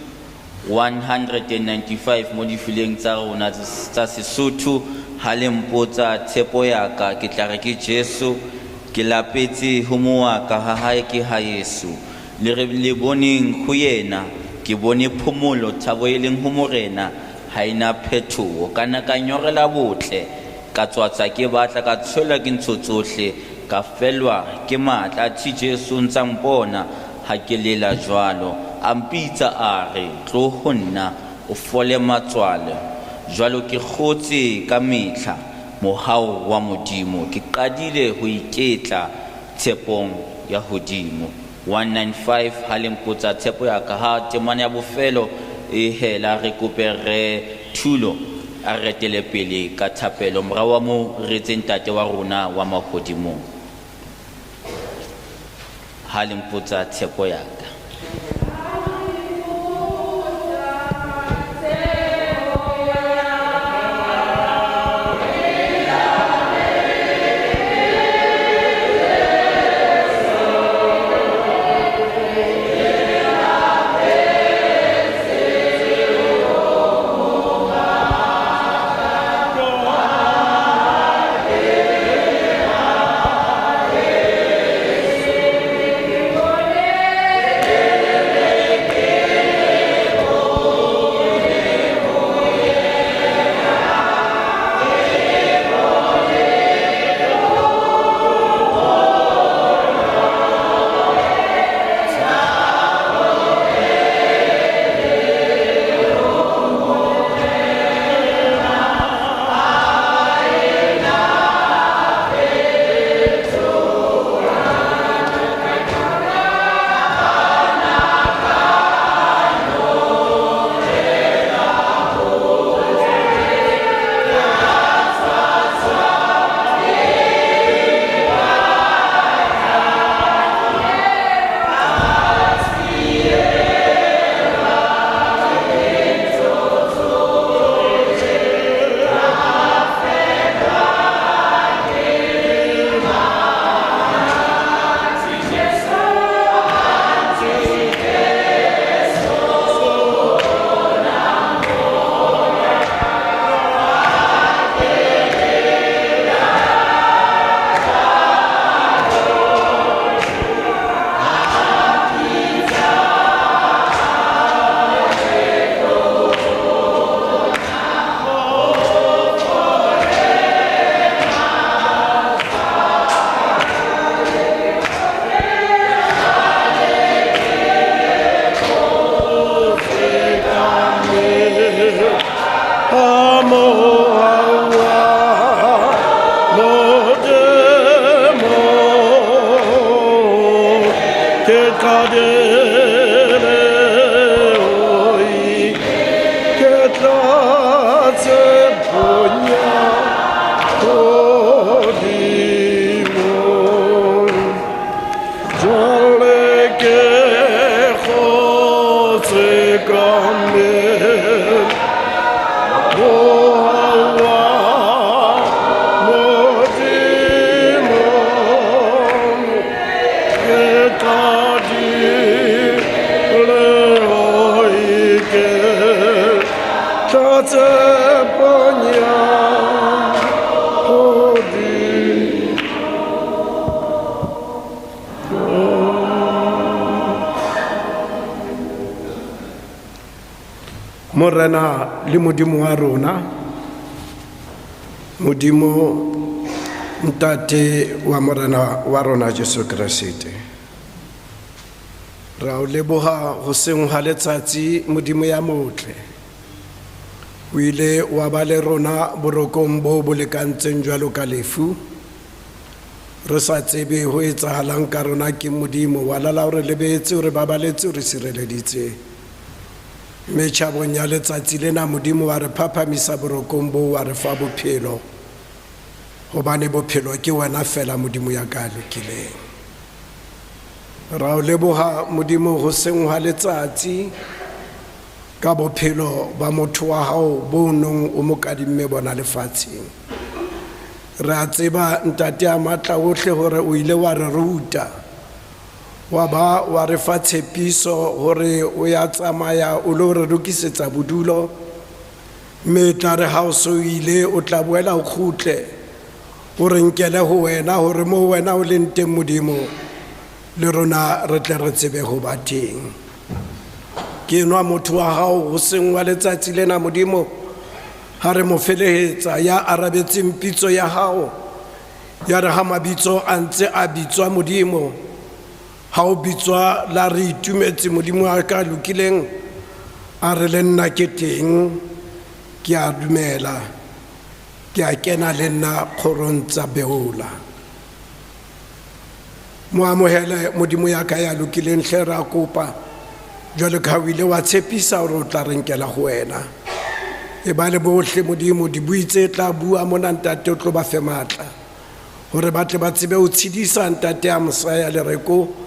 195 mo difileng tsa rona tsa Sesotho ha le mpotsa tshepo ya ka ke tla re ke Jesu ke lapetse ho moaka ha hae ke ha Yesu le re le boneng ho yena ke bone phomolo thabo e leng ho morena ha ina phethoho kana ka nyorela botle ka tswatsa ke batla ka tshola ke ntso tsohle ka felwa ke matla thi Jesu ntsa mpona ha ke lela jwalo a mpitsa a re tlo ho nna o fole matswale jwalo ke kgotse ka mehla mohau wa modimo ke qadile ho iketla tshepong ya hodimo 195 ha le mpotsa tshepo ya ka ha temane ya bofelo e hela re kopere thulo a retele pele ka thapelo morao wa mo re tsentate wa rona wa mahodimo ha le mpotsa tshepo ya ka kadere oi ke tlatse ponya kodimo jale ke khotse kambe Morena le modimo wa rona modimo ntate wa morena wa rona Jesu Kriste ra o leboha go seng ha letsatsi modimo ya motle o ile wa ba le rona borokong bo bo lekantseng jwalo ka lefu re sa tsebe ho etsahalang ka rona ke modimo wa lala o re lebetse o re babaletse o re sireleditse metšhabong ya letsatsi lena modimo wa re phaphamisa borokong bo wa re fa bophelo gobane bophelo ke wena fela modimo ya ka lokileng ra o leboga modimo go seng ha letsatsi ka bophelo ba motho wa hao bo nong o mo kadimme bona lefatsheng re a tseba ntate a matla otlhe gore o ile wa re ruta wa ba wa re fa tshepiso gore o ya tsamaya o lo re lokisetsa bodulo mme tla re ha o so ile o tla boela o khutle o re nkele ho wena gore mo wena o leng teng modimo le rona re tle re tsebe ho ba teng ke nwa motho wa hao go seng wa letsatsi lena modimo ha re mo felehetsa ya arabetseng pitso ya hao ya re ha mabitso a ntse a bitswa modimo ha o bitswa la re itumetse modimo a ka lokileng a re le nna ke teng ke a dumela ke a kena le nna kgorong tsa beola mo amohele modimo ya ka ya lokileng hle ra kopa jwale ka o ile wa tshepisa gore o tla re nkela go wena e ba le bohle modimo di buitse tla bua mona ntate o tlo ba fe matla gore ba tle ba tsebe o tshedisa ntate a mosaya lereko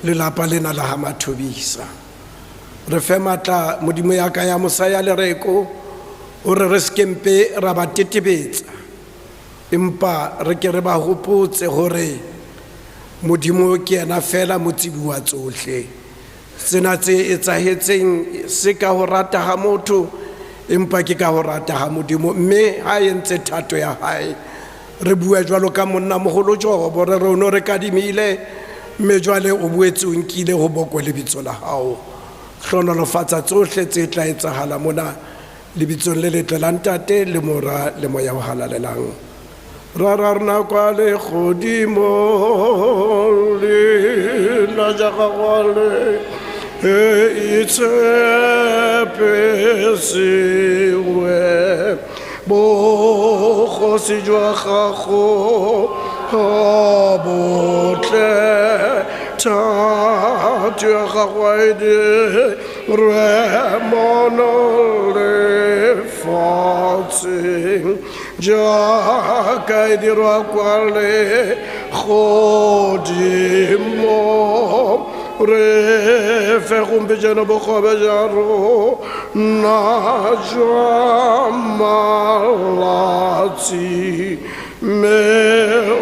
lelapa lena la ha Mothobisa re fe matla modimo ya ka ya mosaya lereko o re re skempe ra ba tetebetsa empa re ke re ba hopotse gore modimo ke ena fela motsibi wa tsohle sena tse etsahetseng se ka ho rata ha motho empa ke ka ho rata ha modimo mme ha entse thato ya hae re bua jwalo ka monna mogolo Jobo re rono re kadimile mme jwale o boetse o nkile go bokwe lebitso la hao hlonolofatsa tsohle tse tla etsahala mona lebitsong le letle la ntate le mora le moya o halalelang ra rarna kwa le godimo le la jagagwale e itshepesiwe bo kgosi jwa gago ha botle thato ya gago a e re mono lefatsheng jaaka e dirwa kwa le godimo re fe gompejana bogobe ja rona jwa malatsi mme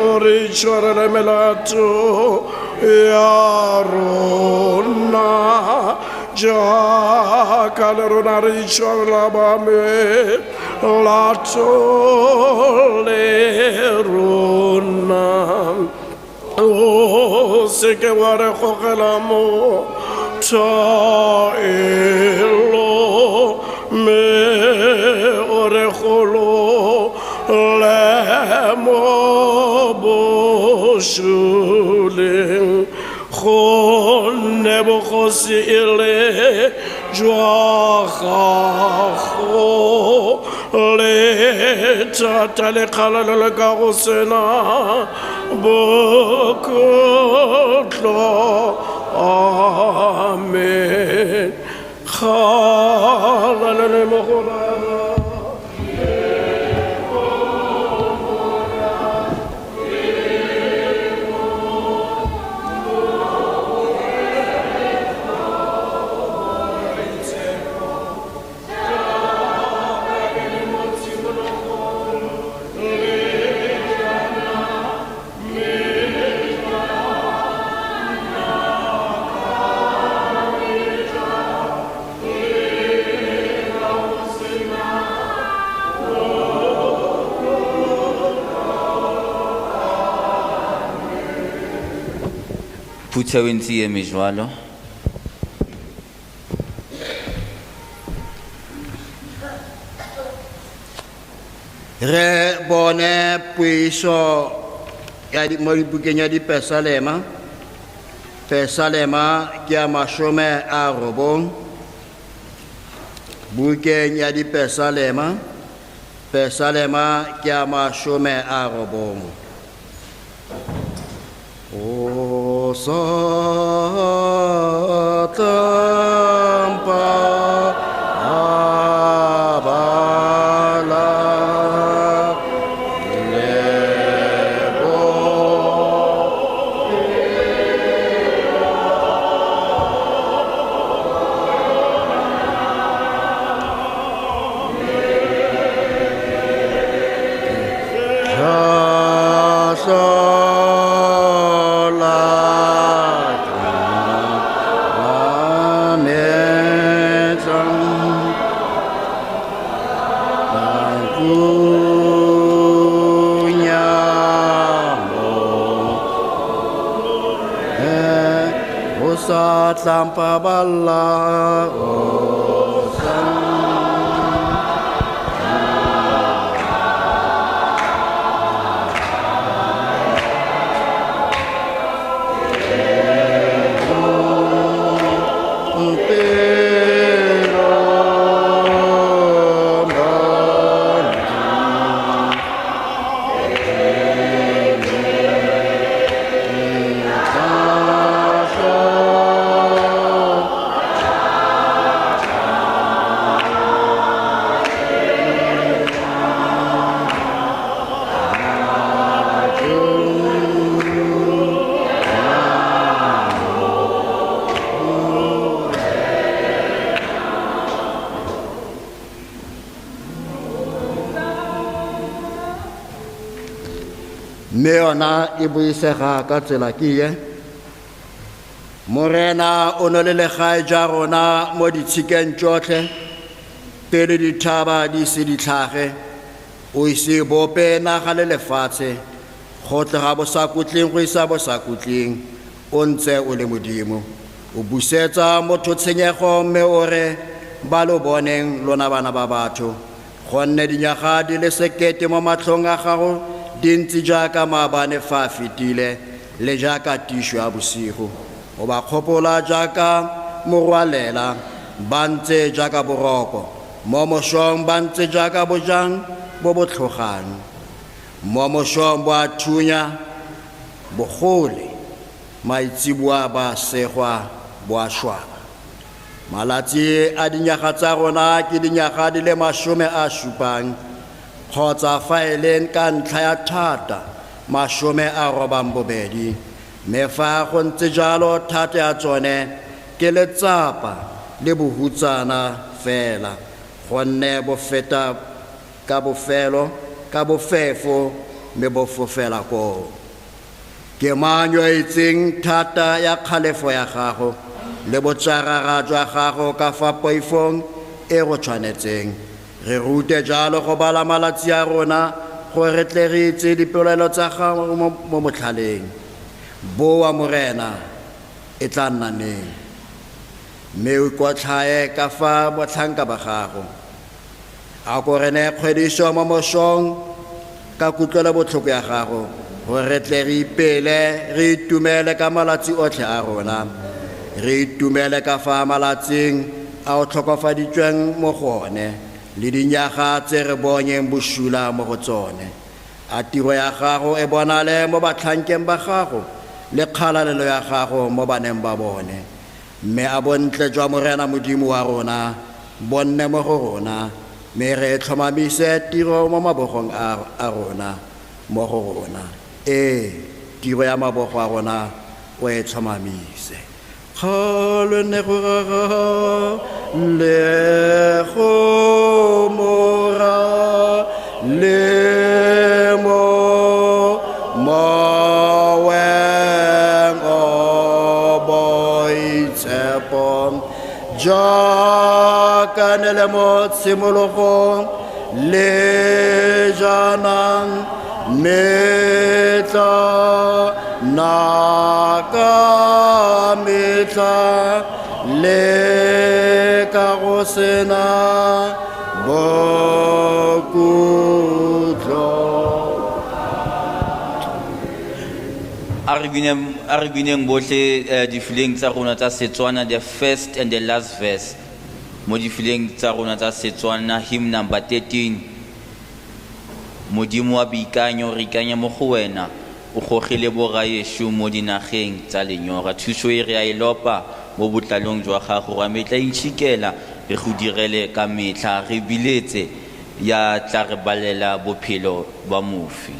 o re tshwarele melato ya rona jaaka le rona re itshwarela bamelato le rona o seke wa re gogela mo taelo me o re golo le mo bošoleng gonne bogosi e le jwa gago le thata le kgalale le ka go sena bokotlo Amen. Hallelujah. Phutha wentsi e mejwalo. Re bone puiso ya di mo dibukeng ya dipesalema. Pesalema ke ya 90. Bukeng ya dipesalema. Pesalema ke ya 90. O satampa abala lebo Tlampa balla mme yona e buisega ka tsela ke ye. Morena o ne le legae ja rona mo ditshikeng tsotlhe pele dithaba di se di tlhage, o ise bope naga le lefatshe go tloga bosakutleng go isa bosakutleng, o ntse o le modimo. O busetsa motho tshenyego mme o re ba lo boneng lona bana ba batho, gonne dinyaga di le 1,000 mo matlhong a gago di ntse jaaka maabane fa a fetile le jaaka tisho ya bosigo. O ba kgopola jaaka morwalela, ba ntse jaaka boroko mo mosong, ba ntse jaaka bojang bo bo tlhogang mo mosong, bo a thunya bogole, maitseboa ba segwa bo a shwaba. Malatsi a dinyaga tsa rona ke dinyaga di le 70 kgotsa fa e leng ka ntlha ya thata 92, mme fa go ntse jalo thata ya tsone ke letsapa le bohutsana fela, gonne bo feta ka bofelo ka bofefo mme bo fofela koo. Ke mang yo a itseng thata ya kgalefo ya gago le botsarara jwa gago ka fa poifong e go tshwanetseng? Re rute jalo go bala malatsi a rona gore re tle re itse dipelaelo tsa gago mo motlhaleng. Boa morena e tla nna neng, mme o ikotlhae ka fa botlhanka ba gago. A ko re ne kgwediso mo mosong ka kutlwelo botlhoko ya gago, gore re tle re ipele re itumele ka malatsi otlhe a rona, re itumele ka fa malatsing a o tlhokofaditsweng mo go one le dinyaga tse re bonyeng bosula mo go tsone. A tiro ya gago e bonale mo batlhankeng ba gago le kgalalelo ya gago mo baneng ba bone, mme a bontle jwa Morena Modimo wa rona bonne mo go rona, mme re tlhomamise tiro mo mabogong a rona mo go rona. Tiro ya mabogo a rona o e tlhomamise. Kgale ne go raga le go mora le mo maweng o boitshepo jaaka ne le mo tshimologong le jaanong metla naka metla le ka go sena bokutlo. A re bineng bohle difileng tsa rona tsa Setswana, the first and the last verse mo difileng tsa rona tsa Setswana, hymn number 13. Modimo wa boikanyo re ikanya mo go wena, o gogile bogaesho mo dinageng tsa lenyora. Thuso e re a e lopa mo botlalong jwa gago, ra metla intšhikela re go direle ka metla, re biletse ya tla re balela bophelo ba mofi.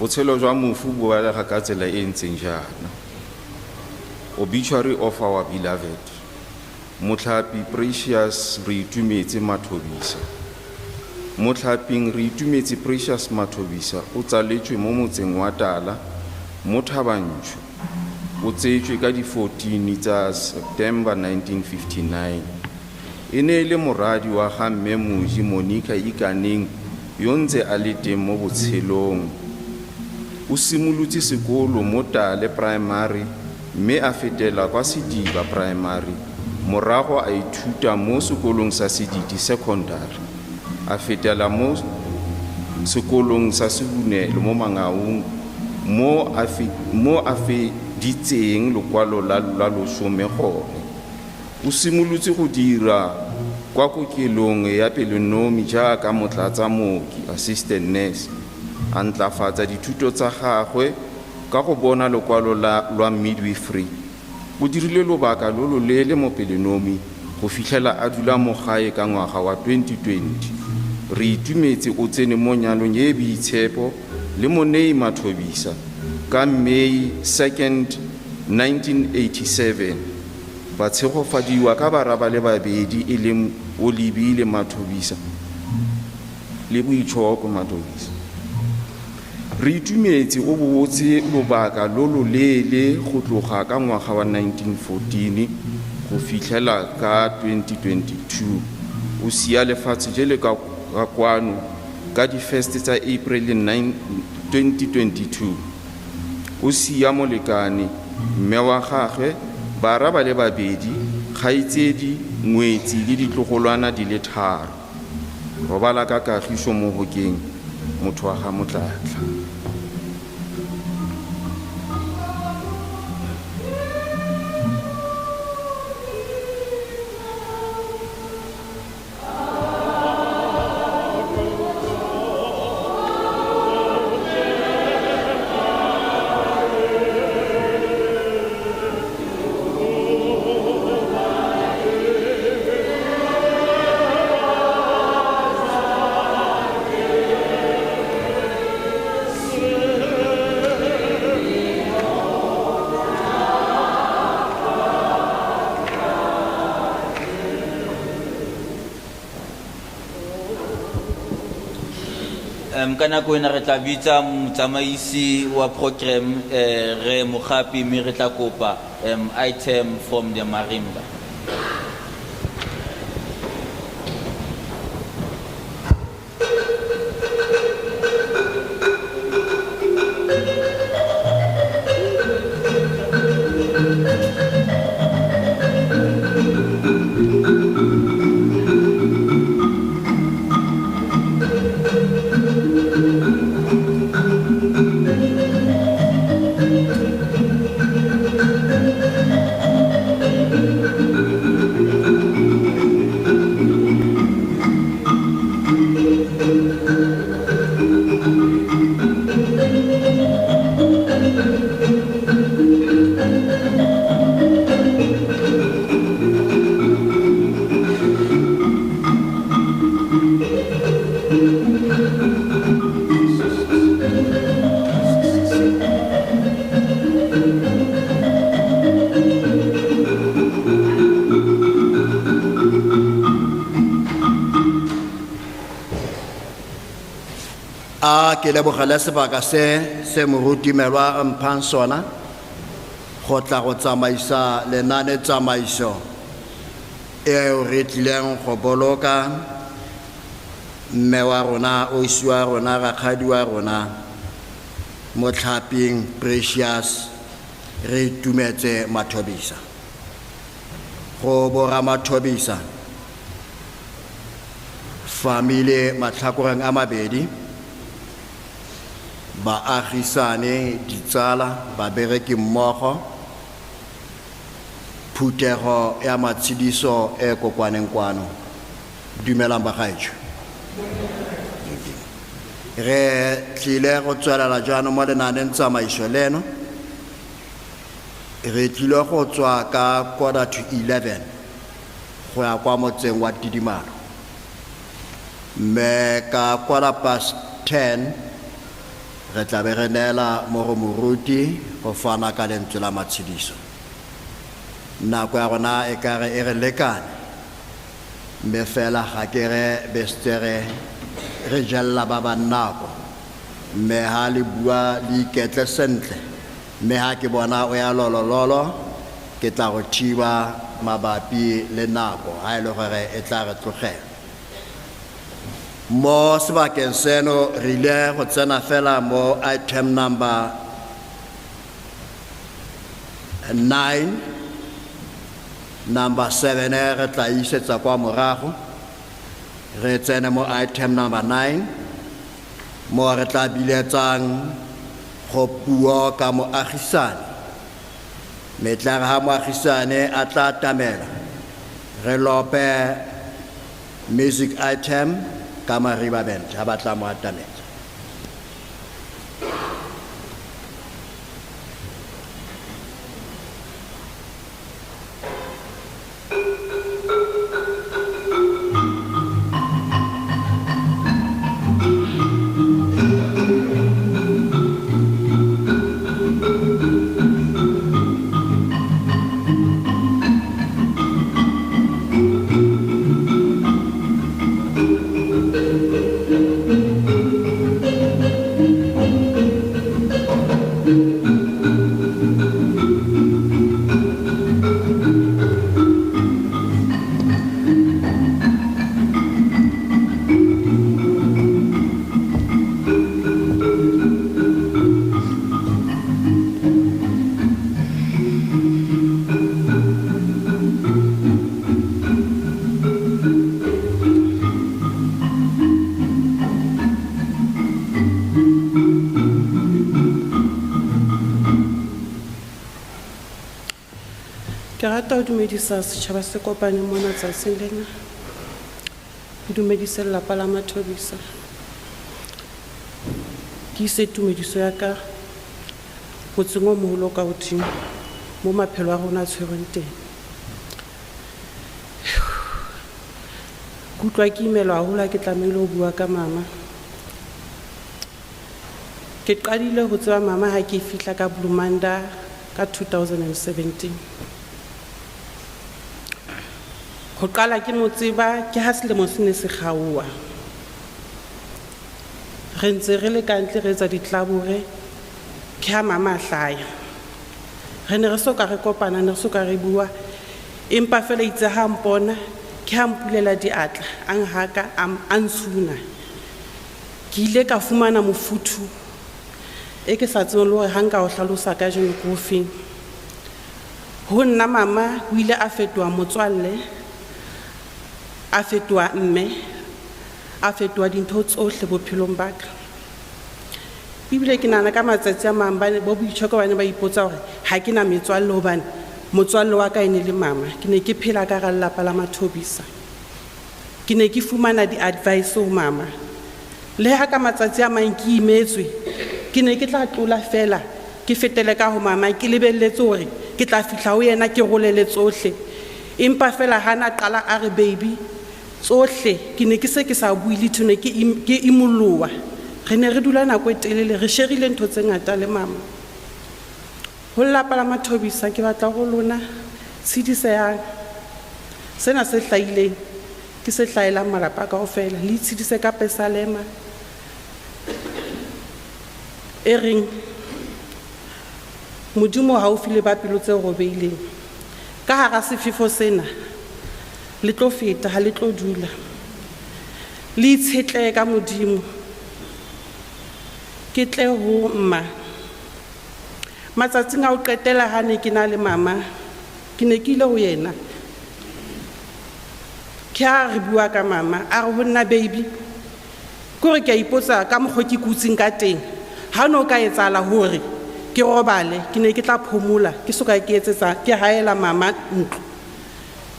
Botshelo jwa mofu bo balega ka tsela e ntseng jaana. Obituary of our beloved Motlhapi Precious re itumetse Mothobisa. Motlhaping re itumetse Precious Mothobisa o tsaletswe mo motseng wa Tala mo Thabantsho. O tsetswe ka di 14 tsa September 1959. E ne le moradi wa ga mme Moji Monica Ikaneng yo ntse a le teng mo botshelong. O simolotse sekolo mo Tale Primary mme a fetela kwa Sediba Primary, morago a ithuta mo sekolong sa Sedidi Secondary, a fetela mo sekolong sa Sebunelo mo Mangaung mo a feditseng lokwalo la 10 gone. O simolotse go dira kwa kokelong ya Pelonomi jaaka motlatsamooki, assistant nurse, a ntlafatsa dithuto tsa gagwe ka go bona lokwalo lwa midwifery. O dirile lobaka lo loleele mo Pelonomi go fitlhela a dula mo gae ka ngwaga wa 2020. Re itumetse o tsene mo nyalong e boitshepo le Monei Mothobisa ka May 2nd, 1987. Ba tshegofadiwa ka baraba le babedi e leng Olibile Mothobisa le Boitshoko Mothobisa. Re itumetse o botse lobaka lo loleele go tloga ka ngwaga wa 1914 go fitlhela ka 2022. O sia lefatshe jele ka kwano ka di 1st tsa April 2022. O sia molekane mme wa gagwe baraba le babedi kgaitsedi ngwetsi le ditlogolwana di le 3 robala ka kagišo mo hokeng motho wa ga Motlatla. Ka nako ena re tla bitsa motsamaisi wa program re Mogapi mme re tla kopa item from the marimba. Ke lebogela sebaka se moruti-melwa a mphang sona go tla go tsamaisa lenane tsamaiso eo re tlileng go boloka mme wa rona ausi wa rona rakgadi wa rona Motlhaping Precious re itumetse Mothobisa. Go bora Mothobisa family matlhakoreng a mabedi baagisane ditsala babereki mmogo phutego ya matshidiso e kokwaneng kwano. Dumelang bagaetsho, re tlile go tswelela jaanong mo lenaneng tsamaiso leno. Re tlile go tswa ka 11:15 go ya kwa motseng wa Tidimalo, mme ka 10:15 re tla be re neela mo go moruti go fana ka lentswe la matshidiso. Nako ya rona e ka re e re lekane, mme fela ga ke re bestere re jella ba ba nako, mme ha le bua le iketle sentle, mme ha ke bona o ya lolololo ke tla go thiba mabapi le nako ha e le gore e tla re tlogela. Mo sebakeng seno re ile go tsena fela mo item number 9, number 7 re tla isetsa kwa morago. Re tsene mo item number 9 mo re tla biletsang go puo ka moagisane. Metla ha moagisane a tla tamela re lope music item kama riba band ha batla mo atamela. Ke rata ho dumedisa setjhaba se kopaneng mona tsatsing lena. Ke dumedise lelapa la Mothobisa. Ke ise tumediso ya ka motseng o moholo ka hodimo mo maphelo a rona a tshwerweng teng. Ke utlwa ke imelwa haholo ha ke tlamehile ho bua ka mama. Ke qadile ho tseba mama ha ke fihla ka Bloemanda ka 2017. Ho qala ke mo tseba ke ha selemo se ne se kgaoha. Re ntse re le kantle re etsa ditlabore ke ha mama a hlaya. Re ne re soka re kopana, ne re soka re bua, empa fela itse ha mpona ke ha mpulela diatla a nhaka a ntshuna. Ke ile ka fumana mofuthu e ke sa tsebeng le hore ha nka o hlalosa ka jeno ke ofeng. Ho nna mama o ile a fetoha motswalle, a fetoha mme, a fetoha dintho tsohle bophelong ba ka. Ebile ke nahana ka matsatsi a mang bo boitjhoko ba ne ba ipotsa hore ha ke na metswalle hobane motswalle wa ka e ne le mama. Ke ne ke phela ka hara lelapa la Mothobisa. Ke ne ke fumana di-advice ho mama. Le ha ka matsatsi a mang ke imetswe, ke ne ke tla tlola fela ke fetele ka ho mama, ke lebelletse hore ke tla fihla ho yena ke rolele tsohle. Empa fela hana qala a re baby tsohle ke ne ke se ke sa bue le thone ke imoloa. Re ne re dula nako e telele re sherile ntho tse ngata le mama. Ho lelapa la Mothobisa ke batla ho lona tshedisehang. Sena se hlahileng ke se hlahelang malapa kaofela, le tshedise ka pesalema e reng Modimo haufi le ba pelo tse robeileng. Ka hara sefefo sena le tlo feta, ha le tlo dula. Le itshetle ka Modimo. Ke tle ho mma. Matsatsing a ho qetela ha ne ke na le mama, ke ne ke ile ho yena. Ke ha re bua ka mama, a re ho nna baby, kore ke a ipotsa ka mokgwa ke kutsing ka teng. Ha no ka etsahala hore ke robale, ke ne ke tla phomola, ke soka ke etsetsa ke haela mama ntlo.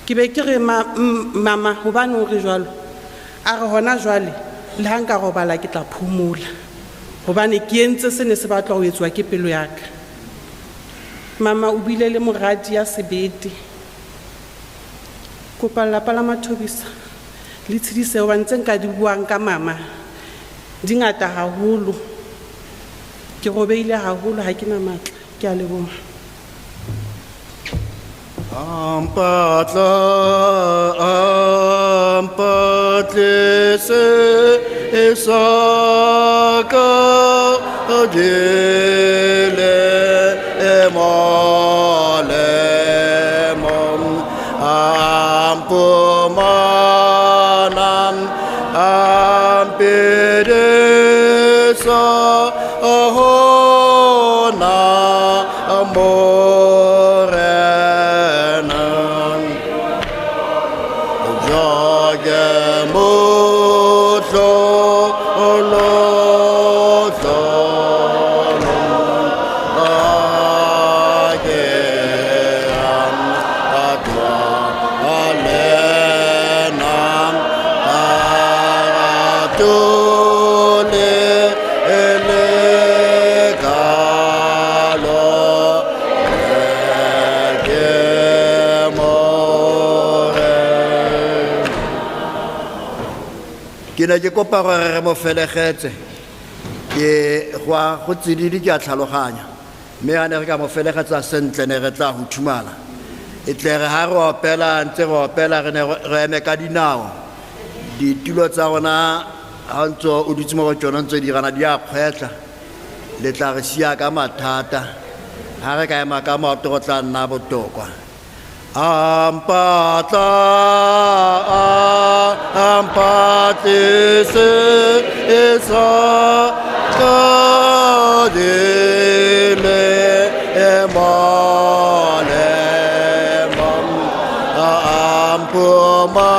Ke be ke re mama hobane o re jwalo. A re hona jwale le ha nka robala ke tla phomola. Hobane ke entse se ne se batla ho etswa ke pelo ya ka. Mama o bile le moradi ya sebete. Kopa lelapa la Mothobisa le tshedise hobane tse nka di buang ka mama di ngata haholo. Ke robeile haholo ha ke na matla. Ke a leboha. Ampatle se esaka jele emale mom ampumanam ampedesa ahona amorenan jage motlo ke ne ke kopa gore re mo felegetse ke go tsididi ke a tlhaloganya mme a ne re ka mo felegetsa sentle ne re tla go thumala e tle re ha re opela ntse re opela re ne re eme ka dinao ditulo tsa rona ha ntso o dutse mo go tsona ntse di rana di a kgwetla le tla re sia ka mathata ha re ka ema ka maoto go tla nna botokwa ampatise esa kadele emale mam ampumanam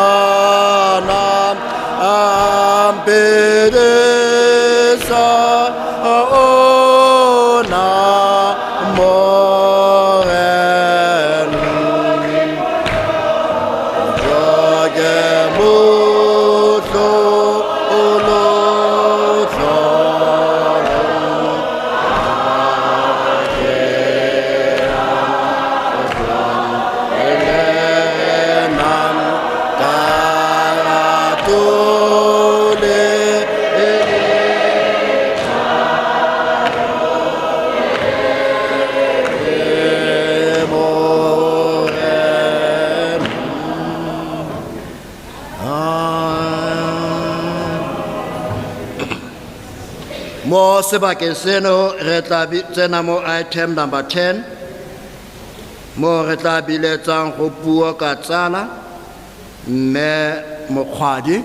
ampedesa aona moren Mo sebakeng seno re tla tsena mo item number 10 mo re tla biletsang go puo ka tsala mme Mokgwadi.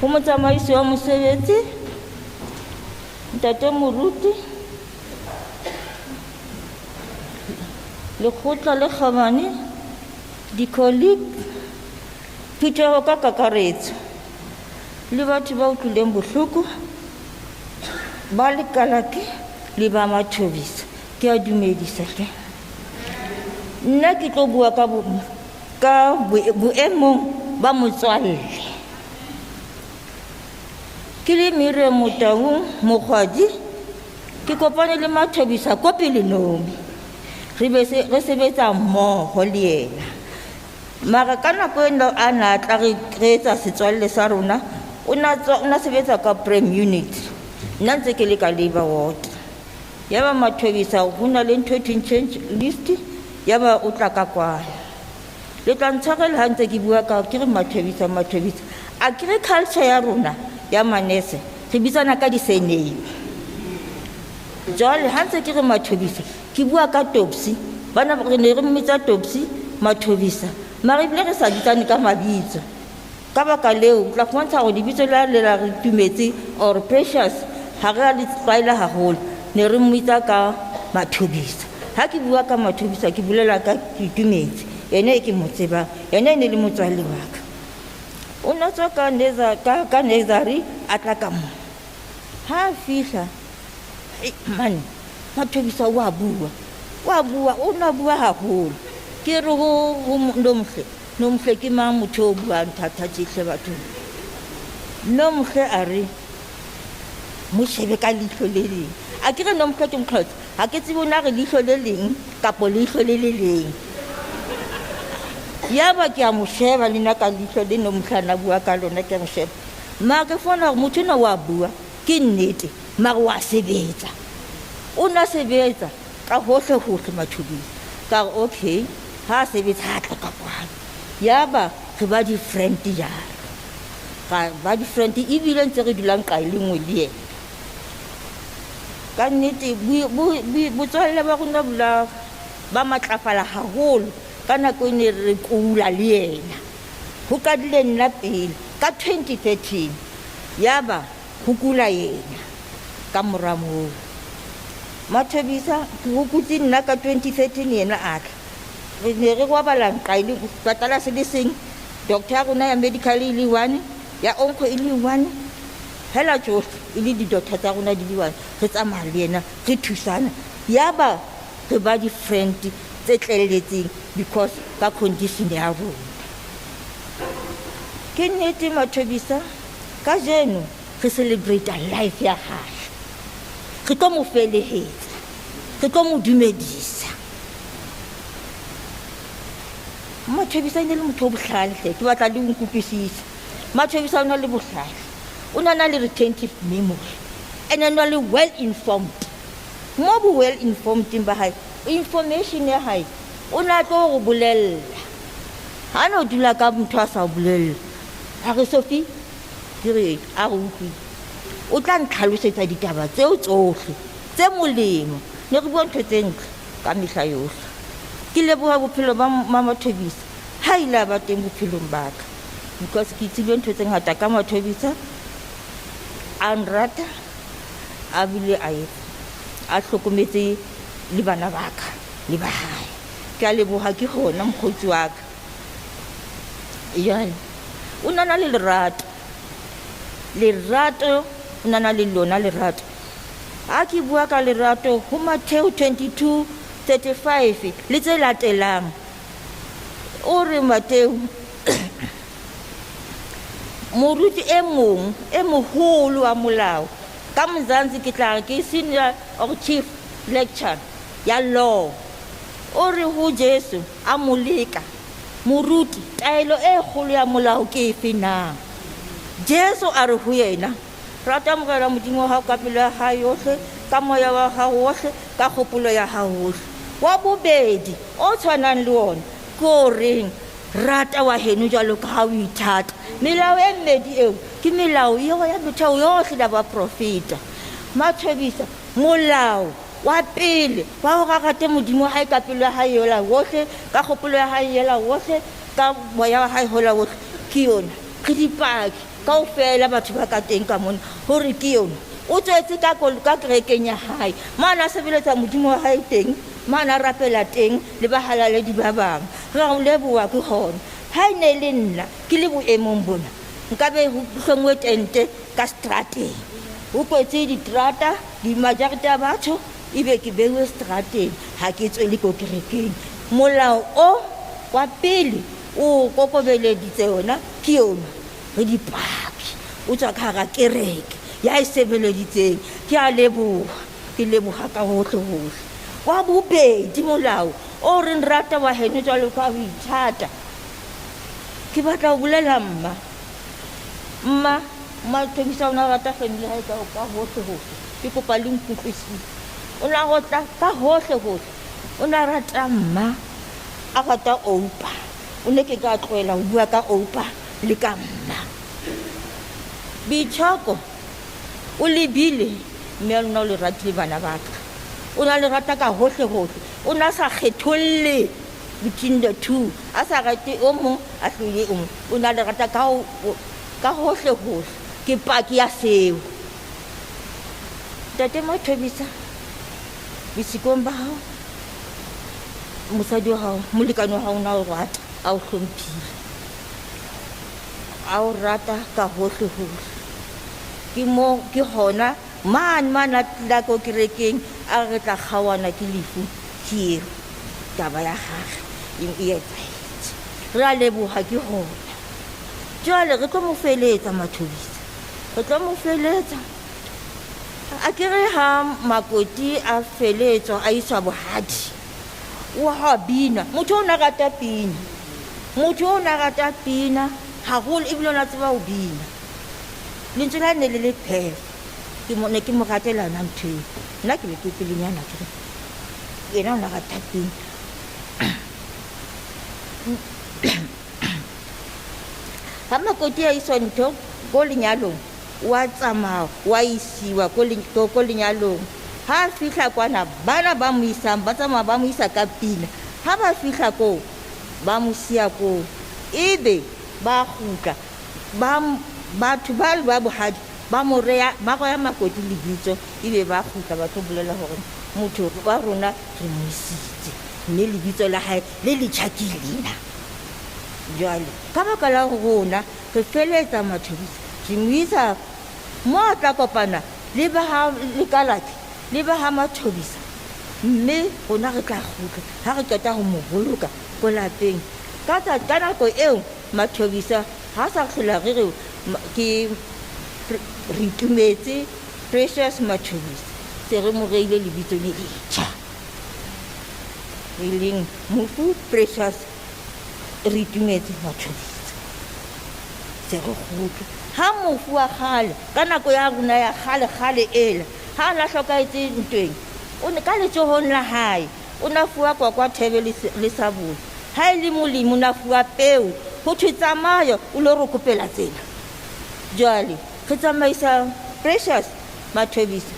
Ho motsamaisi wa mosebetsi Ntate Moruti lekgotla le kgabane di-colleague phutheho ka kakaretso le batho ba utlwileng bohloko ba lekalake le ba Mothobisa ke a dumedisa hle nna ke tlo bua ka boemong ba motswalle ke le Mire Motaung Mokgwadi ke kopane le Mothobisa ko pele nomi re sebetsa mmoho le yena mara ka nako eno a na tla re etsa setswalle sa rona o na sebetsa ka prem unit nna ntse ke le ka labor ward yaba Mothobisa ho na le ntho e change list yaba o tla ka kwana le tla ntshwarela ha ntse ke bua ka ke re Mothobisa agriculture ya rona ya manese re bitsana ka di-surname jwale ha ntse ke re Mothobisa ke bua ka Topsy bana re ne re mmitsa Topsy Mothobisa mara ebile re sa bitsane ka mabitso ka baka leo tla fumantsha gore lebitso la re tumetse or Precious ha re a le tlwaela haholo ne re mmitsa ka Mothobisa ha ke bua ka Mothobisa ke bulela ka ditumetse ene ke mo tsebang ene ne le motswalle wa ka o na tswa ka Nezari a tla ka mo ha fihla man Mothobisa wa bua o na bua haholo ke re ho nomhle ke mang motho o buang thata tsehle batho nomhle a re mo shebe ka leihlo le leng a ke re nomhle ke Mxhosa ha ke tsebe o na re leihlo le leng kapo leihlo le leng yaba ke a mo sheba le nna ka leihlo le nomhle a na bua ka lona ke a mo sheba mara ke fona gore motho ona wa bua ke nnete mara wa sebetsa o na sebetsa ka hohle Mothobisa ka re okay ha sebetsa ha tla ka kwana yaba re ba di-friend jalo ba di-friend ebile ntse re dulang qae le nngwe le yena ka nnete botswalle ba rona ba matlafala haholo ka nako e ne re kula le yena ho qadile nna pele ka 2013 yaba ho kula yena ka mora moo Mothobisa ke hopotse nna ka 2013 yena a tla re ne re robala qae le sepatala se le seng doctor ya rona ya medical e le one ya onco e le one hela tsohle e le di-doctor tsa rona di le one re tsamaya le yena re thusana yaba re ba di-friend tse tleletseng because ka condition ya rona ke nnete Mothobisa ka jeno re celebrate life ya hae re tlo mo felehetsa re tlo mo dumedisa Mothobisa e ne le motho o bohlale hle ke batla le o nkutlwisisa Mothobisa o na le bohlale o na le retentive memory and o na le well informed mo bo well informed ba hae information ya hae o na tlo go bolella ha no dula ka motho a sa bolella a re Sophie ke re a re utlwile o tla ntlhalosetsa ditaba tseo tsohle tse molemo ne re bua ntho tse ntle ka mehla yohle. Ke leboha bophelo ba Mothobisa ha ile a ba teng bophelong ba ka, because ke tsebile ntho tse ngata ka Mothobisa. A nrata, a bile a hlokometse le bana ba ka le ba hae. Ke a leboha ke hona mokgotsi wa ka. Jwale o na le lerato o na le lona lerato. A ke bua ka lerato ho Matthew 22:35 le tse latelang. O re Matthew moruti e moholo wa molao ka Mzansi ke tla ke senior or chief lecturer ya law. O re ho Jesu a moleka moruti taelo e kgolo ya molao ke efe na? Jesu a re ho yena, rata mogela modimo wa hao ka pelo ya hao yohle, ka moya wa hao wohle, ka kgopolo ya hao yohle. Wa bobedi o tshwanang le ona ke o reng, rata wa heno jwalo ka ha o ithata. Melao e mmedi eo ke melao eo ya metheo yohle ya baprofeta. Mothobisa molao wa pele wa ho rata modimo wa hae ka pelo ya hae yohle wohle, ka kgopolo ya hae yohle wohle, ka moya wa hae yohle wohle, ke yona. Ke dipaki kaofela batho ba ka teng ka mona hore ke yona. O tswetse ka kerekeng ya hae, mana a sebeletsa modimo wa hae teng, mana a rapela teng le bahalaledi ba bang. Re a o leboha ke hona. Ha e ne le nna ke le boemong bona, nkabe ho hlongwe tente ka strateng, ho kwetse diterata di majarete a batho, ebe ke bewe strateng ha ke tswele ko kerekeng. Molao o wa pele o kokobeleditse yona ke yona, re dipaki o tswa ka hara kereke ya e sebeleditseng. Ke a leboha, ke leboha ka hohle hohle. Wa bobedi molao o re nrata wa heno jwalo ka ho ithata. Ke batla ho bolela mma Mothobisa o na rata family hae ka hohle hohle. Ke kopa le nkutlwisise, o na rata ka hohle hohle. O na rata mma, a rata oupa. O ne ke ka tlohela ho bua ka oupa le ka mma. Bitshoko o lebile mme o na le ratile bana ba ka. O na le rata ka hohle hohle. O na sa kgetholle between the two, a sa rate o mong a hlole o mong. O na le rata ka hohle hohle. Ke paki ya seo. Tate Mothobisa, bisikong ba hao, mosadi wa hao, molekane wa hao na o rata, a o hlomphile, a o rata ka hohle hohle. Ke mo ke hona man a tla ko kerekeng a re tla kgawana ke lefu ke eo taba ya gage e etsahetse. Re a leboha ke hona. Jwale re tlo mo feletsa Mothobisa, re tlo mo feletsa. A kere ha makoti a feletswa a iswa bohadi, wa ha bina motho o na rata pina, motho o na rata pina haholo ebile o na tseba ho bina. Lentswe la ne le phefo, ke mo ratela nna ntho eo. Nna ke be ke pelenyana ke yena o na rata pina. Ha makoti a iswa ntho ko lenyalong, wa tsamaya wa isiwa ko lenyalong. Ha fihla kwana bana ba mo isang ba tsamaya ba mo isa ka pina. Ha ba fihla ko ba mo siya ko, ebe ba kgutla batho ba le ba bohadi ba mo rea, ba go ya makoti lebitso, ebe ba kgutla ba tlo bolela hore motho wa rona re mo isitse, mme lebitso la hae le letjhakilena. Jwale ka baka la rona re feletsa Mothobisa, re mo isa mo a tla kopana le ba ha lekalaki le ba ha Mothobisa, mme rona re tla kgutla ha re qeta ho mo boloka ko lapeng. Ka nako eo Mothobisa ha sa hlola re re ke re itumetse Precious Mothobisa, se re mo reile lebitso le letjha, e leng Mofu Precious re itumetse Mothobisa. Se re kgutla ha mofu wa kgale ka nako ya rona ya kgale ela, ha a hlokahetse ntweng, o ne ka letsohong la hae o na fuwa kwakwa thebe le sabole. Ha e le molemo o na fuwa peo, ho thwe tsamaya o lo re kopela tsela. jwale re tsamaisa Precious Mathobisa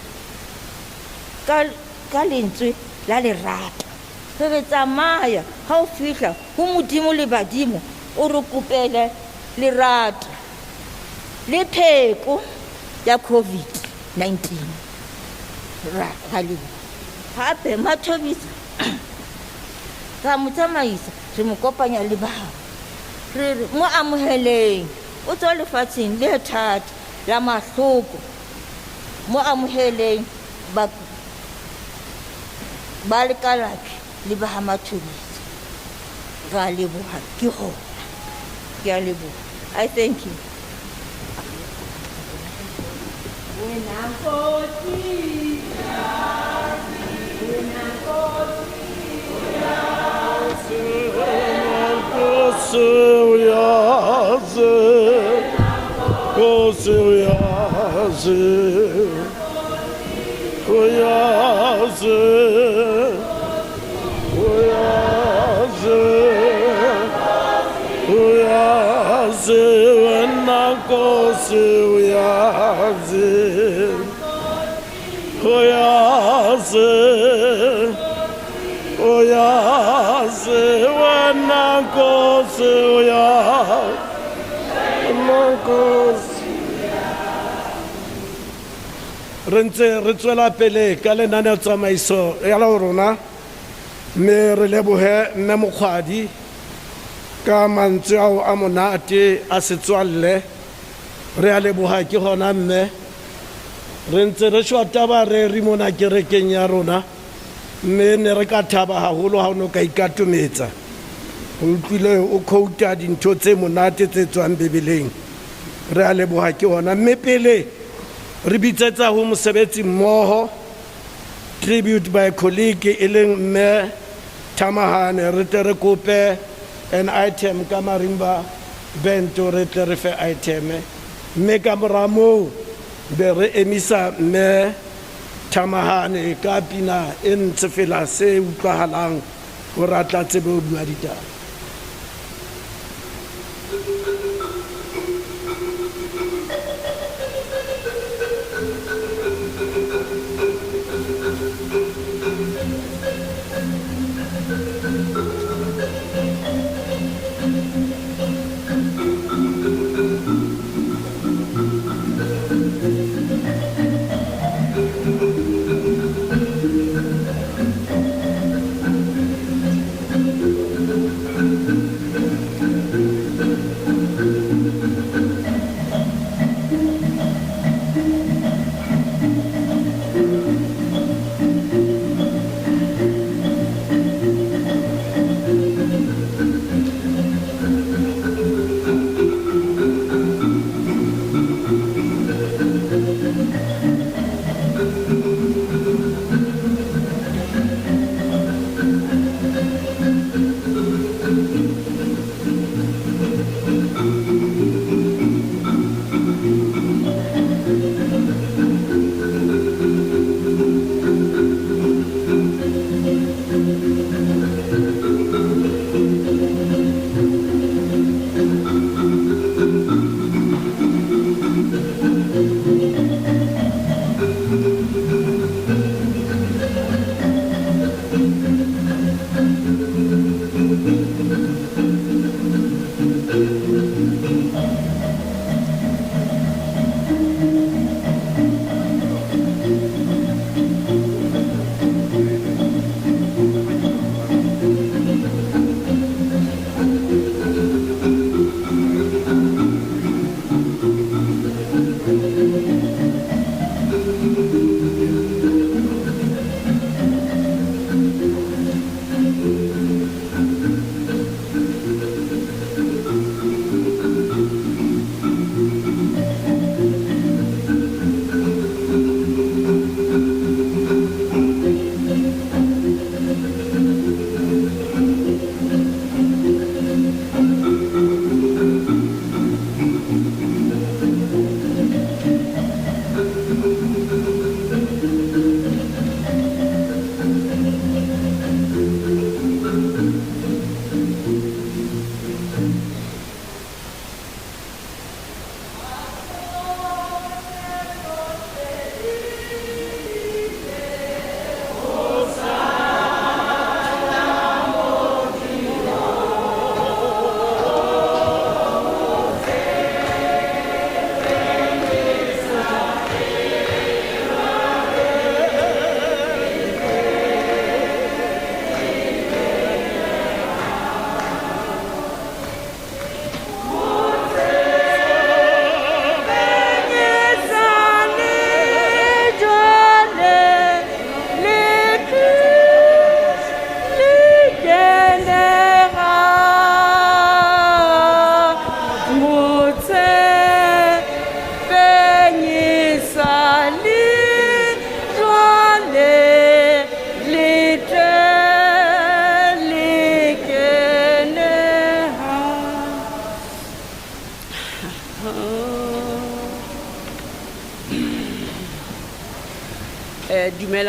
ka lentswe la lerata re tsamaya ga o fitlha go modimo le badimo o re kopele lerata le pheko ya COVID-19 gape Mathobisa ra mo tsamaisa re mo kopanya le bao re re mo amogeleng o tswa lefatsheng le thata la mahloko mo amogeleng ba lekalake le ba Mathobisa ra leboga ke gona ke a leboga. I thank you. re ntse re tswela pele ka lenaneo tsamaiso ya la rona mme re leboge mme Mokgwadi ka mantswe ao a monate a setswalle re a leboga ke gona mme re ntse re šwa taba re mona kerekeng ya rona mme ne re ka thaba haholo ha o no ka ikatometsa o utlwile o quote dintho tse monate tse tswang Bibeleng re a leboga ke gona mme pele re bitsetsa ho mosebetsi mmoho tribute by colleague e leng mme Tamahane re tle re kope an item ka marimba bento re tle re fe item mme ka mora moo be re emisa mme Tamahane ka pina e ntse fela se utlwahalang hore a tla tsebe ho bua ditaba.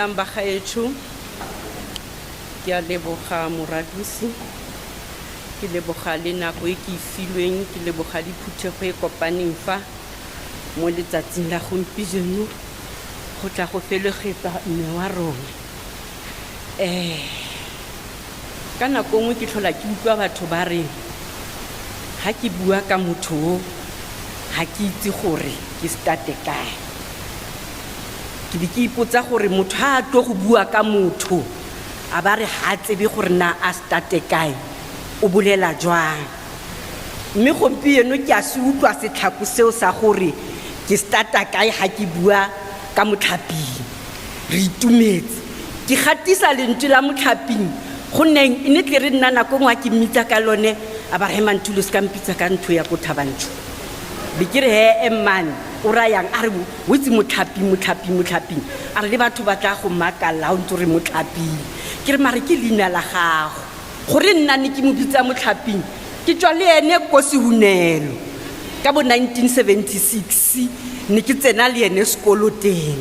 Dumelang bagaetsho. Ke a leboga moradusi. Ke leboga le nako e ke e filweng, ke leboga diphuthego e kopaneng fa mo letsatsing la gompieno go tla go felegetsa mme wa rona. Ka nako nngwe ke tlhola ke utlwa batho ba re ha ke bua ka motho o ha ke itse gore ke starte kae. Ke di ke ipotsa gore motho ha a tlo go bua ka motho a ba re ha tsebe gore na a starte kae o bolela jwang. Mme gompieno ke a se utlwa setlhako seo sa gore ke starta kae ha ke bua ka Motlhaping. Re itumetse ke gatisa lentswe la Motlhaping gonne e ne tle re nna nako ngwa ke mmitsa ka lone a ba re Manthulo se ka mpitsa ka ntho ya go Thabantsho. Be ke re he man o ra yang a re o itse Motlhaping a re le batho ba tla go makala o ntse re Motlhaping. Ke re mare ke leina la gago gore nna ne ke mo bitsa Motlhaping ke tswa le ene ko Sehunelo ka bo 1976 ne ke tsena le ene sekolo teng.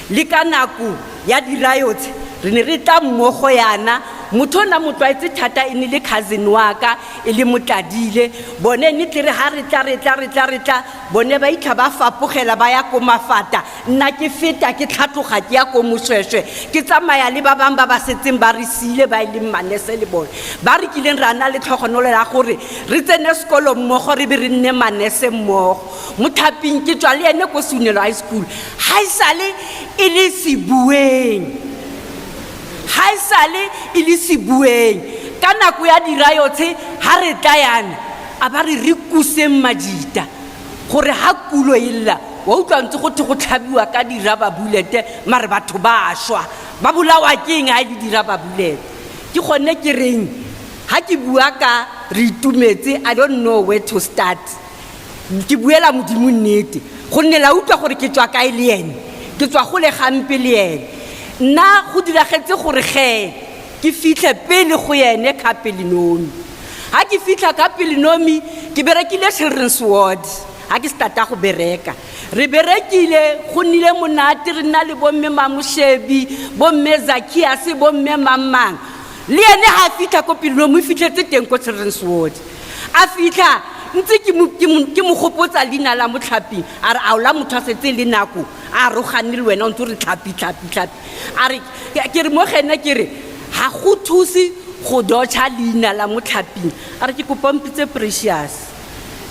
Le ka nako ya dirayotse re ne re tla mmogo yana motho na motlwaetse thata e ne le cousin wa ka e le Motladile bone ne tle re ha re tla bone ba itla ba fapogela ba ya ko Mafata nna ke feta ke tlhatloga ke ya ko Moshweshwe ke tsamaya le ba bang ba ba setseng ba re sile ba ile Manese le bone ba re kileng rana le tlhogonolo la gore re tsene sekolo mmogo re be re nne Manese mmogo. Motlhaping ke tswa le ene ko Sehunelo High School ha isale e le Sebueng ili Sebueng ka nako ya dirayotse ha re tayana a ba re kuseng Majita gore ha kulo illa wa utlwa ntse go the go tlhabiwa ka diraba bulete mare batho ba shwa ba bolawa keng ha di diraba bulete. Ke gone ke reng ha ke bua ka re itumetse I don't know where to start. Ke buela Modimo nnete gonne la utlwa gore ke tswa kae le ene ke tswa go le gampe le ene nna go diragetse gore ke fitlhe pele go yene ka Pelinomi. Ha ke fitlha ka Pelinomi ke berekile Children's Ward ha ke starta go bereka re berekile go nile monate re nna le bomme Mamushebi bomme Zakias bomme Mamang le ene ha fitlha ko Pelinomi fitlhetse teng ko Children's Ward a fitlha ntse ke mo gopotsa leina la Motlhaping a re a o la motho a setse le nako a rogane le wena o ntse re tlhapi a re ke re mo gena ke re ha go thusi go dotsha leina la Motlhaping a re ke kopa mpitse Precious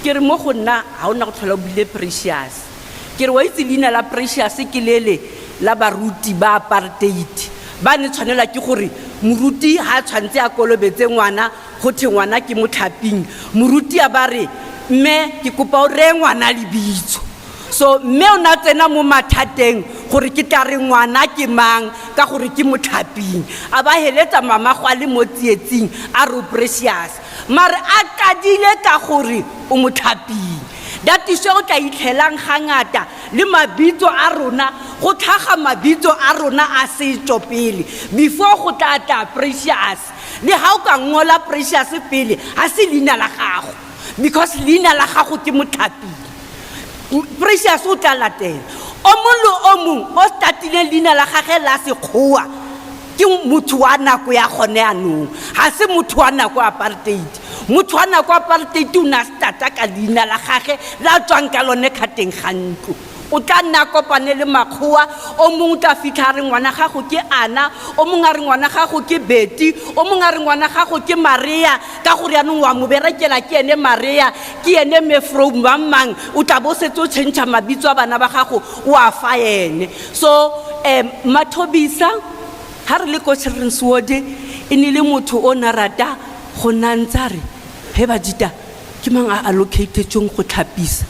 ke re mo go nna ha ona go tlhola bile Precious ke re wa itse leina la Precious ke lele la baruti ba apartheid ba ne tshwanela ke gore moruti ha tshwantse a kolobetse ngwana go the ngwana ke Motlhaping moruti a ba re mme ke kopa o re ngwana le bitso so mme o na tsena mo mathateng gore ke tla re ngwana ke mang ka gore ke Motlhaping a ba heletsa mama go a le mo tsietsing a re Precious mare a kadile ka gore o Motlhaping that is go tla itlhelang gangata le mabitso a rona go tlhaga mabitso a rona a setso pele before go tla Precious le ha o ka ngola Precious pele ha se leina la gago because leina la gago ke Motlhaping. Precious o tla latela o mong o startile leina la gagwe la Sekgowa ke motho wa nako ya gone anong ha se motho wa nako apartheid motho wa nako apartheid o na starta ka leina la gagwe la tswang ka lone khateng gantlo o tla nna kopane le Makgowa o mongwe tla fitlha re ngwana gago ke Ana o mongwe a re ngwana gago ke Betty o mongwe a re ngwana gago ke Maria ka gore yanong wa mo berekela ke ene Maria ke ene Mefro Mamang o tla bo setse o tshentsha mabitso a bana ba gago o a fa ene so Mothobisa ha re le ko Children's Ward e ne le motho o na rata go nantsa re he ba dita ke mang a allocated tsong go tlhapisa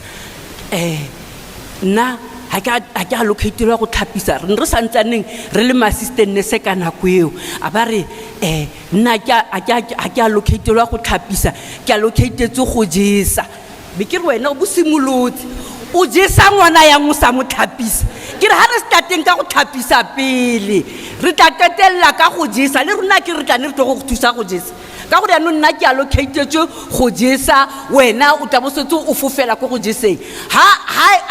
nna ha ke allocated go tlhapisa re santsaneng re le assistant nurse ka nako eo a ba re nna ke allocated go tlhapisa ke allocated go jesa be ke re wena o bosimolotse o jesa ngwana ya mo sa Motlhapisa ke re ha re starteng ka go thapisa pele re tla qetella ka go jesa le rona ke re tla ne re tlo go thusa go jesa ka gore no nna ke allocatetswe go jesa wena o tabosetse o fofela go jeseng ha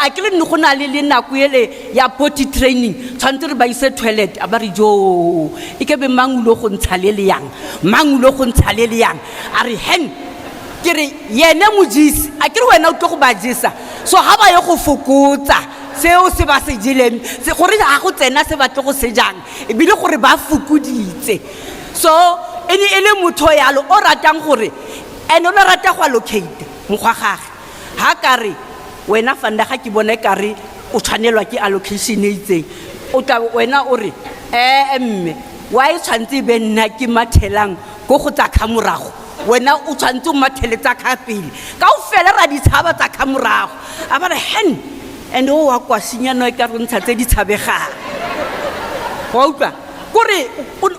a ke le nne go na le nako ele ya potty training tshwantse re ba ise toilet a ba re jo e ke be mangulo go ntsha le le yang mangulo go ntsha le le yang a re hen ke re yene mojisi a ke re wena o tlo go ba jesa so ha ba ye go fokotsa seo se ba se jeleng se gore ga go tsena se batle go sejang e bile gore ba fokuditse so ene ele motho yalo o ratang gore ene o rata go allocate mogwa gage ha kare wena fanda ga ke bona kare o tshwanelwa ke allocation e itseng o tla wena o re mme wa e tshwantse be nna ke mathelang go go tsa khamorago wena o tshwantse o matheletsa ka pele ka o fela ra di tshaba tsa khamorago a ba re hen and o wa kwa sinyano e ka re ntsha tse di tshabega wa utlwa gore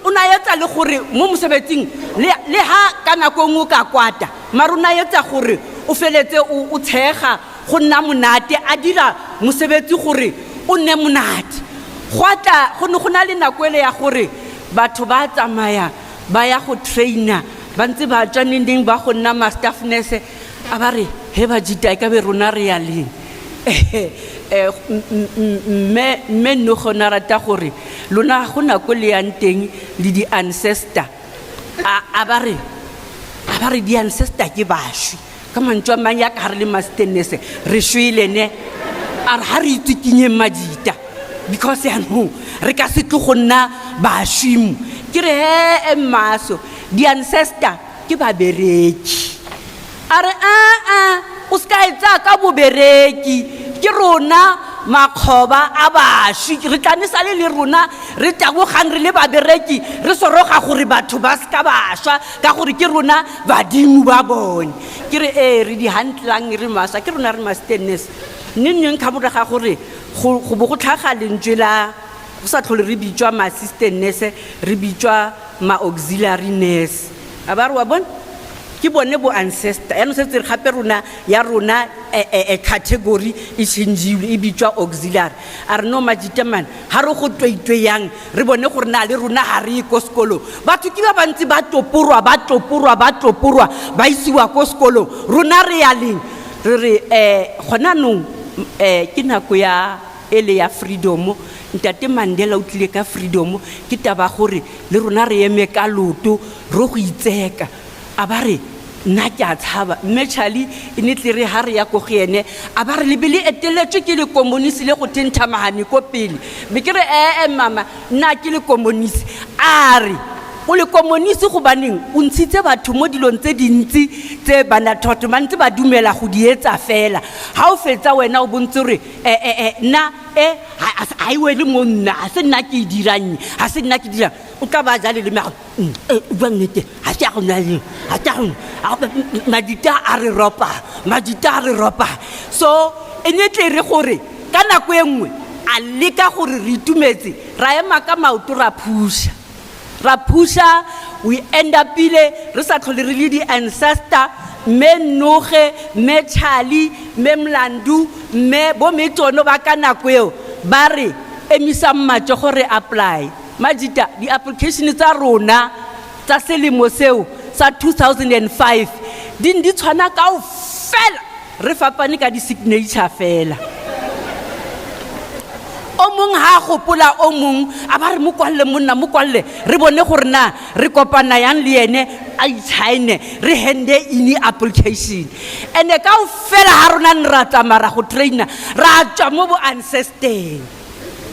o na yetsa le gore mo mosebetsing le ha ka nako ngwe ka kwata mara o na yetsa gore o feletse o tshega go nna monate a dira mosebetsi gore o nne monate go na le nako ele ya gore batho ba tsamaya ba ya go traina ba ntse ba tsanending ba go nna ma staff nurse a ba re he ba jita ka be rona re ya leng me no gona rata gore lona go nako le yang teng le di ancestor a ba re di ancestor ke baswi ka mantswe mang ya ka re le mastenese re shwile ne a re ha re itikinye majita because ya no re ka se tlo go nna baswi ke re he maso di ancestor ke ba bereki a re o ska etsa ka bo bereki ke rona makgoba a baswi re tla sale le rona re tabogang re le ba bereki re soroga gore batho ba ska baswa ka gore ke rona badimo ba bone ke re re di handlang re masa ke rona re masteness neng ka bodaga gore go bo go tlhaga lentswe la go sa tlhole re bitswa ma assistant nurse re bitswa ma auxiliary nurse a ba re wa bona ke bone bo ancestor ya no se re gape rona ya rona category e changiwe e bitswa auxiliary a re no majitaman ha re go tweitwe yang re bone gore na le rona ha re go sekolo batho ke ba bantsi ba topurwa ba isiwa go sekolo rona re ya leng re gona no ke nako ya ele ya freedom ntate Mandela o tlile ka freedom ke taba gore le rona re eme ka loto ro go itseka a ba re nna ke a tshaba mmechali ene tle re ha re ya go gene a ba re lebele eteletswe ke le communist le go tenthamahane ko pele be ke re mama nna ke le communist a re o le communist go baneng o ntshitse batho mo dilong tse dintsi tse bana thotho ba ntse ba dumela go di etsa fela ha o fetsa wena o bontse re na ai wele mo nna a se nna ke dirang a se nna ke dirang o ka ba jale le me ba nnete ha tja go na le ha tja go madita a re ropa so ene tle re gore ka nako engwe a leka gore re itumetse ra ema ka maoto ra pusha we end up ile re sa tlhole re le di ancestor me noge me chali me mlandu me bo metsono ba ka nako eo ba re emisa mmatse gore apply majita di application tsa rona tsa selemo seo sa 2005 di tshwana ka o fela re fapane ka di signature fela o mong ha gopola o mong a ba re mo kwalle monna mo kwalle re bone gore na re kopana yang le ene a itshine re hende ini application ene ka o fela ha rona nra tsamara go traina ra tswa mo bo ancestor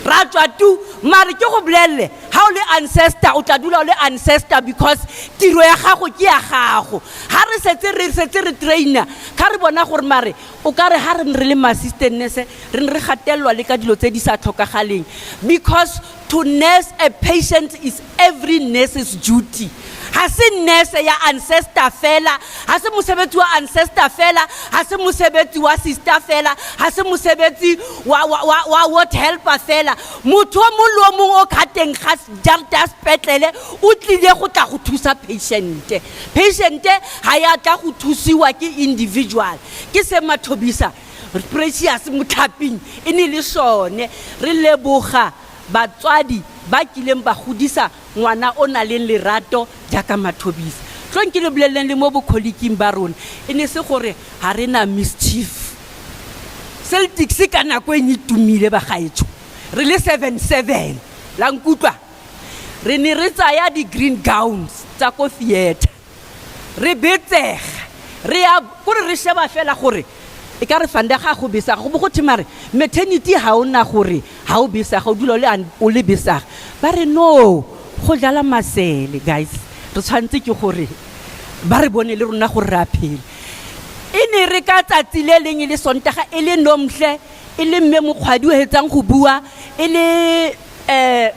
ra tswa tu mare ke go bolelle ha o le ancestor o tla dula o le ancestor because tiro ya gago ke ya gago ha re setse re trainer ka re bona gore mare o ka re ha re le assistant nurse re gatelwa le ka dilo tse di sa tlhokagaleng because to nurse a patient is every nurse's duty ha se nurse ya ancestor fela ha se mosebetsi wa ancestor fela ha se mosebetsi wa sister fela ha se mosebetsi wa what helper fela motho mo lo mong o khateng ga jarta spetlele o tlile go tla go thusa patient ha ya tla go thusiwa ke individual ke se Mothobisa Precious Motlhaping e ne le sone re leboga batswadi ba kileng ba godisa ngwana o na leng lerato jaaka Mothobisa tlong ke le boleleng le mo bokholiking ba rona e ne se gore ha re na mischief Celtic se ka nako e nyitumile ba gaetsho re le 7-7 la nkutlwa re ne re tsaya di green gowns tsa ko theater re betsega re ya gore re sheba fela gore e ka re fanda ga go besa go bo go thimare maternity ha ona gore ha o besa go dula o le besa ba re no go jala masele guys re tshwantse ke gore ba re bone le rona gore ra phela e ne re ka tsatsi le leng le sontaga e le nomhle e le mme mokgwadi o hetsang go bua e le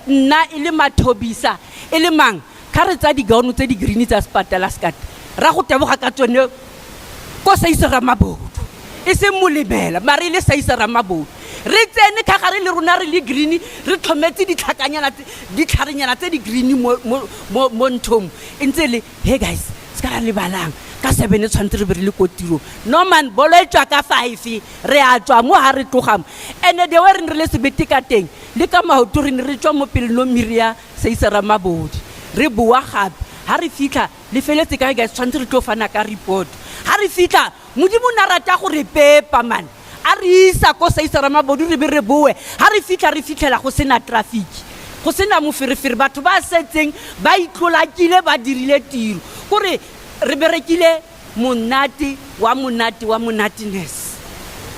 nna e le Mothobisa e le mang ka re tsa di gown tse di green tsa spatala skat ra go teboga ka tsone ko sa isera mabodu e se molebela mare le sa isera mabodu re tsene ka gare le rona re le green re tlhometse ditlharenyana tse di green mo nthong e ntse le hey guys ska le balang ka 7 tshwantse re be re le ko tiro no man bolo e tswa ka 5 re a tswa mo ha re tlogamo ene de we re le sebete ka teng le ka maoto re ne re tswa mo pele no miria sa isera mabodi re bua gape ha re fitla le feletse ka guys tshwantse re tlo fana ka report ha re fitla modimo na rata go re pepa man a re isa ko sa isera mabodi re be re boe ha re fitlela go sena traffic go sena moferefere batho ba setseng ba itlolakile ba dirile tiro gore re berekile monate wa monatiness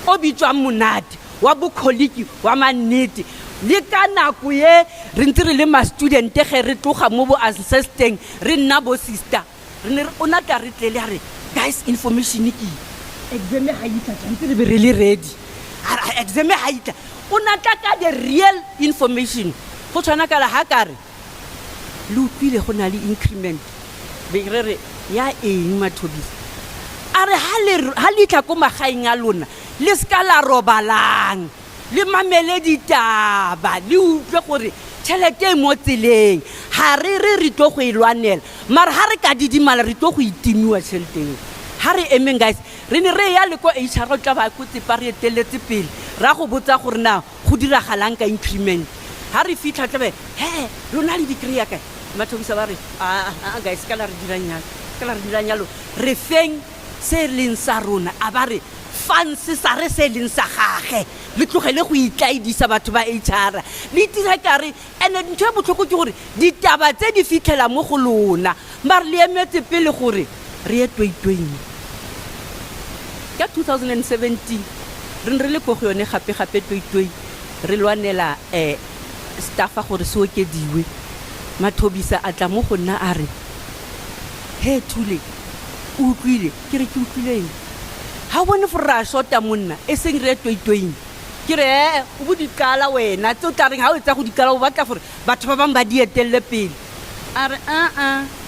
o bitswa monate wa bokholiki wa mannete le ka nako ye re ntse re le ma student ge re tloga mo bo ancesteng re nna bo sister re ne ona tla re tlele re guys information ke exam ha itla tshantse re be re le ready exam ha itla ona tla ka the real information go tshwana ka la ha kare le utlwile go na le increment be re ya eng Mothobisa are ha le tla ko magaeng a lona le ska la robalang le mamele ditaba le utlwe gore tšhelete mo tseleng ha re tlo go ilwanela mara ha re ka didimala re tlo go itimiwa tšheleteng ha re emeng guys re ne re ya le ko HR tla ba go tsepa re eteletse pele ra go botsa gore na go diragalang ka increment ha re fitla tlabe he lona le degree ya kae Mothobisa ba re guys ka la re diranyalo re feng se leng sa rona a ba re fanse sa re se leng sa gage le tlogele go itlaidisa batho ba HR le tira kare ene ntho botlhoko ke gore ditaba tse di fitlhela mo go lona mare le emetse pele gore re ye 2020 ka 2017 re le go yone gape 2020 re lwanela staffa gore se okediwe Mothobisa a tla mo go nna a re he thule utlwile ke re ke utlwileng ha bone for ra shota monna e seng re 2020 ke re o bo dikala wena tse o tla reng ha o etsa go dikala o batla gore batho ba bang ba di etelle pele a re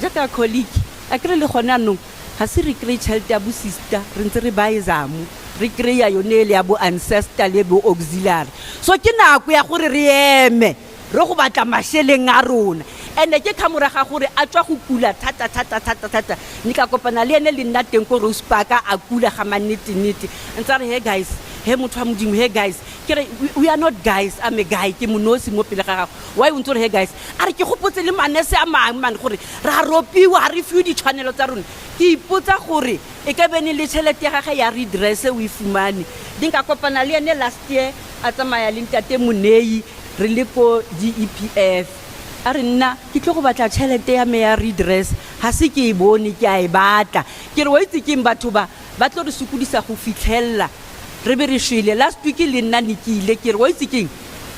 jaka colleague a kre le gona no ha se re kry tšhelete ya bo sister re ntse re ba ezamo re kreya yone le ya bo ancestor le bo auxiliary so ke nako ya gore re eme re go batla masheleng a rona ene ke khamora ga gore a tswa go kula thata ni ka kopana le ene le nna teng ko Rose Park a kula ga manete ntse re he guys he motho a modimo he guys ke we are not guys I'm a guy ke monosi mo pele ga gago why o ntse re he guys a re ke gopotse le manese a mang man gore ra ropiwa ha re fiwe di tshwanelo tsa rona ke ipotsa gore e ka bene le tšhelete ya gage ya redress o ifumane di nka kopana le ene last year a tsamaya le ntate Monei re le ko GEPF a re nna ke tlo go batla tšhelete ya me ya redress ha se ke e bone ke a e batla ke re wa itse ke batho ba tlo re sukudisa go fitlhella re be re shwele last week le nna nikile ke re wa itse keng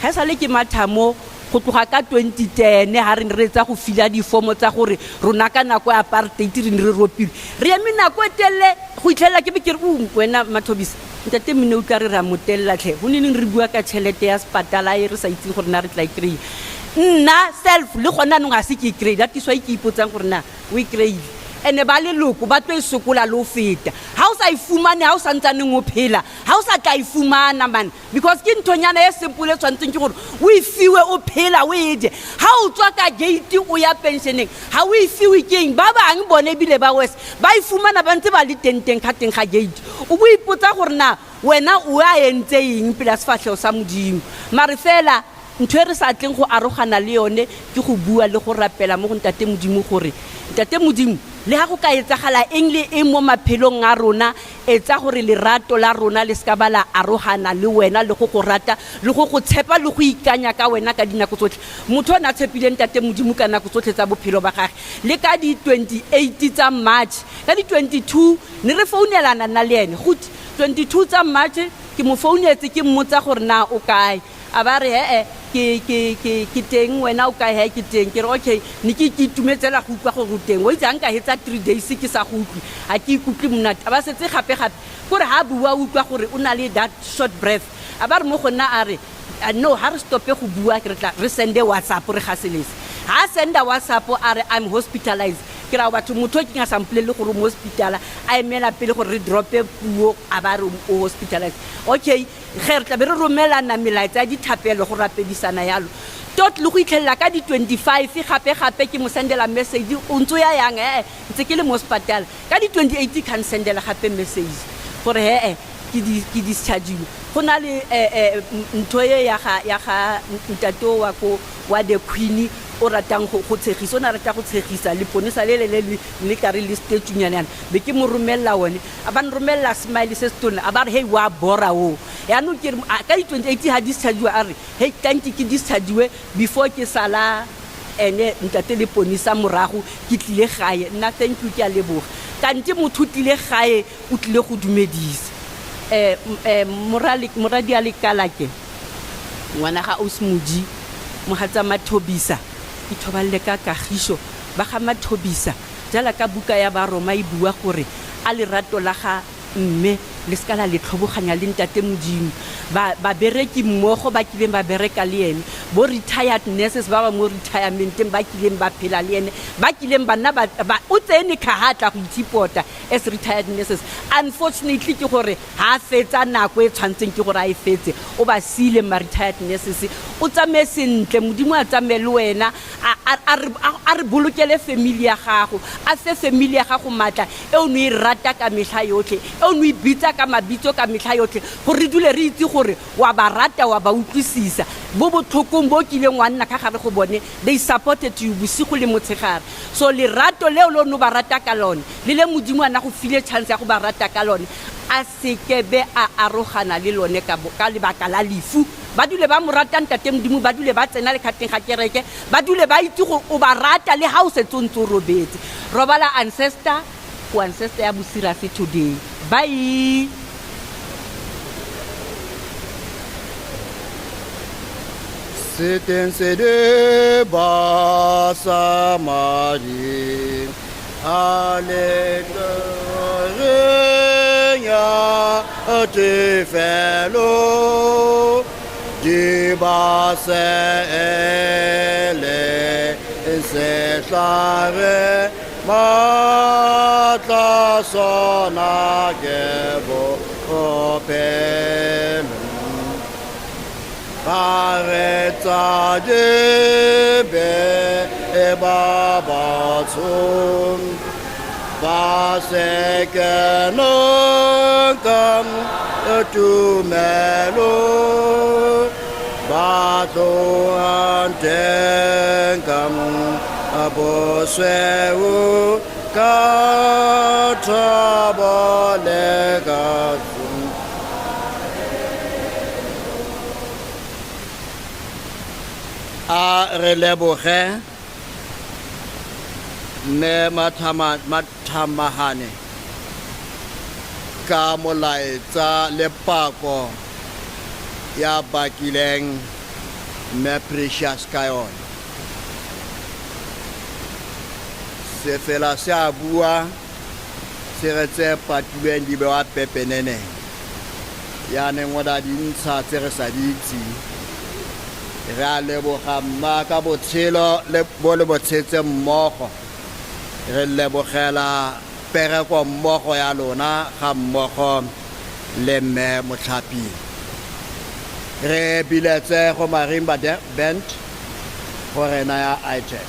ha sa le ke mathamo go tloga ka 2010 ha re re tsa go fila di form tsa gore rona ka nako ya apartheid re ne re ropile re eme nako etelle go itlhela ke be ke re wena Mothobisa ntate mine o tla re ra motella tlhe go neng re bua ka tšhelete ya spatala e re sa itseng gore na re tla ikry nna self le gona no ga se ke ikry that is why ke ipotsang gore na o ikry ene ba le loko ba tlo e sokola lo feta ha o sa e fumane ha o santsaneng o phela ha o sa tla e fumana man because ke nthonyana e simple tshwantseng ke gore o e fiwe o phela o e je ha o tswa ka gate o ya pensioneng ha o e fiwe keng ba bang bone bile ba wes ba e fumana ba ntse ba le tenteng ka teng ga gate o bo ipotsa gore na wena o a entse eng pele se fatlhego sa modimo mare fela ntho e re sa tleng go arogana le yone ke go bua le go rapela mo go ntate modimo gore ntate modimo le ha go ka etsagala eng le eng mo maphelong a rona etsa gore lerato la rona le ska ba la arogana le wena le go go rata le go go tshepa le go ikanya ka wena ka dinako tsotlhe motho o na tshepileng ntate modimo ka nako tsotlhe tsa bophelo ba gage le ka di 28 tsa March ka di 22 ne re founelana na le ene go 22 tsa March ke mo founetse ke mmotsa gore na o kae a ba re ke teng wena o kae he ke teng ke re okay ne ke itumetsela go utlwa go teng o itse nka hetsa 3 days ke sa go utlwi a ke ikutlwe monate a ba setse gape gore ha bua utlwa gore o na le that short breath a ba re mo go nna a re no ha re stope go bua ke re tla re sende WhatsApp re ga selese ha senda WhatsApp a re I'm hospitalized ke ra batho motho ke nga sample le gore mo hospital a emela pele gore re drope puo a ba re o hospitalized okay ge re tla be re romelana melaetsa di thapelo go rapedisana yalo tot le go itlhella ka di 25 gape ke mo sendela message o ntso ya yang ntse ke le mo hospital ka di 28 kan sendela gape message gore ke discharge go na le ntho ya ga ntato wa the queen o ratang go tshegisa o na rata go tshegisa le ponisa le ka re le stage nyana be ke mo romella one a ba nromella smile se stone a ba re hey wa bora o ya no ke ka di 28 ha discharge a re hey tanti ke discharge before ke sala ene ntate le ponisa morago ke tlile gae nna thank you ke a leboga kante motho tlile gae o tlile go dumedisa moradi a lekala ke ngwana ga Osmodi mohatsa Mothobisa ithoballe ka kagišo ba ga Mothobisa jala ka buka ya ba Roma e bua gore a lerato la ga mme le skala le tlhoboganya le ntate modimo ba bereki mmogo ba kileng ba bereka le ene bo retired nurses ba mo retirementeng ba kileng ba phela le ene ba kileng ba nna ba o tsene ka hatla go itsipota as retired nurses unfortunately ke gore ha fetsa nako e tshwantseng ke gore a e fetse o ba sile ma retired nurses o tsame sentle modimo a tsame le wena a re bolokele family ya gago a fe family ya gago matla e o no e rata ka mehla yotlhe e o no e bitsa ka mabitso ka mehla yotlhe gore re dule re itse gore wa ba rata wa ba utlwisisa bo botlhokong bo kileng wa nna ka gare go bone they supported you bosigo le motshegare so lerato leo lo no ba rata ka lone le modimo ana go file chance ya go ba rata ka lone a sekebe a arogana le lone ka lebaka la lefu ba dule ba mo rata ntate modimo ba dule ba tsena le khateng ga kereke ba dule ba itse gore o ba rata le ha o se tsontso robetse robala ancestor go ancestor ya bosirase today bye C'était ces deux bassa marie à l'éclaireur tu fais l'eau du bassin et c'est clair Matla sona gebo open Pareta de be e baba tum Base que non comme tu melo Bato anten comme Aboseu katabolegazu a releboge ne mathamahane ka molaetsa le pako ya bakileng me precious ka yone se fela se a bua se re tse patuleng di bewa pepenene ya ne ngoda di ntsha tse re sa di itse re a leboga mma ka botshelo le bo le botshetse mmogo re lebogela pereko mmogo ya lona ga mmogo le mme Motlhapi. Re biletse go marimba band gore naya item.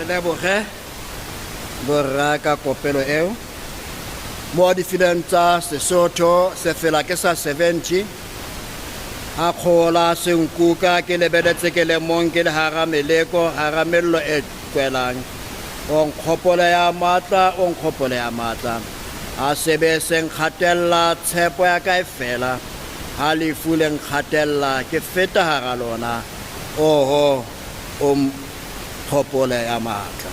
Leboge borra ka kopelo eo mo difileng tsa Sesotho se fela ke sa 70 a khola senkuka ke lebeletse ke le mong ke le hara meleko hara mello e kwelang on khopole ya matla a sebe seng khatella tshepo ya ka e fela ha le fuleng khatella ke feta hara lona oho khopole ya matla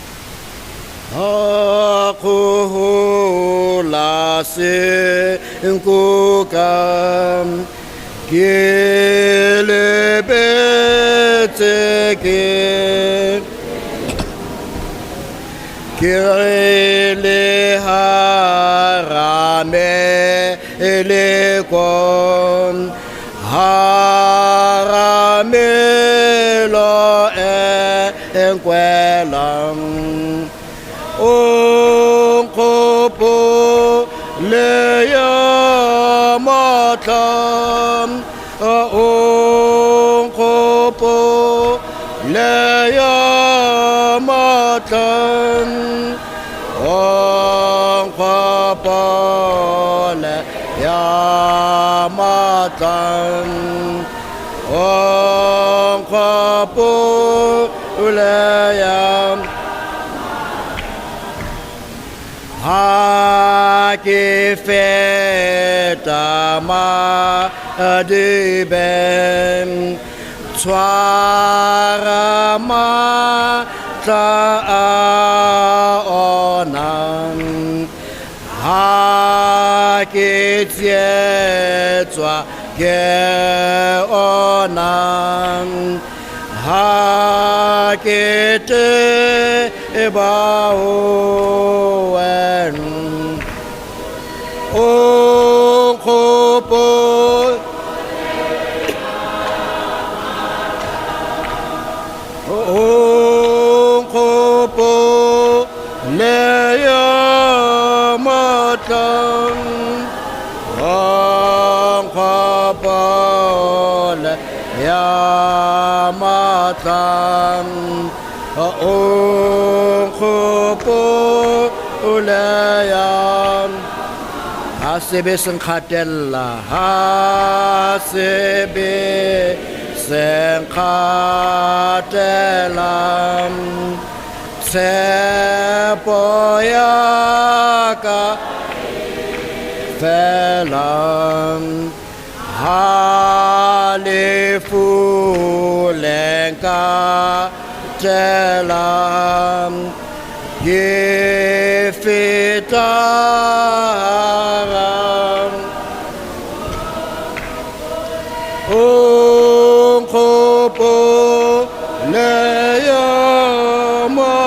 ha khola senkuka ke lebetse ke le harame le kon haramelo enkwelang onkopo le ya matlam onkopo le ya matlam onkopo le ya matlam onkopo le ya ha ke feta ma de ben tswara ma tla onan ha ke tswa ke onan ha ke te bao onkopo le ya matlam onkopo le ya matlam onkopo le ya hasebe senkhatella hasebe senkhatella tshepo ya ka fela hale fulenka telam ye fitaram unkopo le yamatam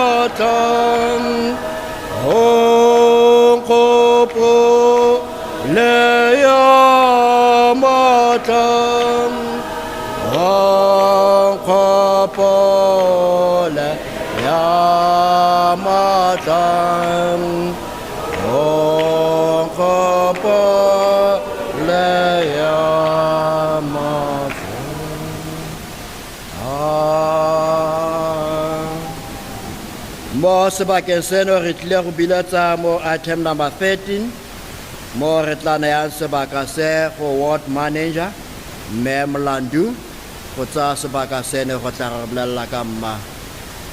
unkopo le yamatam unkopo le yamatam unkopo le yamatam. Mo sebakeng seno re tlile go biletsa mo item number 13 mo re tla nayang sebaka se go ward manager mme Mlandu go tsa sebaka seno go tla re bolelela ka mma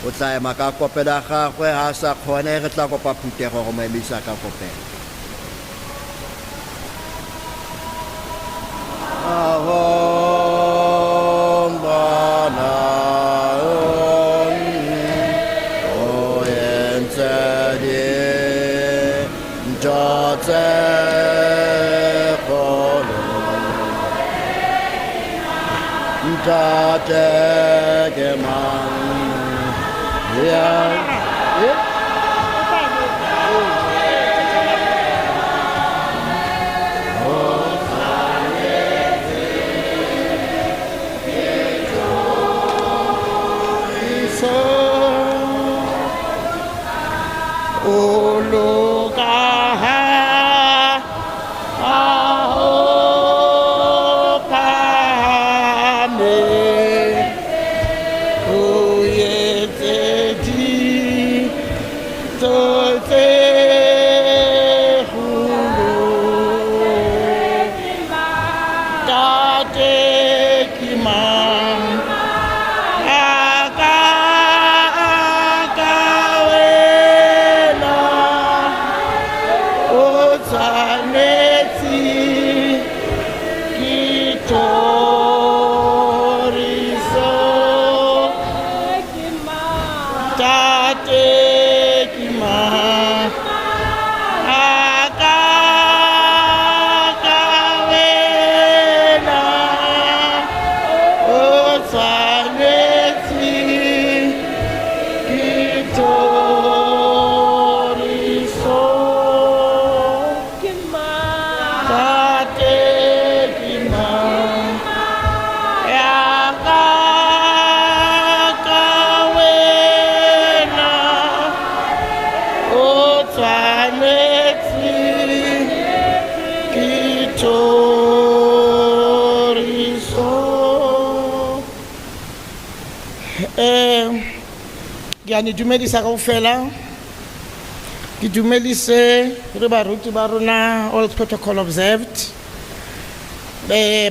o tla ema ka kopela gagwe ha sa kgone re tla kopa phutego go mo emisa ka kopela. Ke a ne dumedisa kaofela ke dumedise re baruti ba rona all protocol observed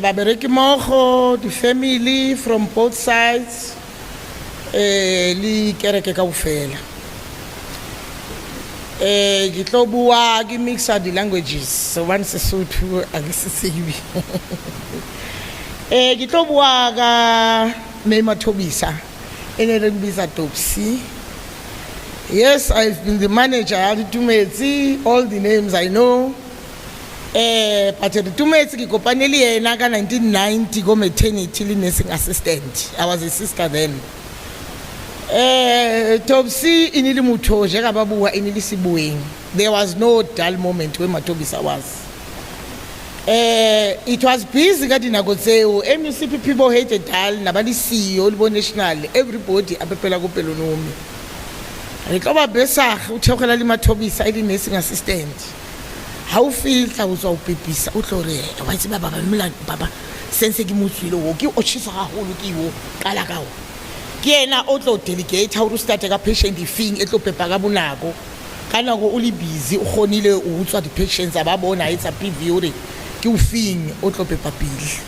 babereki mmogo di-family from both sides le kereke kaofela ke tlo bua ke mixa di-languages one Sesotho a ke se tsebe ke tlo bua ka Mothobisa ene re mbitsa Topsy. Yes, I've been the manager at Tumetse, all the names I know. But at Tumetse ke kopane le yena ka 1990 go maternity le nursing assistant. I was a sister then. Topsy inile motho je ka ba bua inile Sibueng. There was no dull moment when Mothobisa was. It was busy ka dinako tseo. MUCP people hated dull na ba di CEO le bo national everybody a pepela go pelonomi. Re tlo ba besa o thekgela le Mothobisa le nursing assistant. Ha o fitla o tswa o pepisa o tlo re wa itse ba baba sense ke motswile o ke o tshisa ga holo ke wo kala ka o ke ena o tlo delegate ha o start ka patient fee e tlo pepa ka bonako kana go o le busy o gonile o utswa di patients ba bona it's a PV re ke o fing o tlo pepa pele.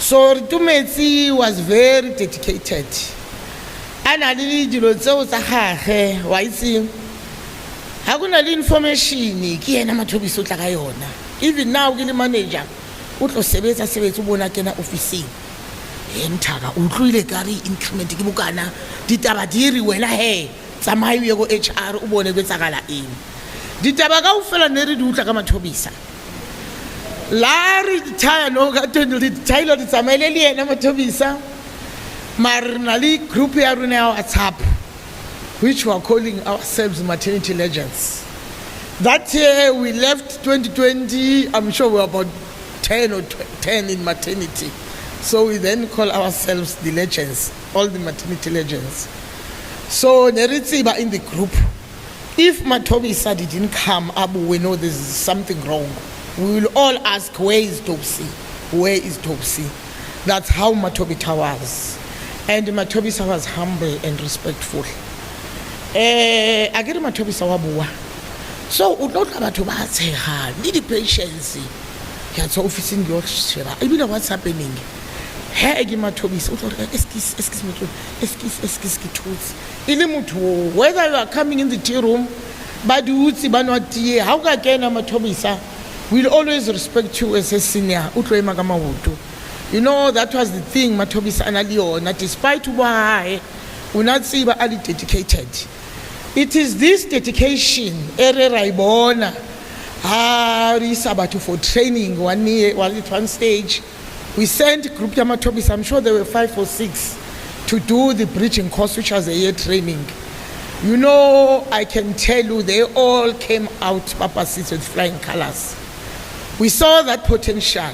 So Tumetse was very dedicated. Ana le dilo tseo tsa gage wa itse ha kuna le information ke yena Mothobisa o tla ka yona. Even now ke le manager o tlo sebetsa o bona kena office Mthaka o tloile ka re increment ke bokana ditaba di re wena he tsamaya o ye go HR o bone go tsagala eng ditaba ka o fela ne re di utla ka Mothobisa la re ditaya no ka tondle ditayilo di tsamaile le yena Mothobisa marnali group ya rona ya WhatsApp which we are calling ourselves maternity legends. That year we left 2020, I'm sure we were about 10 or 10 in maternity. So we then call ourselves the legends, all the maternity legends. So Neritsiba in the group, if Mothobisa didn't come up, we know there's something wrong. We will all ask, where is Topsy? Where is Topsy? That's how Mothobisa was. And Mothobisa was humble and respectful. I get Mothobisa wa bua. So o tlo tla batho ba tshega ni di patience ya tsa officing yo sheba I mean what's happening he ke Mothobisa o tlo re excuse me ke thuts ile motho whether you are coming in the tea room ba di utsi ba no tie how ka kena Mothobisa we'll always respect you as a senior o tlo ema ka maoto. You know that was the thing Mothobisa ana le yona despite why una tsiba ali dedicated. It is this dedication ere raibona Sabato for training one year while at one stage we sent group ya Mothobisa, I'm sure there were 5 or 6 to do the bridging course which was a year training. You know, I can tell you they all came out papasis with flying colors. We saw that potential.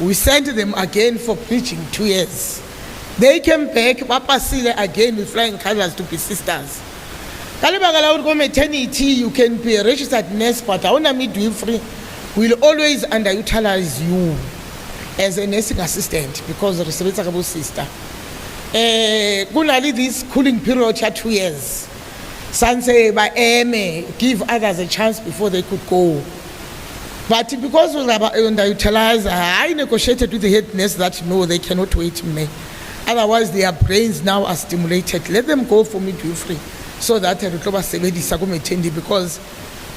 We sent them again for preaching 2 years. They came back papasile again with flying colors to be sisters. Maternity, you can be a registered nurse, but our midwifery will always underutilize you as a nursing assistant because of the sister. This cooling period 2 years. Sanse by give others a chance before they could go. But because we are underutilized, I negotiated with the head nurse that no, they cannot wait me. Otherwise, their brains now are stimulated. Let them go for midwifery. So that because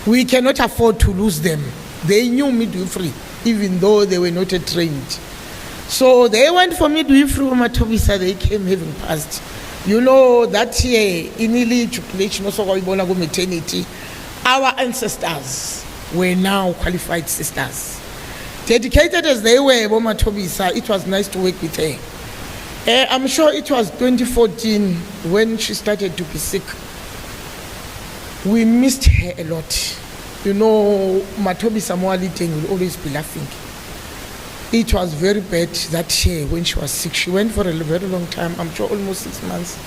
we cannot afford to lose them. They knew midwifery, even though they were not trained. So they went for midwifery from Mothobisa, they came having passed. You know, that year, in maternity, our ancestors were now qualified sisters. Dedicated as they were, Mothobisa, it was nice to work with her. I'm sure it was 2014 when she started to be sick. We missed her a lot. You know, Mothobisa Moaliteng will always be laughing. It was very bad that year when she was sick. She went for a very long time, I'm sure almost 6 months.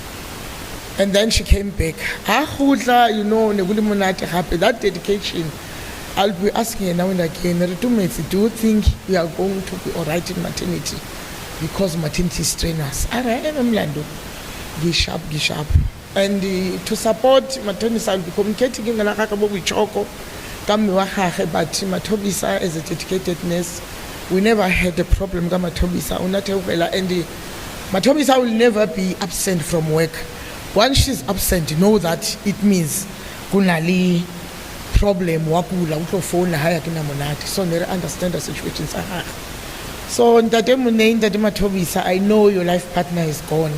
And then she came back. You know, that dedication, I'll be asking her now and again, do you think we are going to be all right in maternity? Because maternity strain us. Gishap. And to support maternity, I'll be communicating in the Choko, but Mothobisa as a dedicated nurse, we never had a problem with Mothobisa. And Mothobisa will never be absent from work. Once she's absent, know that it means kunali problem wakula phone haya kina monati. So never understand the situations. So Ntate Mothobisa, I know your life partner is gone.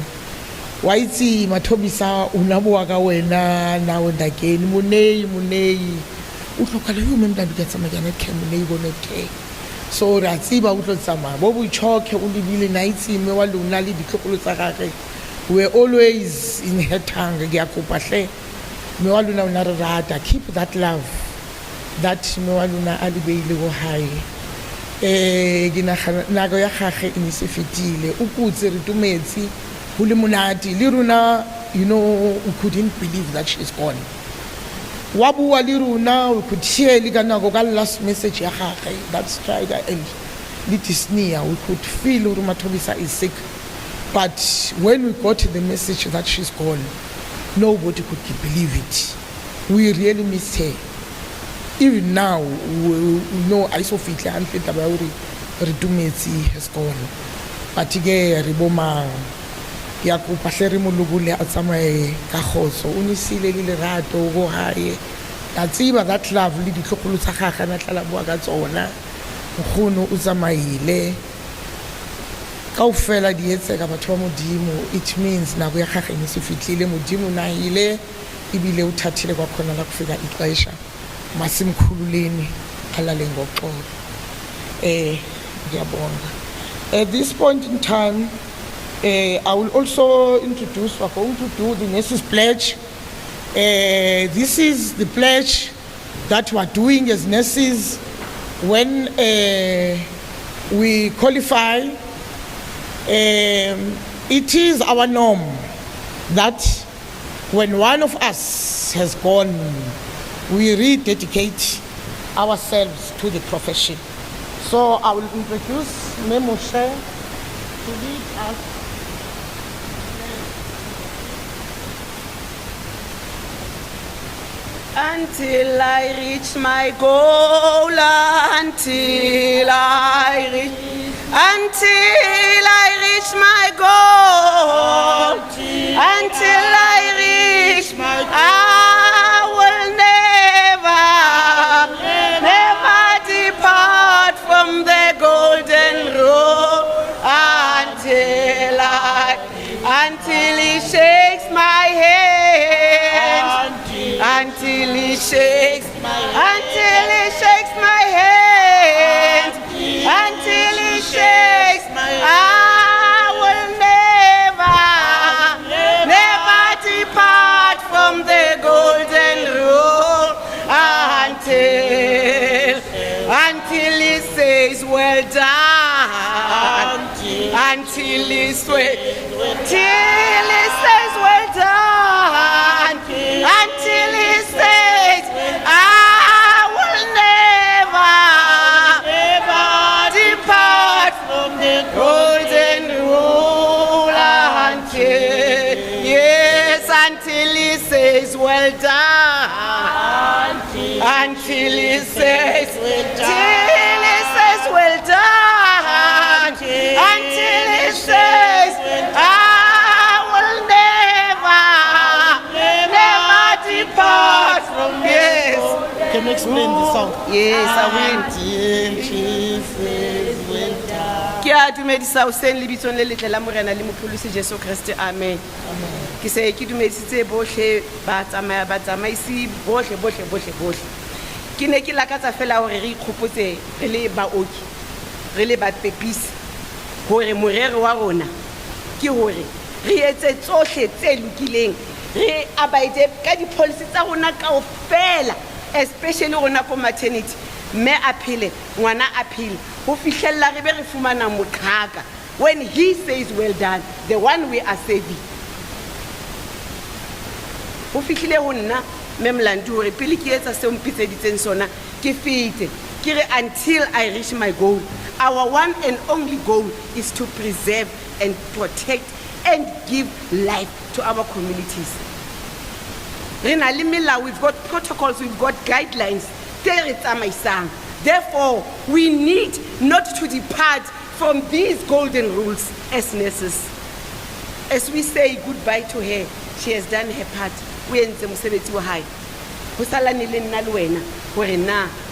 Waitsi Mothobisa unabuwa ka wena now and again munei utlokala yo memda di tsa magana ke munei go nete. So ra tsiba utlo tsama bo bu choke o libile naitsi me wa lona le ditlhokolo tsa gagwe. We always in her tongue ke a kopa hle me wa lona una re rata, keep that love that me wa lona a libeile go hae. Nago ya gagwe e se fetile o kutse re tumetse hule monate le runa, you know, we couldn't believe that she's gone. Wabua le runa, we could hear le kanako ka last message ya gagwe, that's right, and it is near, we could feel Mothobisa is sick. But when we got the message that she's gone, nobody could believe it. We really missed her. Even now, we know Isofitli and Fitabauri Redumetsi has gone. But again, Riboma, Yakupa Sherimulugule at Samae Kahoso, Unisile Lirato, go high. That's even that lovely Kokulusaha and Talabuaga's owner, Huno Uzamaile. kaofela di etsega batho ba modimo, it means nako ya gagwe e se fitlhile, modimo na ile ebile o thathile kwa khona la kufika ixesha masimkhululeni alale ngoxolo. Ngiyabonga. At this point in time, I will also introduce, we're going to do the nurses pledge. This is the pledge that we're doing as nurses when we qualify. It is our norm that when one of us has gone, we rededicate ourselves to the profession. So I will introduce Moshe to lead us. Until I reach my goal, until I reach my goal, until I reach my goal, I will never depart from the golden road until he shakes my hand, until he shakes my hand, until he shakes my hand. I will never depart from the golden rule until he says well done, until he says well done, until he says I will never depart from the golden rule until he says well done, until he says well done, until he says I will never depart from yes. Can you explain the song? Yes, I will. Jesus will die. Ke a dumedisa o seng le bitsong le letle la morena le mopholosi Jesu Kriste. Amen. Ke se ke dumedisitse bohle ba tsamaisi bohle. Ke ne ke lakatsa fela hore re ikhopotse re le baoki, re le bapepisi hore morero wa rona ke hore re etse tsohle tse lokileng, re abide ka di policy tsa rona kaofela, especially rona ko maternity. Me aphile, ngwana aphile, ho fihlella re be re fumana moqhaka when he says well done, the one we are saving. Ho fihlile ho nna me mlandu hore pele ke etsa se mpitseditseng sona ke fete ke re until I reach my goal. Our one and only goal is to preserve and protect and give life to our communities. Rena le melao, we've got protocols, we've got guidelines. Therefore, we need not to depart from these golden rules as nurses. As we say goodbye to her, she has done her part.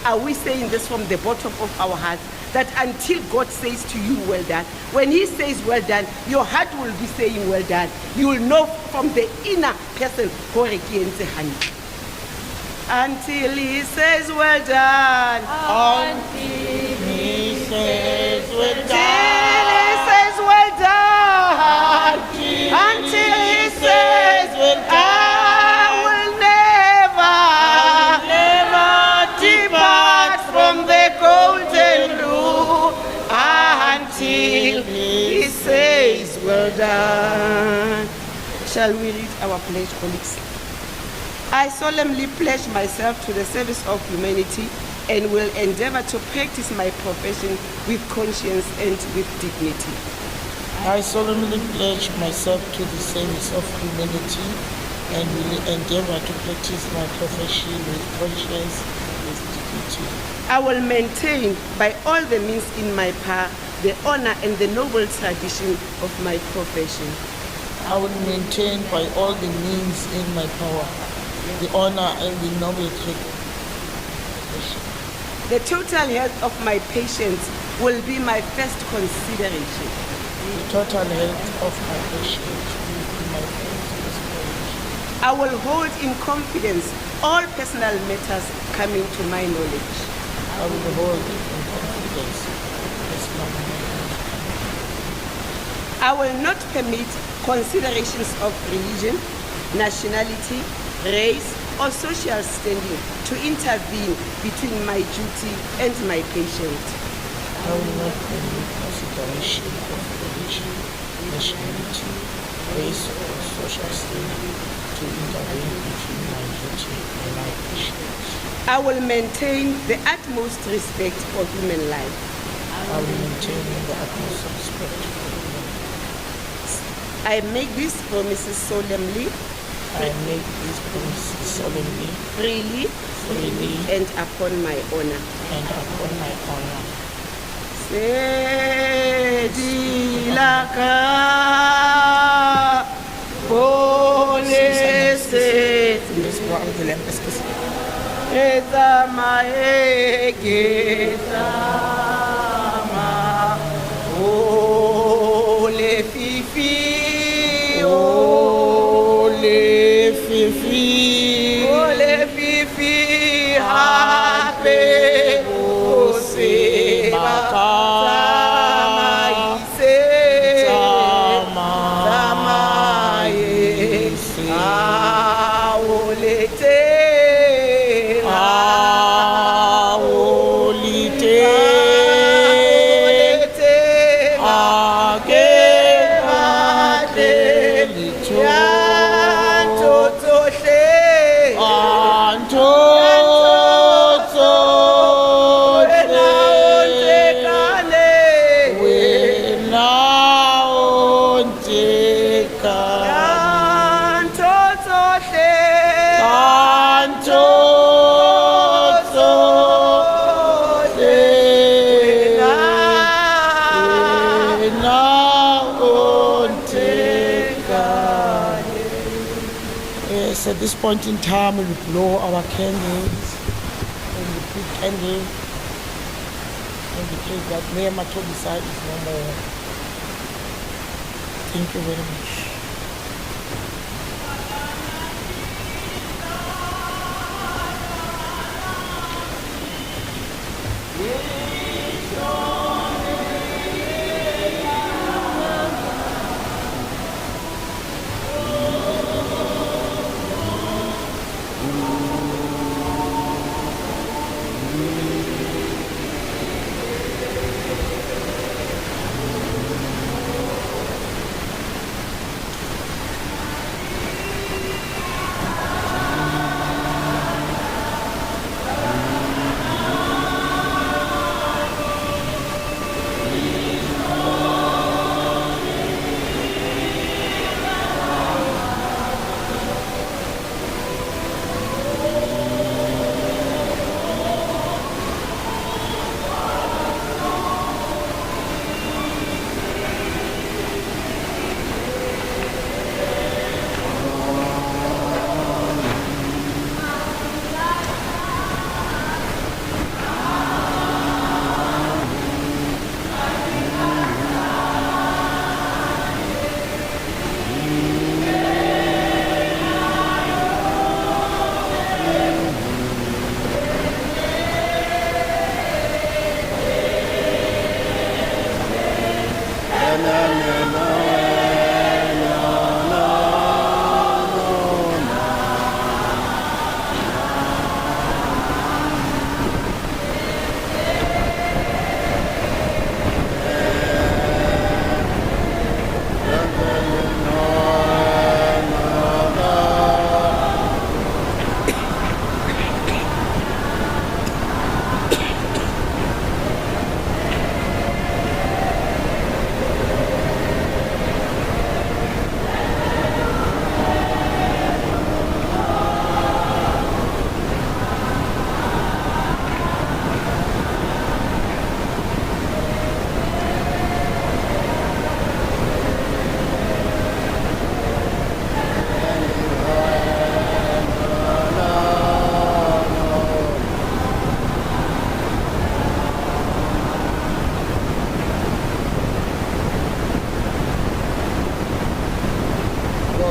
Are we saying this from the bottom of our hearts? That until God says to you, well done, when he says well done, your heart will be saying well done. You will know from the inner person, until he says well done, until he says well done, until he says well done, I will never depart from the golden rule until he says well done. Shall we read our pledge, colleagues? I solemnly pledge myself to the service of humanity and will endeavor to practice my profession with conscience and with dignity. I solemnly pledge myself to the service of humanity and will endeavor to practice my profession with conscience and with dignity. I will maintain by all the means in my power the honor and the noble tradition of my profession. I will maintain by all the means in my power the honor and the noble tradition. The total health of my patients will be my first consideration. The total health of my patient will be my first inspiration. I will hold in confidence all personal matters coming to my knowledge. I will hold in confidence personal matters. I will not permit considerations of religion, nationality, race, or social standing to intervene between my duty and my patient. I will not permit consideration of religion, nationality, race, or social standing to intervene between my duty and my patient. I will maintain the utmost respect for human life. I will maintain the utmost respect for human life. I make these promises solemnly. I make these promises solemnly, freely, and upon my honor. And upon my honor. Sedilaka polese eta maegeta ma ole fifi ole fifi hape oseba At this point in time, we will blow our candles and we put candle and indicate that Mayor Mothobisa is no more. Thank you very much.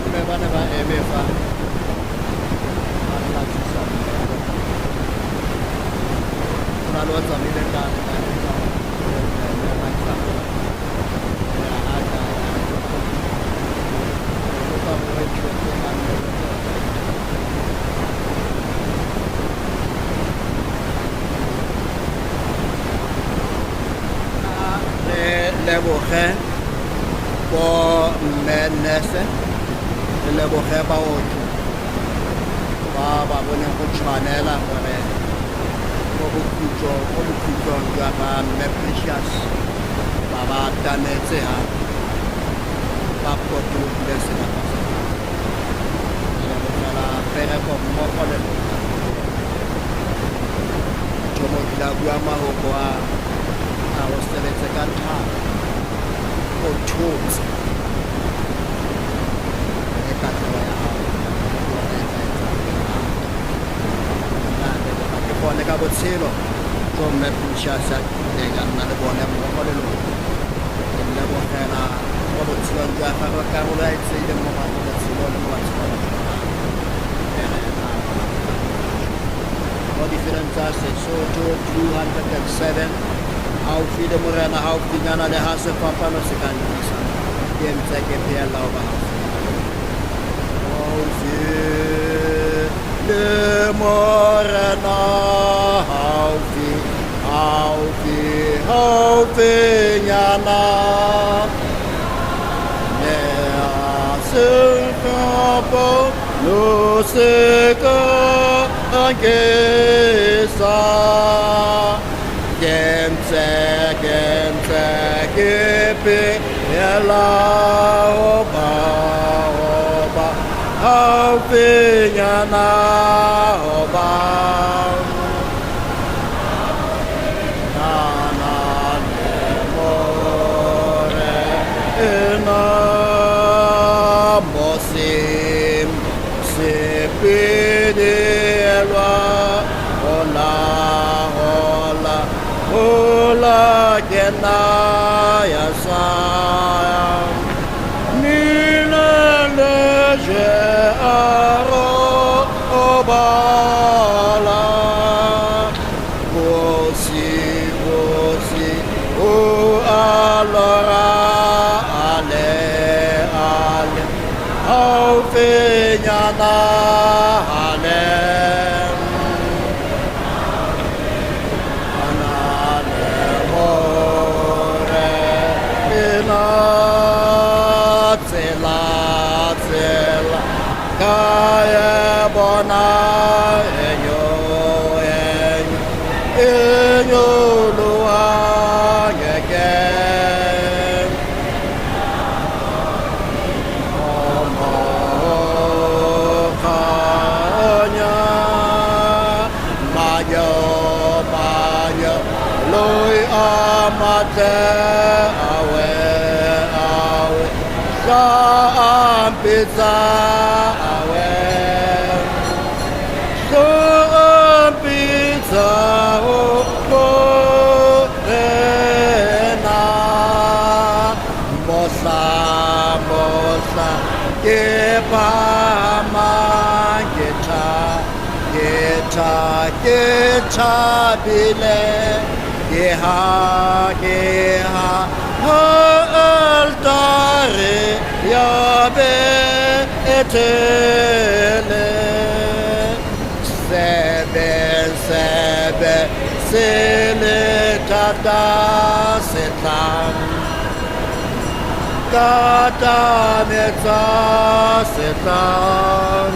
bomme ba ne ba eme fa go na le o tsamaileng ka leboge bo mennese le leboge baoki ba ba boneng go tshwanela gore mo bokhutlong jwa ba mme Precious ba ba tametse ha ba potologile sebaka sa lebogela pereko mmogo le lona jomo dila bua mahoko a go sebetse ka thata go thotse e katleho ya gago ke bone ka botshelo jo mme Precious a kileng a nna le bone mmogo le lona ke lebogela mo botshelong jwa gagwe karolo a e tseile mo botshelo le mo batshelong mo difeleng tsa Sesotho 207 haufi le morena haufinyana le ha sefapano se ka ntisa ke ntse ke phela o ba haufi le morena haufinyana le ha sefapano se ka ntisa Gente, que pela oba, ao pinhana oba, na more, na mosim, se pedirá, Ola genaya sa nina leje aro obala vosi o alora ale au fenyana ale Kaya bona enyo lua yeke omo kanya mayo loi amate awe sa pizza Geta bile geha altare ya be etele sebe sele tata setam kata meta setam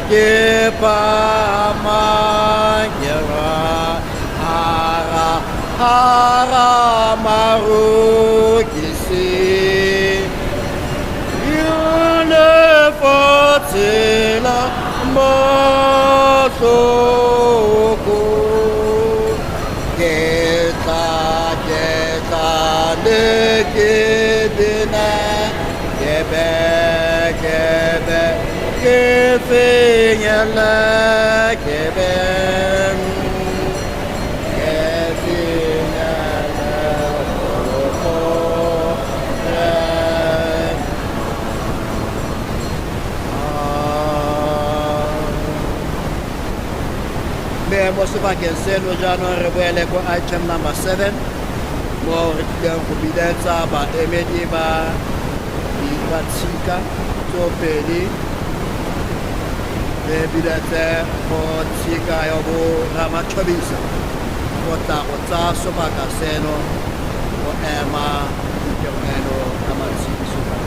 ke pa mangera hara maru kisi yune fotila mosoko geta de kedina kebe finyella ke ben ke finyella me mo sebakeng seno jaanong re boele ko item number 7 mo re tlileng go biletsa baemedi ba tshika tsopedi le biletse go tshika ya bo Motlhapisa go tla go tsaya sebaka seno go ema ditirelo ya matshidiso.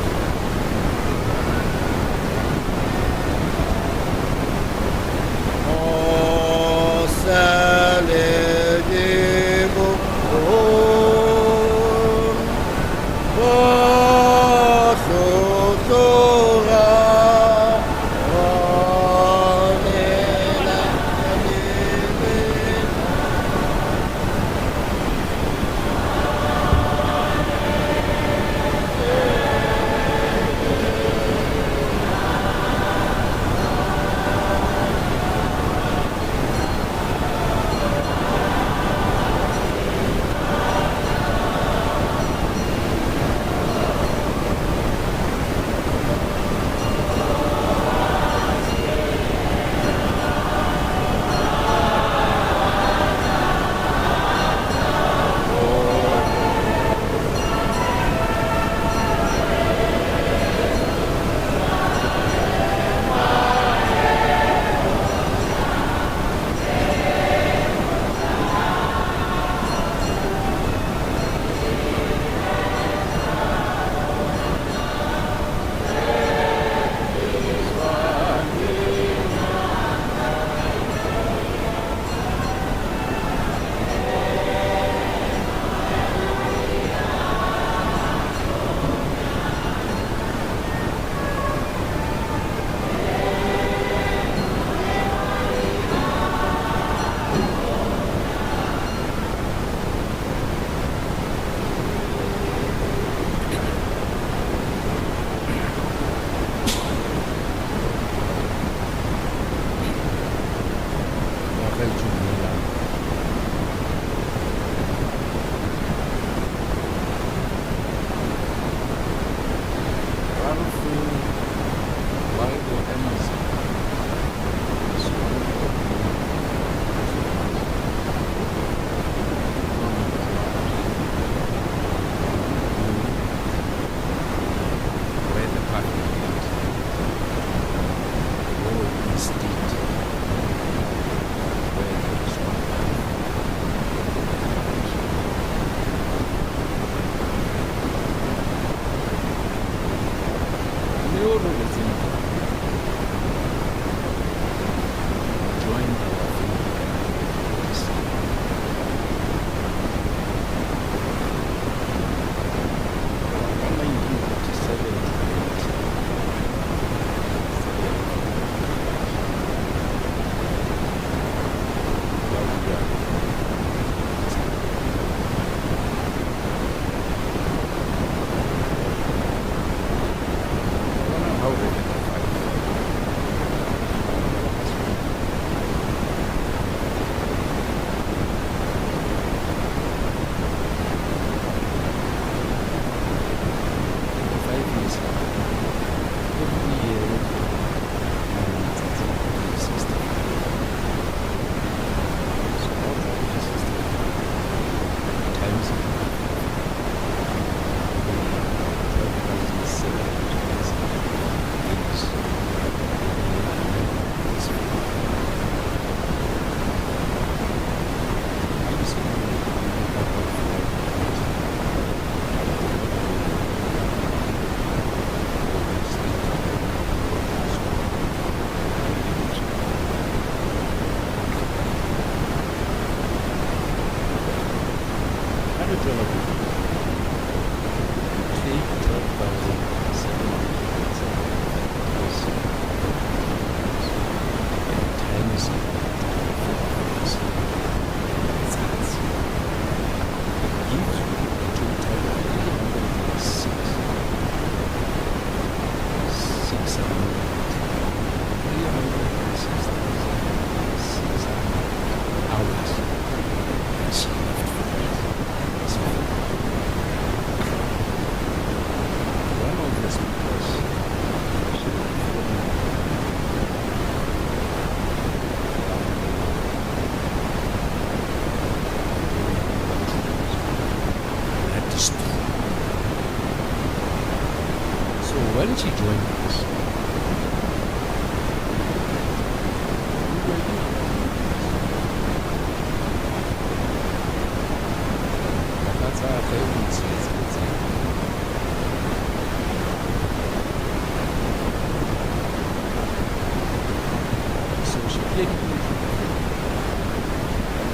Very interesting.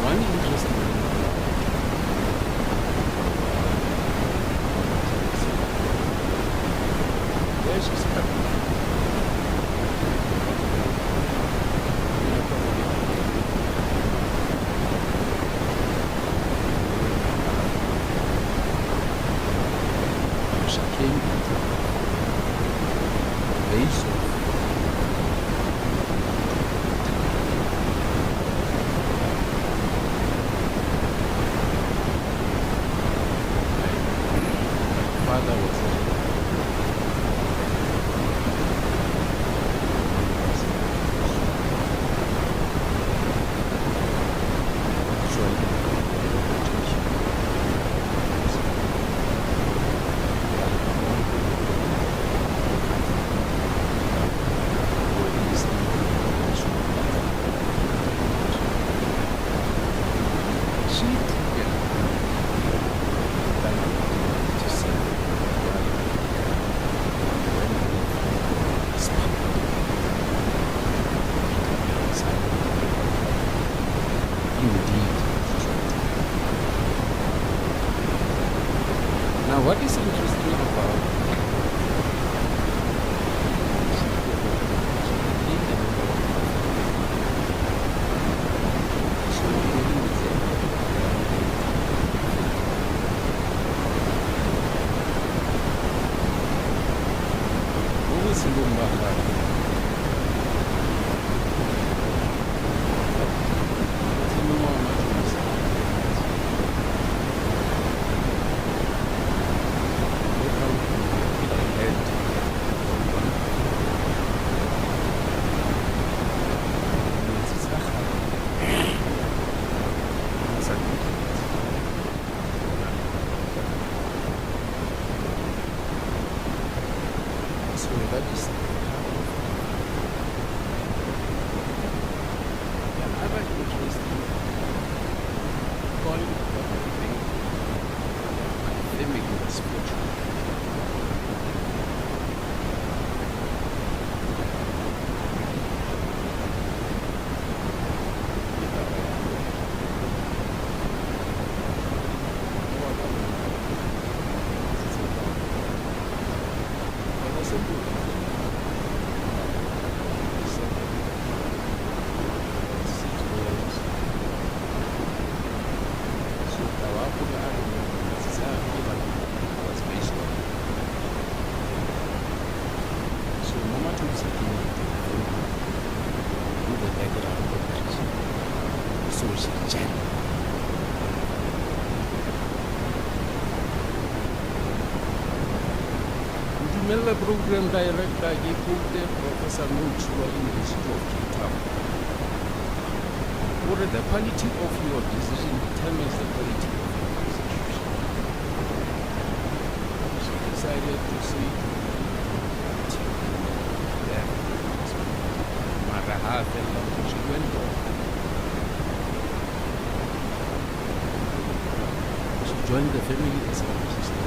One interesting thing. Where she's coming from. She came into the base of father was Now, what is interesting about Miller Program Director, he put Professor Mutua in the Institute of Cape Town. What the quality of your decision determines the quality of your execution. She decided to say, she went off. She joined the family as a sister.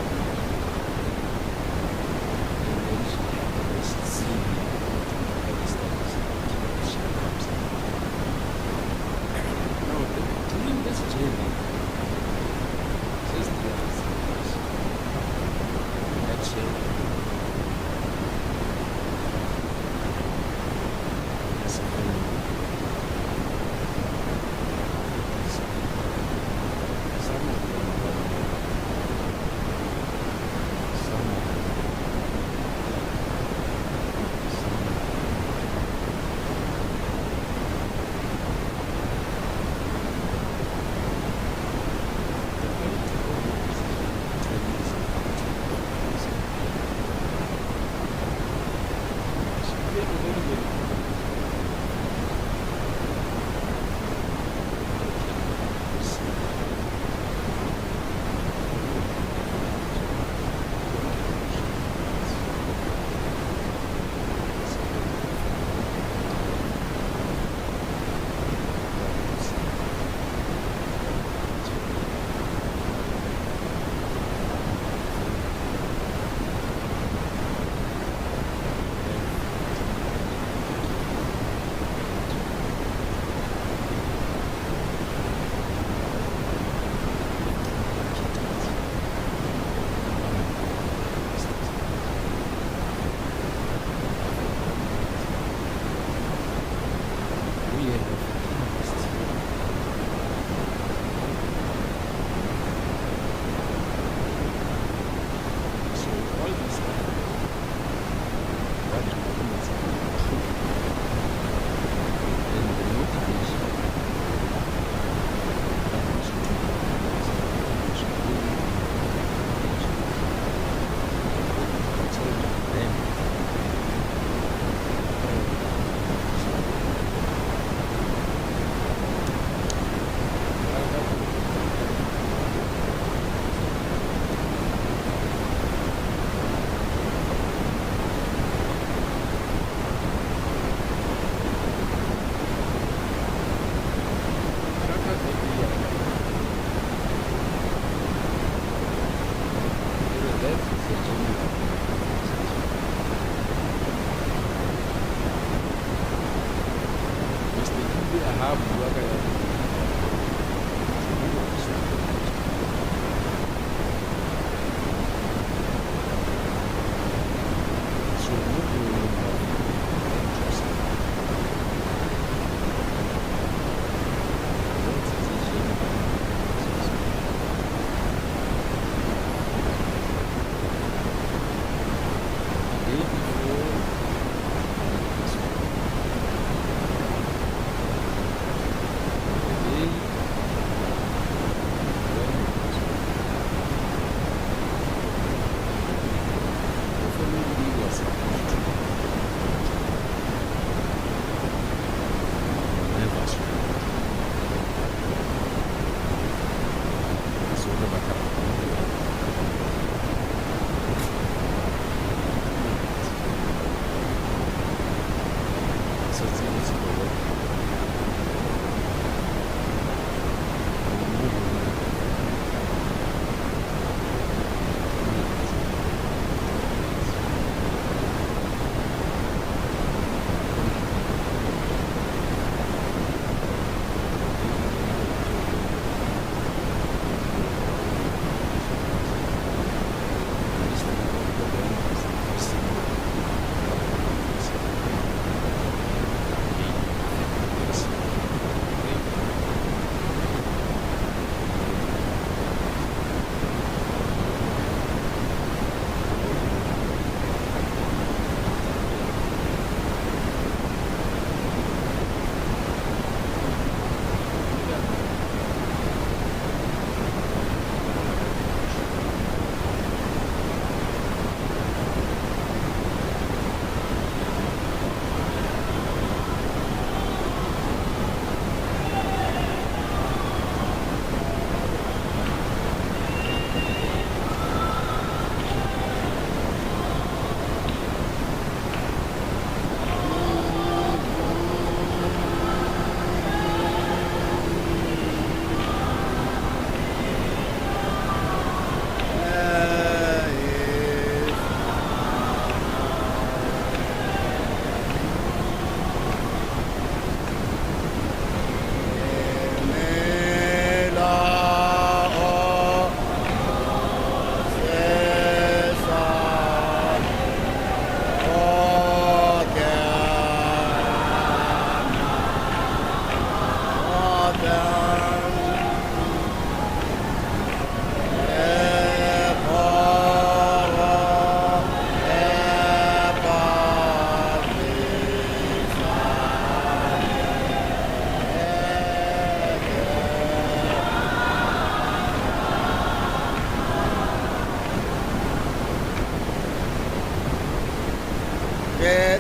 ha bua ka ya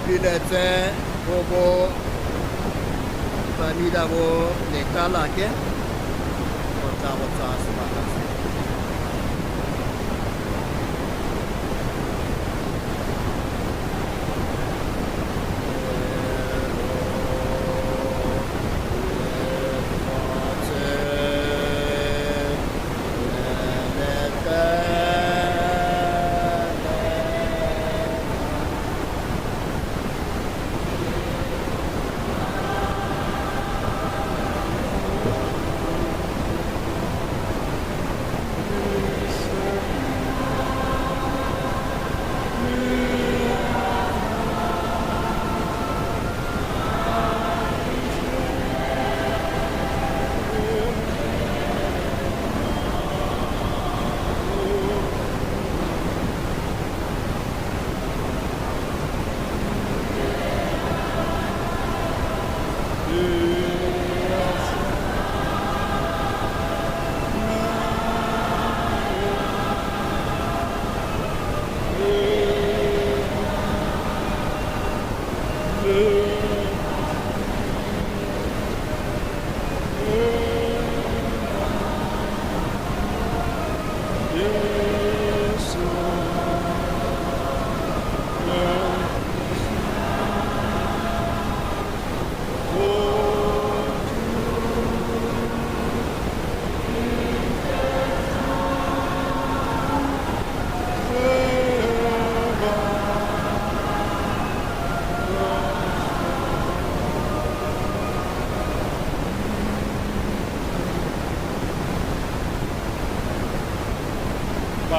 biletse bobo famida bo lekala ke o tla go tsa sebaka se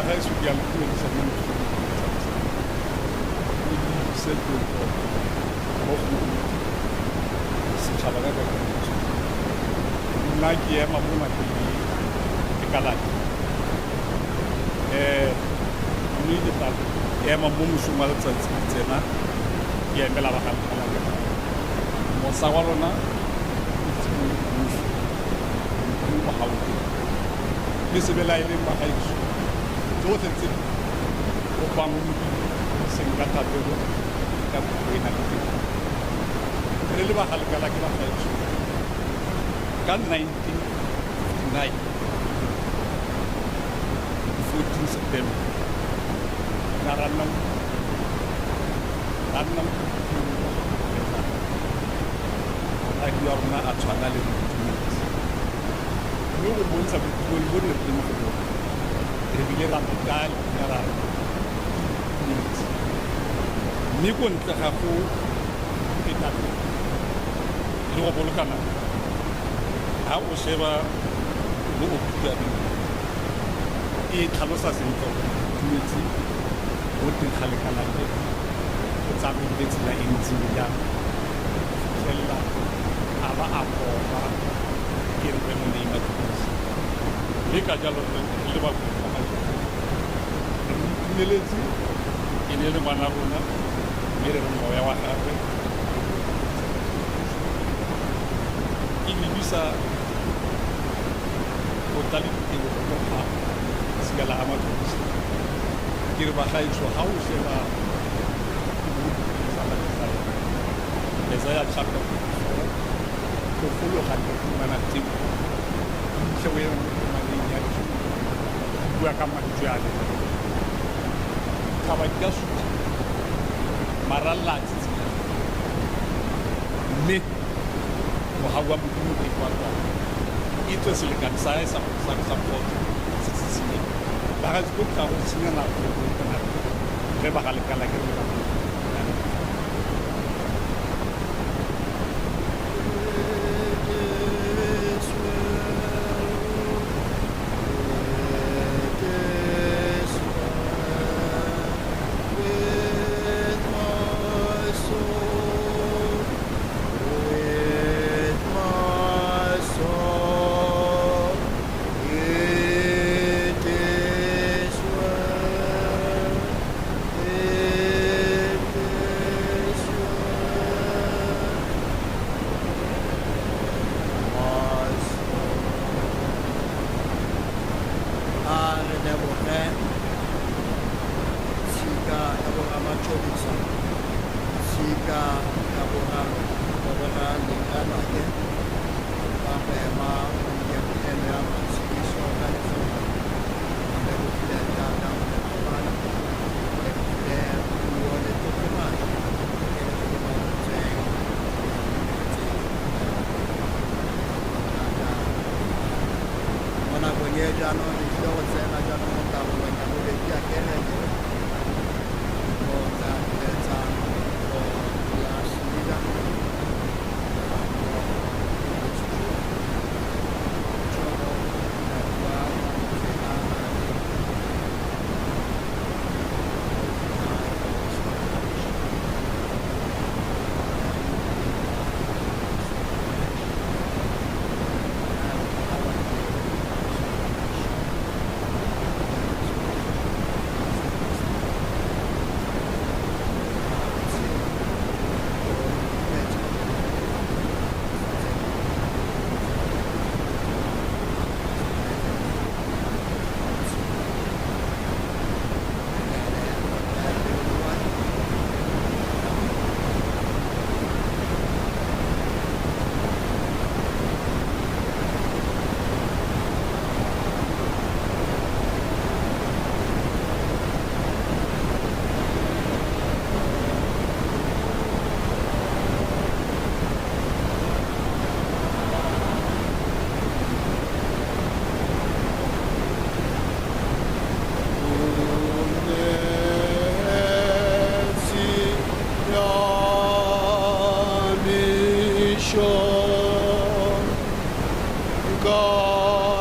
bagaetso ke a le tuedisa mo setlo mo go setšhaba ka kakaretso nna ke ema mo mapele ke kalane mme ke tla ema mo mošomo wa letsatsi ke tsena ke emela bagalekala mosa wa rona mo gauke le sebela e leng bagaetso tsotlhe tse o bang seng ka thapelo ka puo e na le teng re le bagalekala ke bagaetso ka 1959 14 September na rannang radi wa rona a tshwana le boitumedi mme go bontsha boitumedi bo re teng go bona re bile ra mokale ya ra metsi mme ko ntle ga go feta le go boloka nako ha o sheba mo okutabeng e tlhalosa sentle boitumedi bo teng kgalekala le go tsamaile tsela e ntseng jang fitlhelela a ba a boga ke re mo neima thusa mme ka jalo re le ba botlhagajo re itumeletse e ne le ngwana rona mme re re moya wa gape ke lebisa go tla le ditebogo go ga sekala a Motlhapisa ke re bagaetso ga o sheba Isaiah chapter 54 go fologa ke fumana tebo tlhego e maneng ya bua ka mantswe a le thaba di ka suta maralla a tsitsela mme moga wa modimo ke kwa kwa e tswe selekane sa poto se se senyeng bagaetso ko tla go senya nako ge bagalekala ke re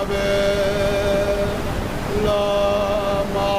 Gabe la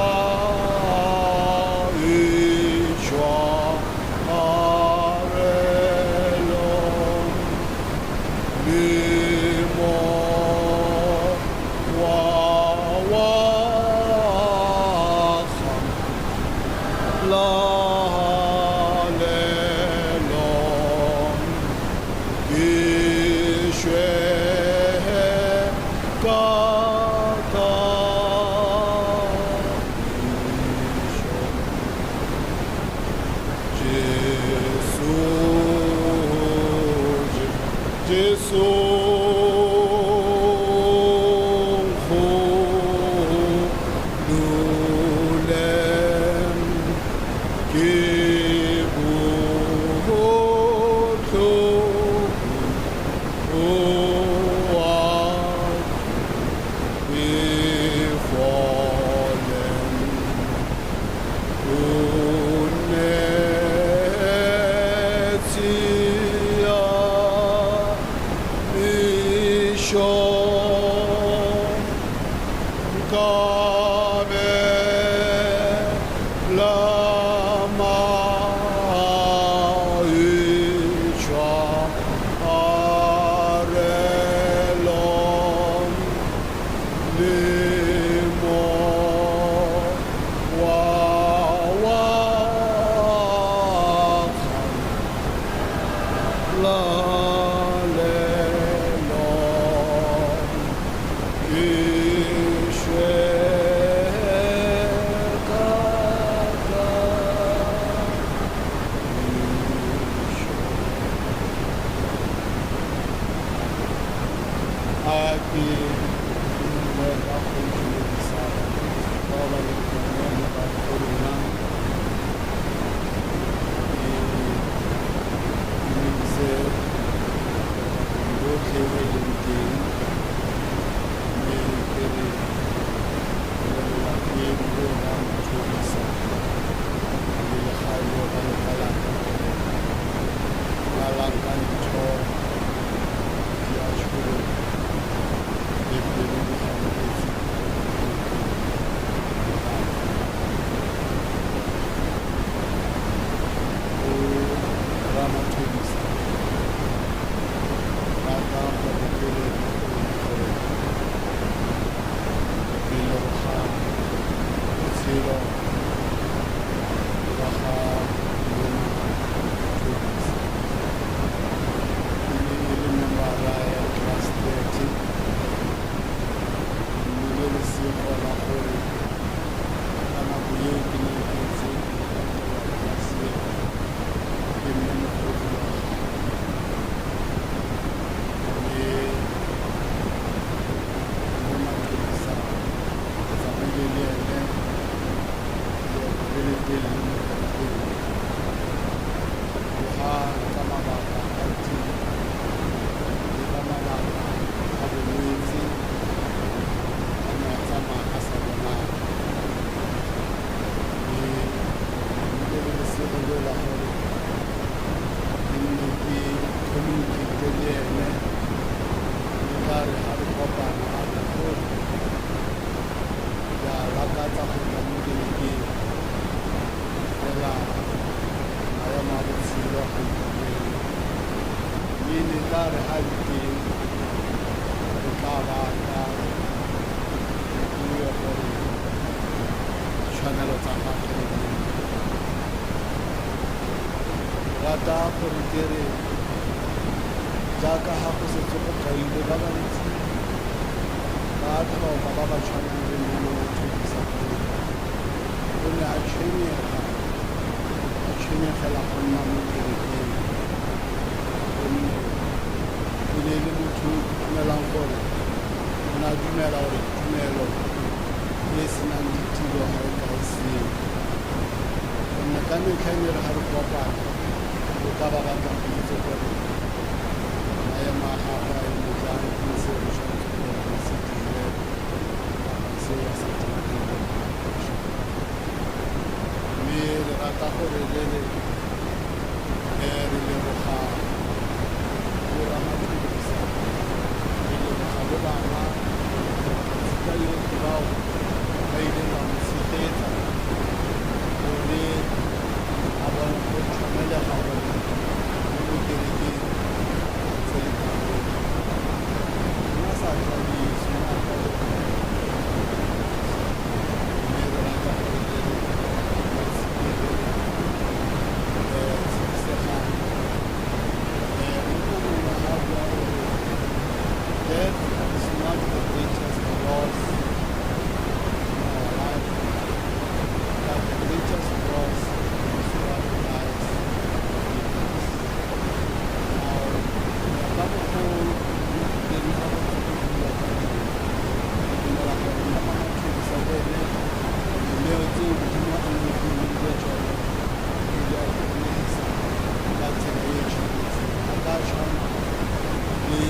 le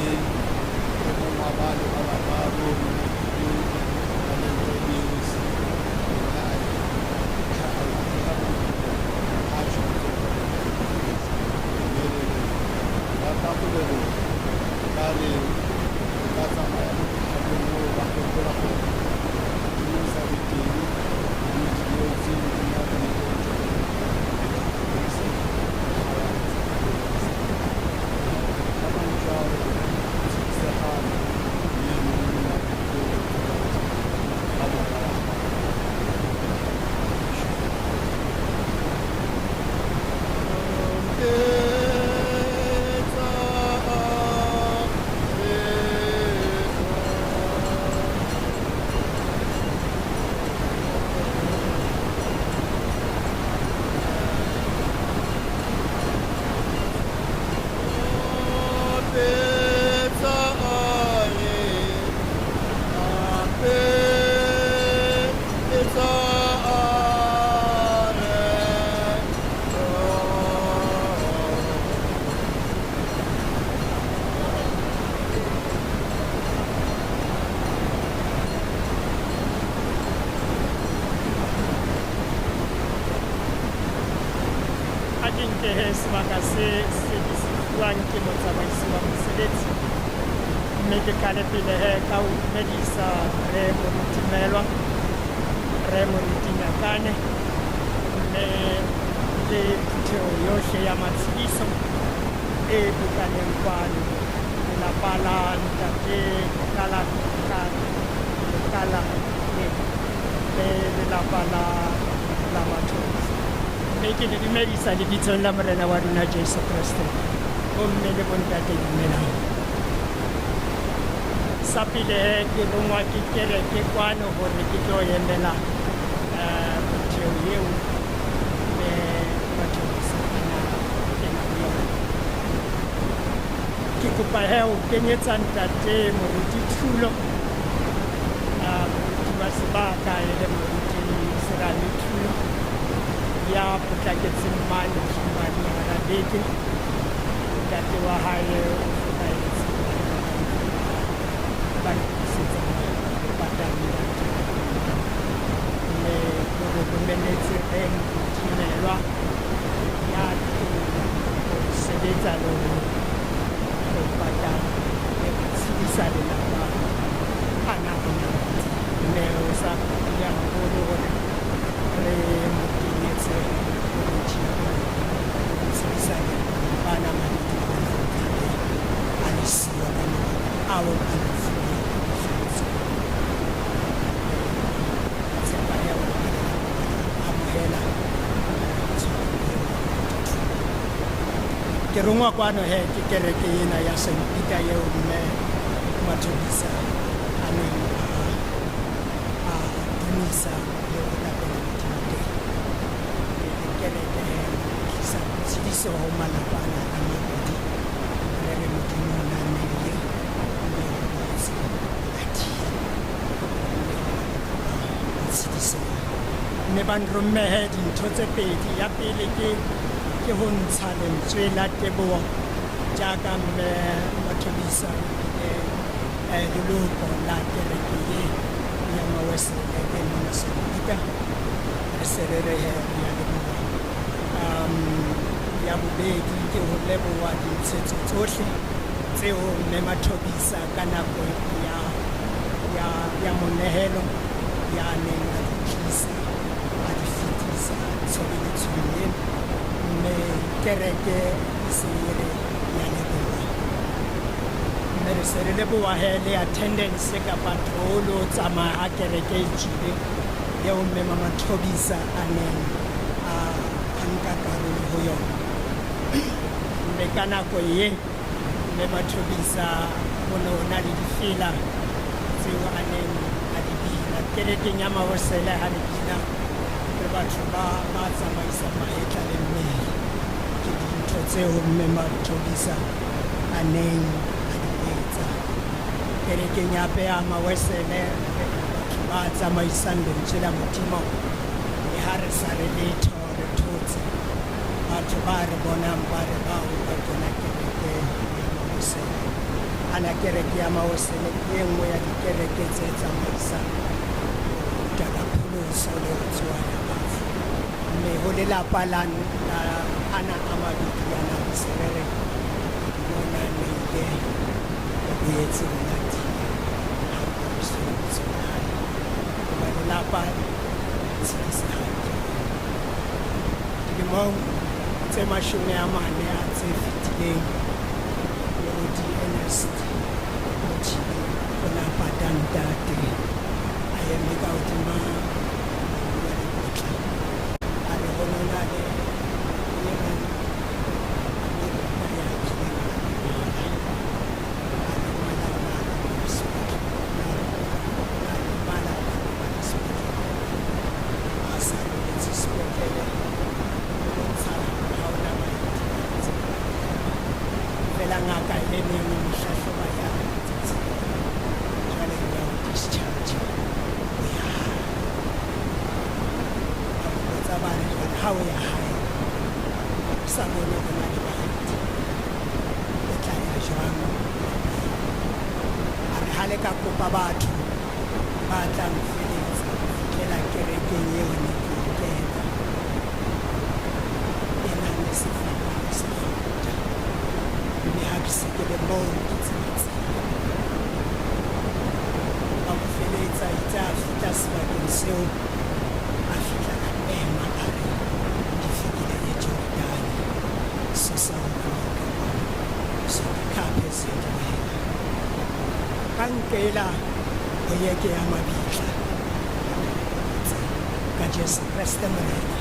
e mong wa bale ba bararo sebaka se sebediswang ke motsamaisi wa mosebetsi, mme ke qale pele ka ho dumedisa re morutimelwa re moruti Nyakane, mme le phetheo yohle ya matsebiso e bukaneng kwano lelapa la ntate Kala le lelapa la Mothobisa. Mme ke le dumedisa lebitsong la morena wa rona Jesu Kriste, bomme le bontate dumelang. Sa pele ke longwa ke kereke kwano hore ke tlo emela phetheo eo mme Mothobisa ana kena ho yona. Ke kopa ho kenyetsa ntate moruti thulo moruti wa sebaka e le moruti Serame Thulo ya potlaketseng mane Kimane hara beke. Ntate wa hae o hlokaetse ba lokisetsa patang mme hore bomenetse re motimelwa ya sebetsa le ho patang le ho tshedisa lelapa ana bona mme o sa ya haholo hore re mo kenyetse tshedisa bana a le siyo ka mabaka ao a le fuwa tshepa ya ho amohela ke rongwa kwano he ke kereke ena ya St. Peter yeo mme Mothobisa a neng a dumisa le ho lapela Modimo kereke tlisa tshediso ho malapa ana a mabedi re re Modimo o naneile mme o botse tshediso mme ba nrommehe dintho tse pedi. Ya pele ke ho ntsha lentswe la teboho jaaka mme Mothobisa leloko la kereke ye ya Mawesele e mona St. Peter re se re re ya leboha. Ya bobedi ke ho leboha dintshetso tsohle tseo mme Mothobisa ka nako ya monehelo ya neng a di tlisa a di fetisa tshebeletsong ena, mme kereke e se e re ya leboha. Mme re se re leboha he le attendance kapa tloholo ho tsamaya ha kereke e tjhile eo mme Mothobisa a neng a nka karolo ho yona. Mme ka nako ye mme Mothobisa ho ne ho na le difela tseo a neng a di bina kerekeng ya Mawesele. Ha le bina re batho ba tsamaisang mahetla le mmele, ke dintho tseo mme Mothobisa a neng a di etsa kerekeng ya Mawesele. Batho ba tsamaisang lentswe la Modimo le ha re sa re letho re thotse, batho ba re bonang ba re bao ba kena kereke ya Mawesele ana kereke ya maosele ke e nngwe ya dikereke tse tsamaisang takapholoso le ho tsohana bafu mme ho lelapa ana a mabedi ana Serere mona neile ho boetse monate ha o mosebetsi wa hae ba lelapa tshedisa hantle dilemong tse 40 tse fetileng Lord Ernest Mothile o la patantate a eme ka hodima a re ho na le ngaka e neng mohlahloba ya jwale ya ho discharge tsa bana jwale ha o ya hae sa bone go na le baeti e tla ya jwang a re ha le ka kopa batho ba tlang feletsa fihlela kerekeng eo ne ke kena e nang le sefapano se gauta mme ha ke se ke le moo ke tsebetse ba mo feletsa itse a fihla sebakeng seo a fihla ka ema a re ke fikile eJordani sesawuka so khaphe sedimela ka nkela ho yeke ya mabitla ka Jesu Kriste morena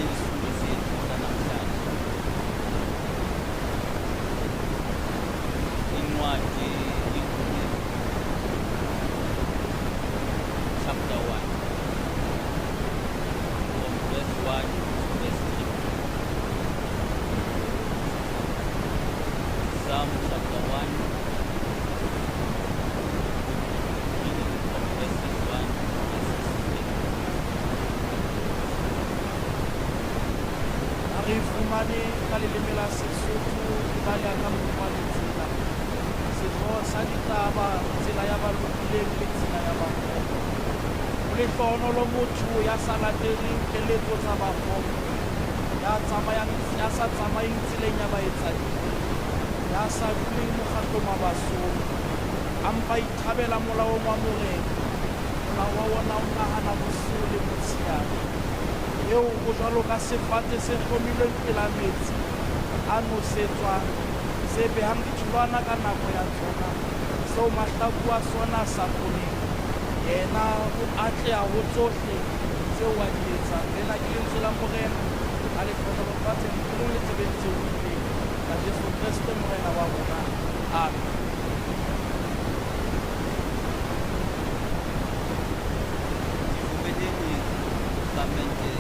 le lesome setho ka namhlanje. Incwadi inkulu chapter 1 from verse 1 to verse 3. Psalm chapter 1 reading from verses 1 to verses 3. Re fumane ka leleme la Sesotho le ba ya ka mokgwa le tsela. Setho sa ditaba, tsela ya ba lokileng le tsela ya ba kgopo. Ho lehlohonolo motho ya sa lateleng keletso tsa ba kgopo, ya sa tsamayeng tseleng ya baetsadi, ya sa duleng mokgatlong wa basolo, ampa ithabela molaong wa morena, molao wa ona o nahana bosiu le motshehare. Eo o jwalo ka sefate se hlomilweng pela metsi a nosetswang, se behang ditholwana ka nako ya tsona, seo mahlaku a sona sa kgoneng. Yena o atleha ho tsohle tseo a di etsang. Lena ke lentswe la morena a lehlohonolo fatsheng tulong le tsebeng tseo o ileng ka Jesu Kriste morena wa rona. Amen. Divumeleni Testamente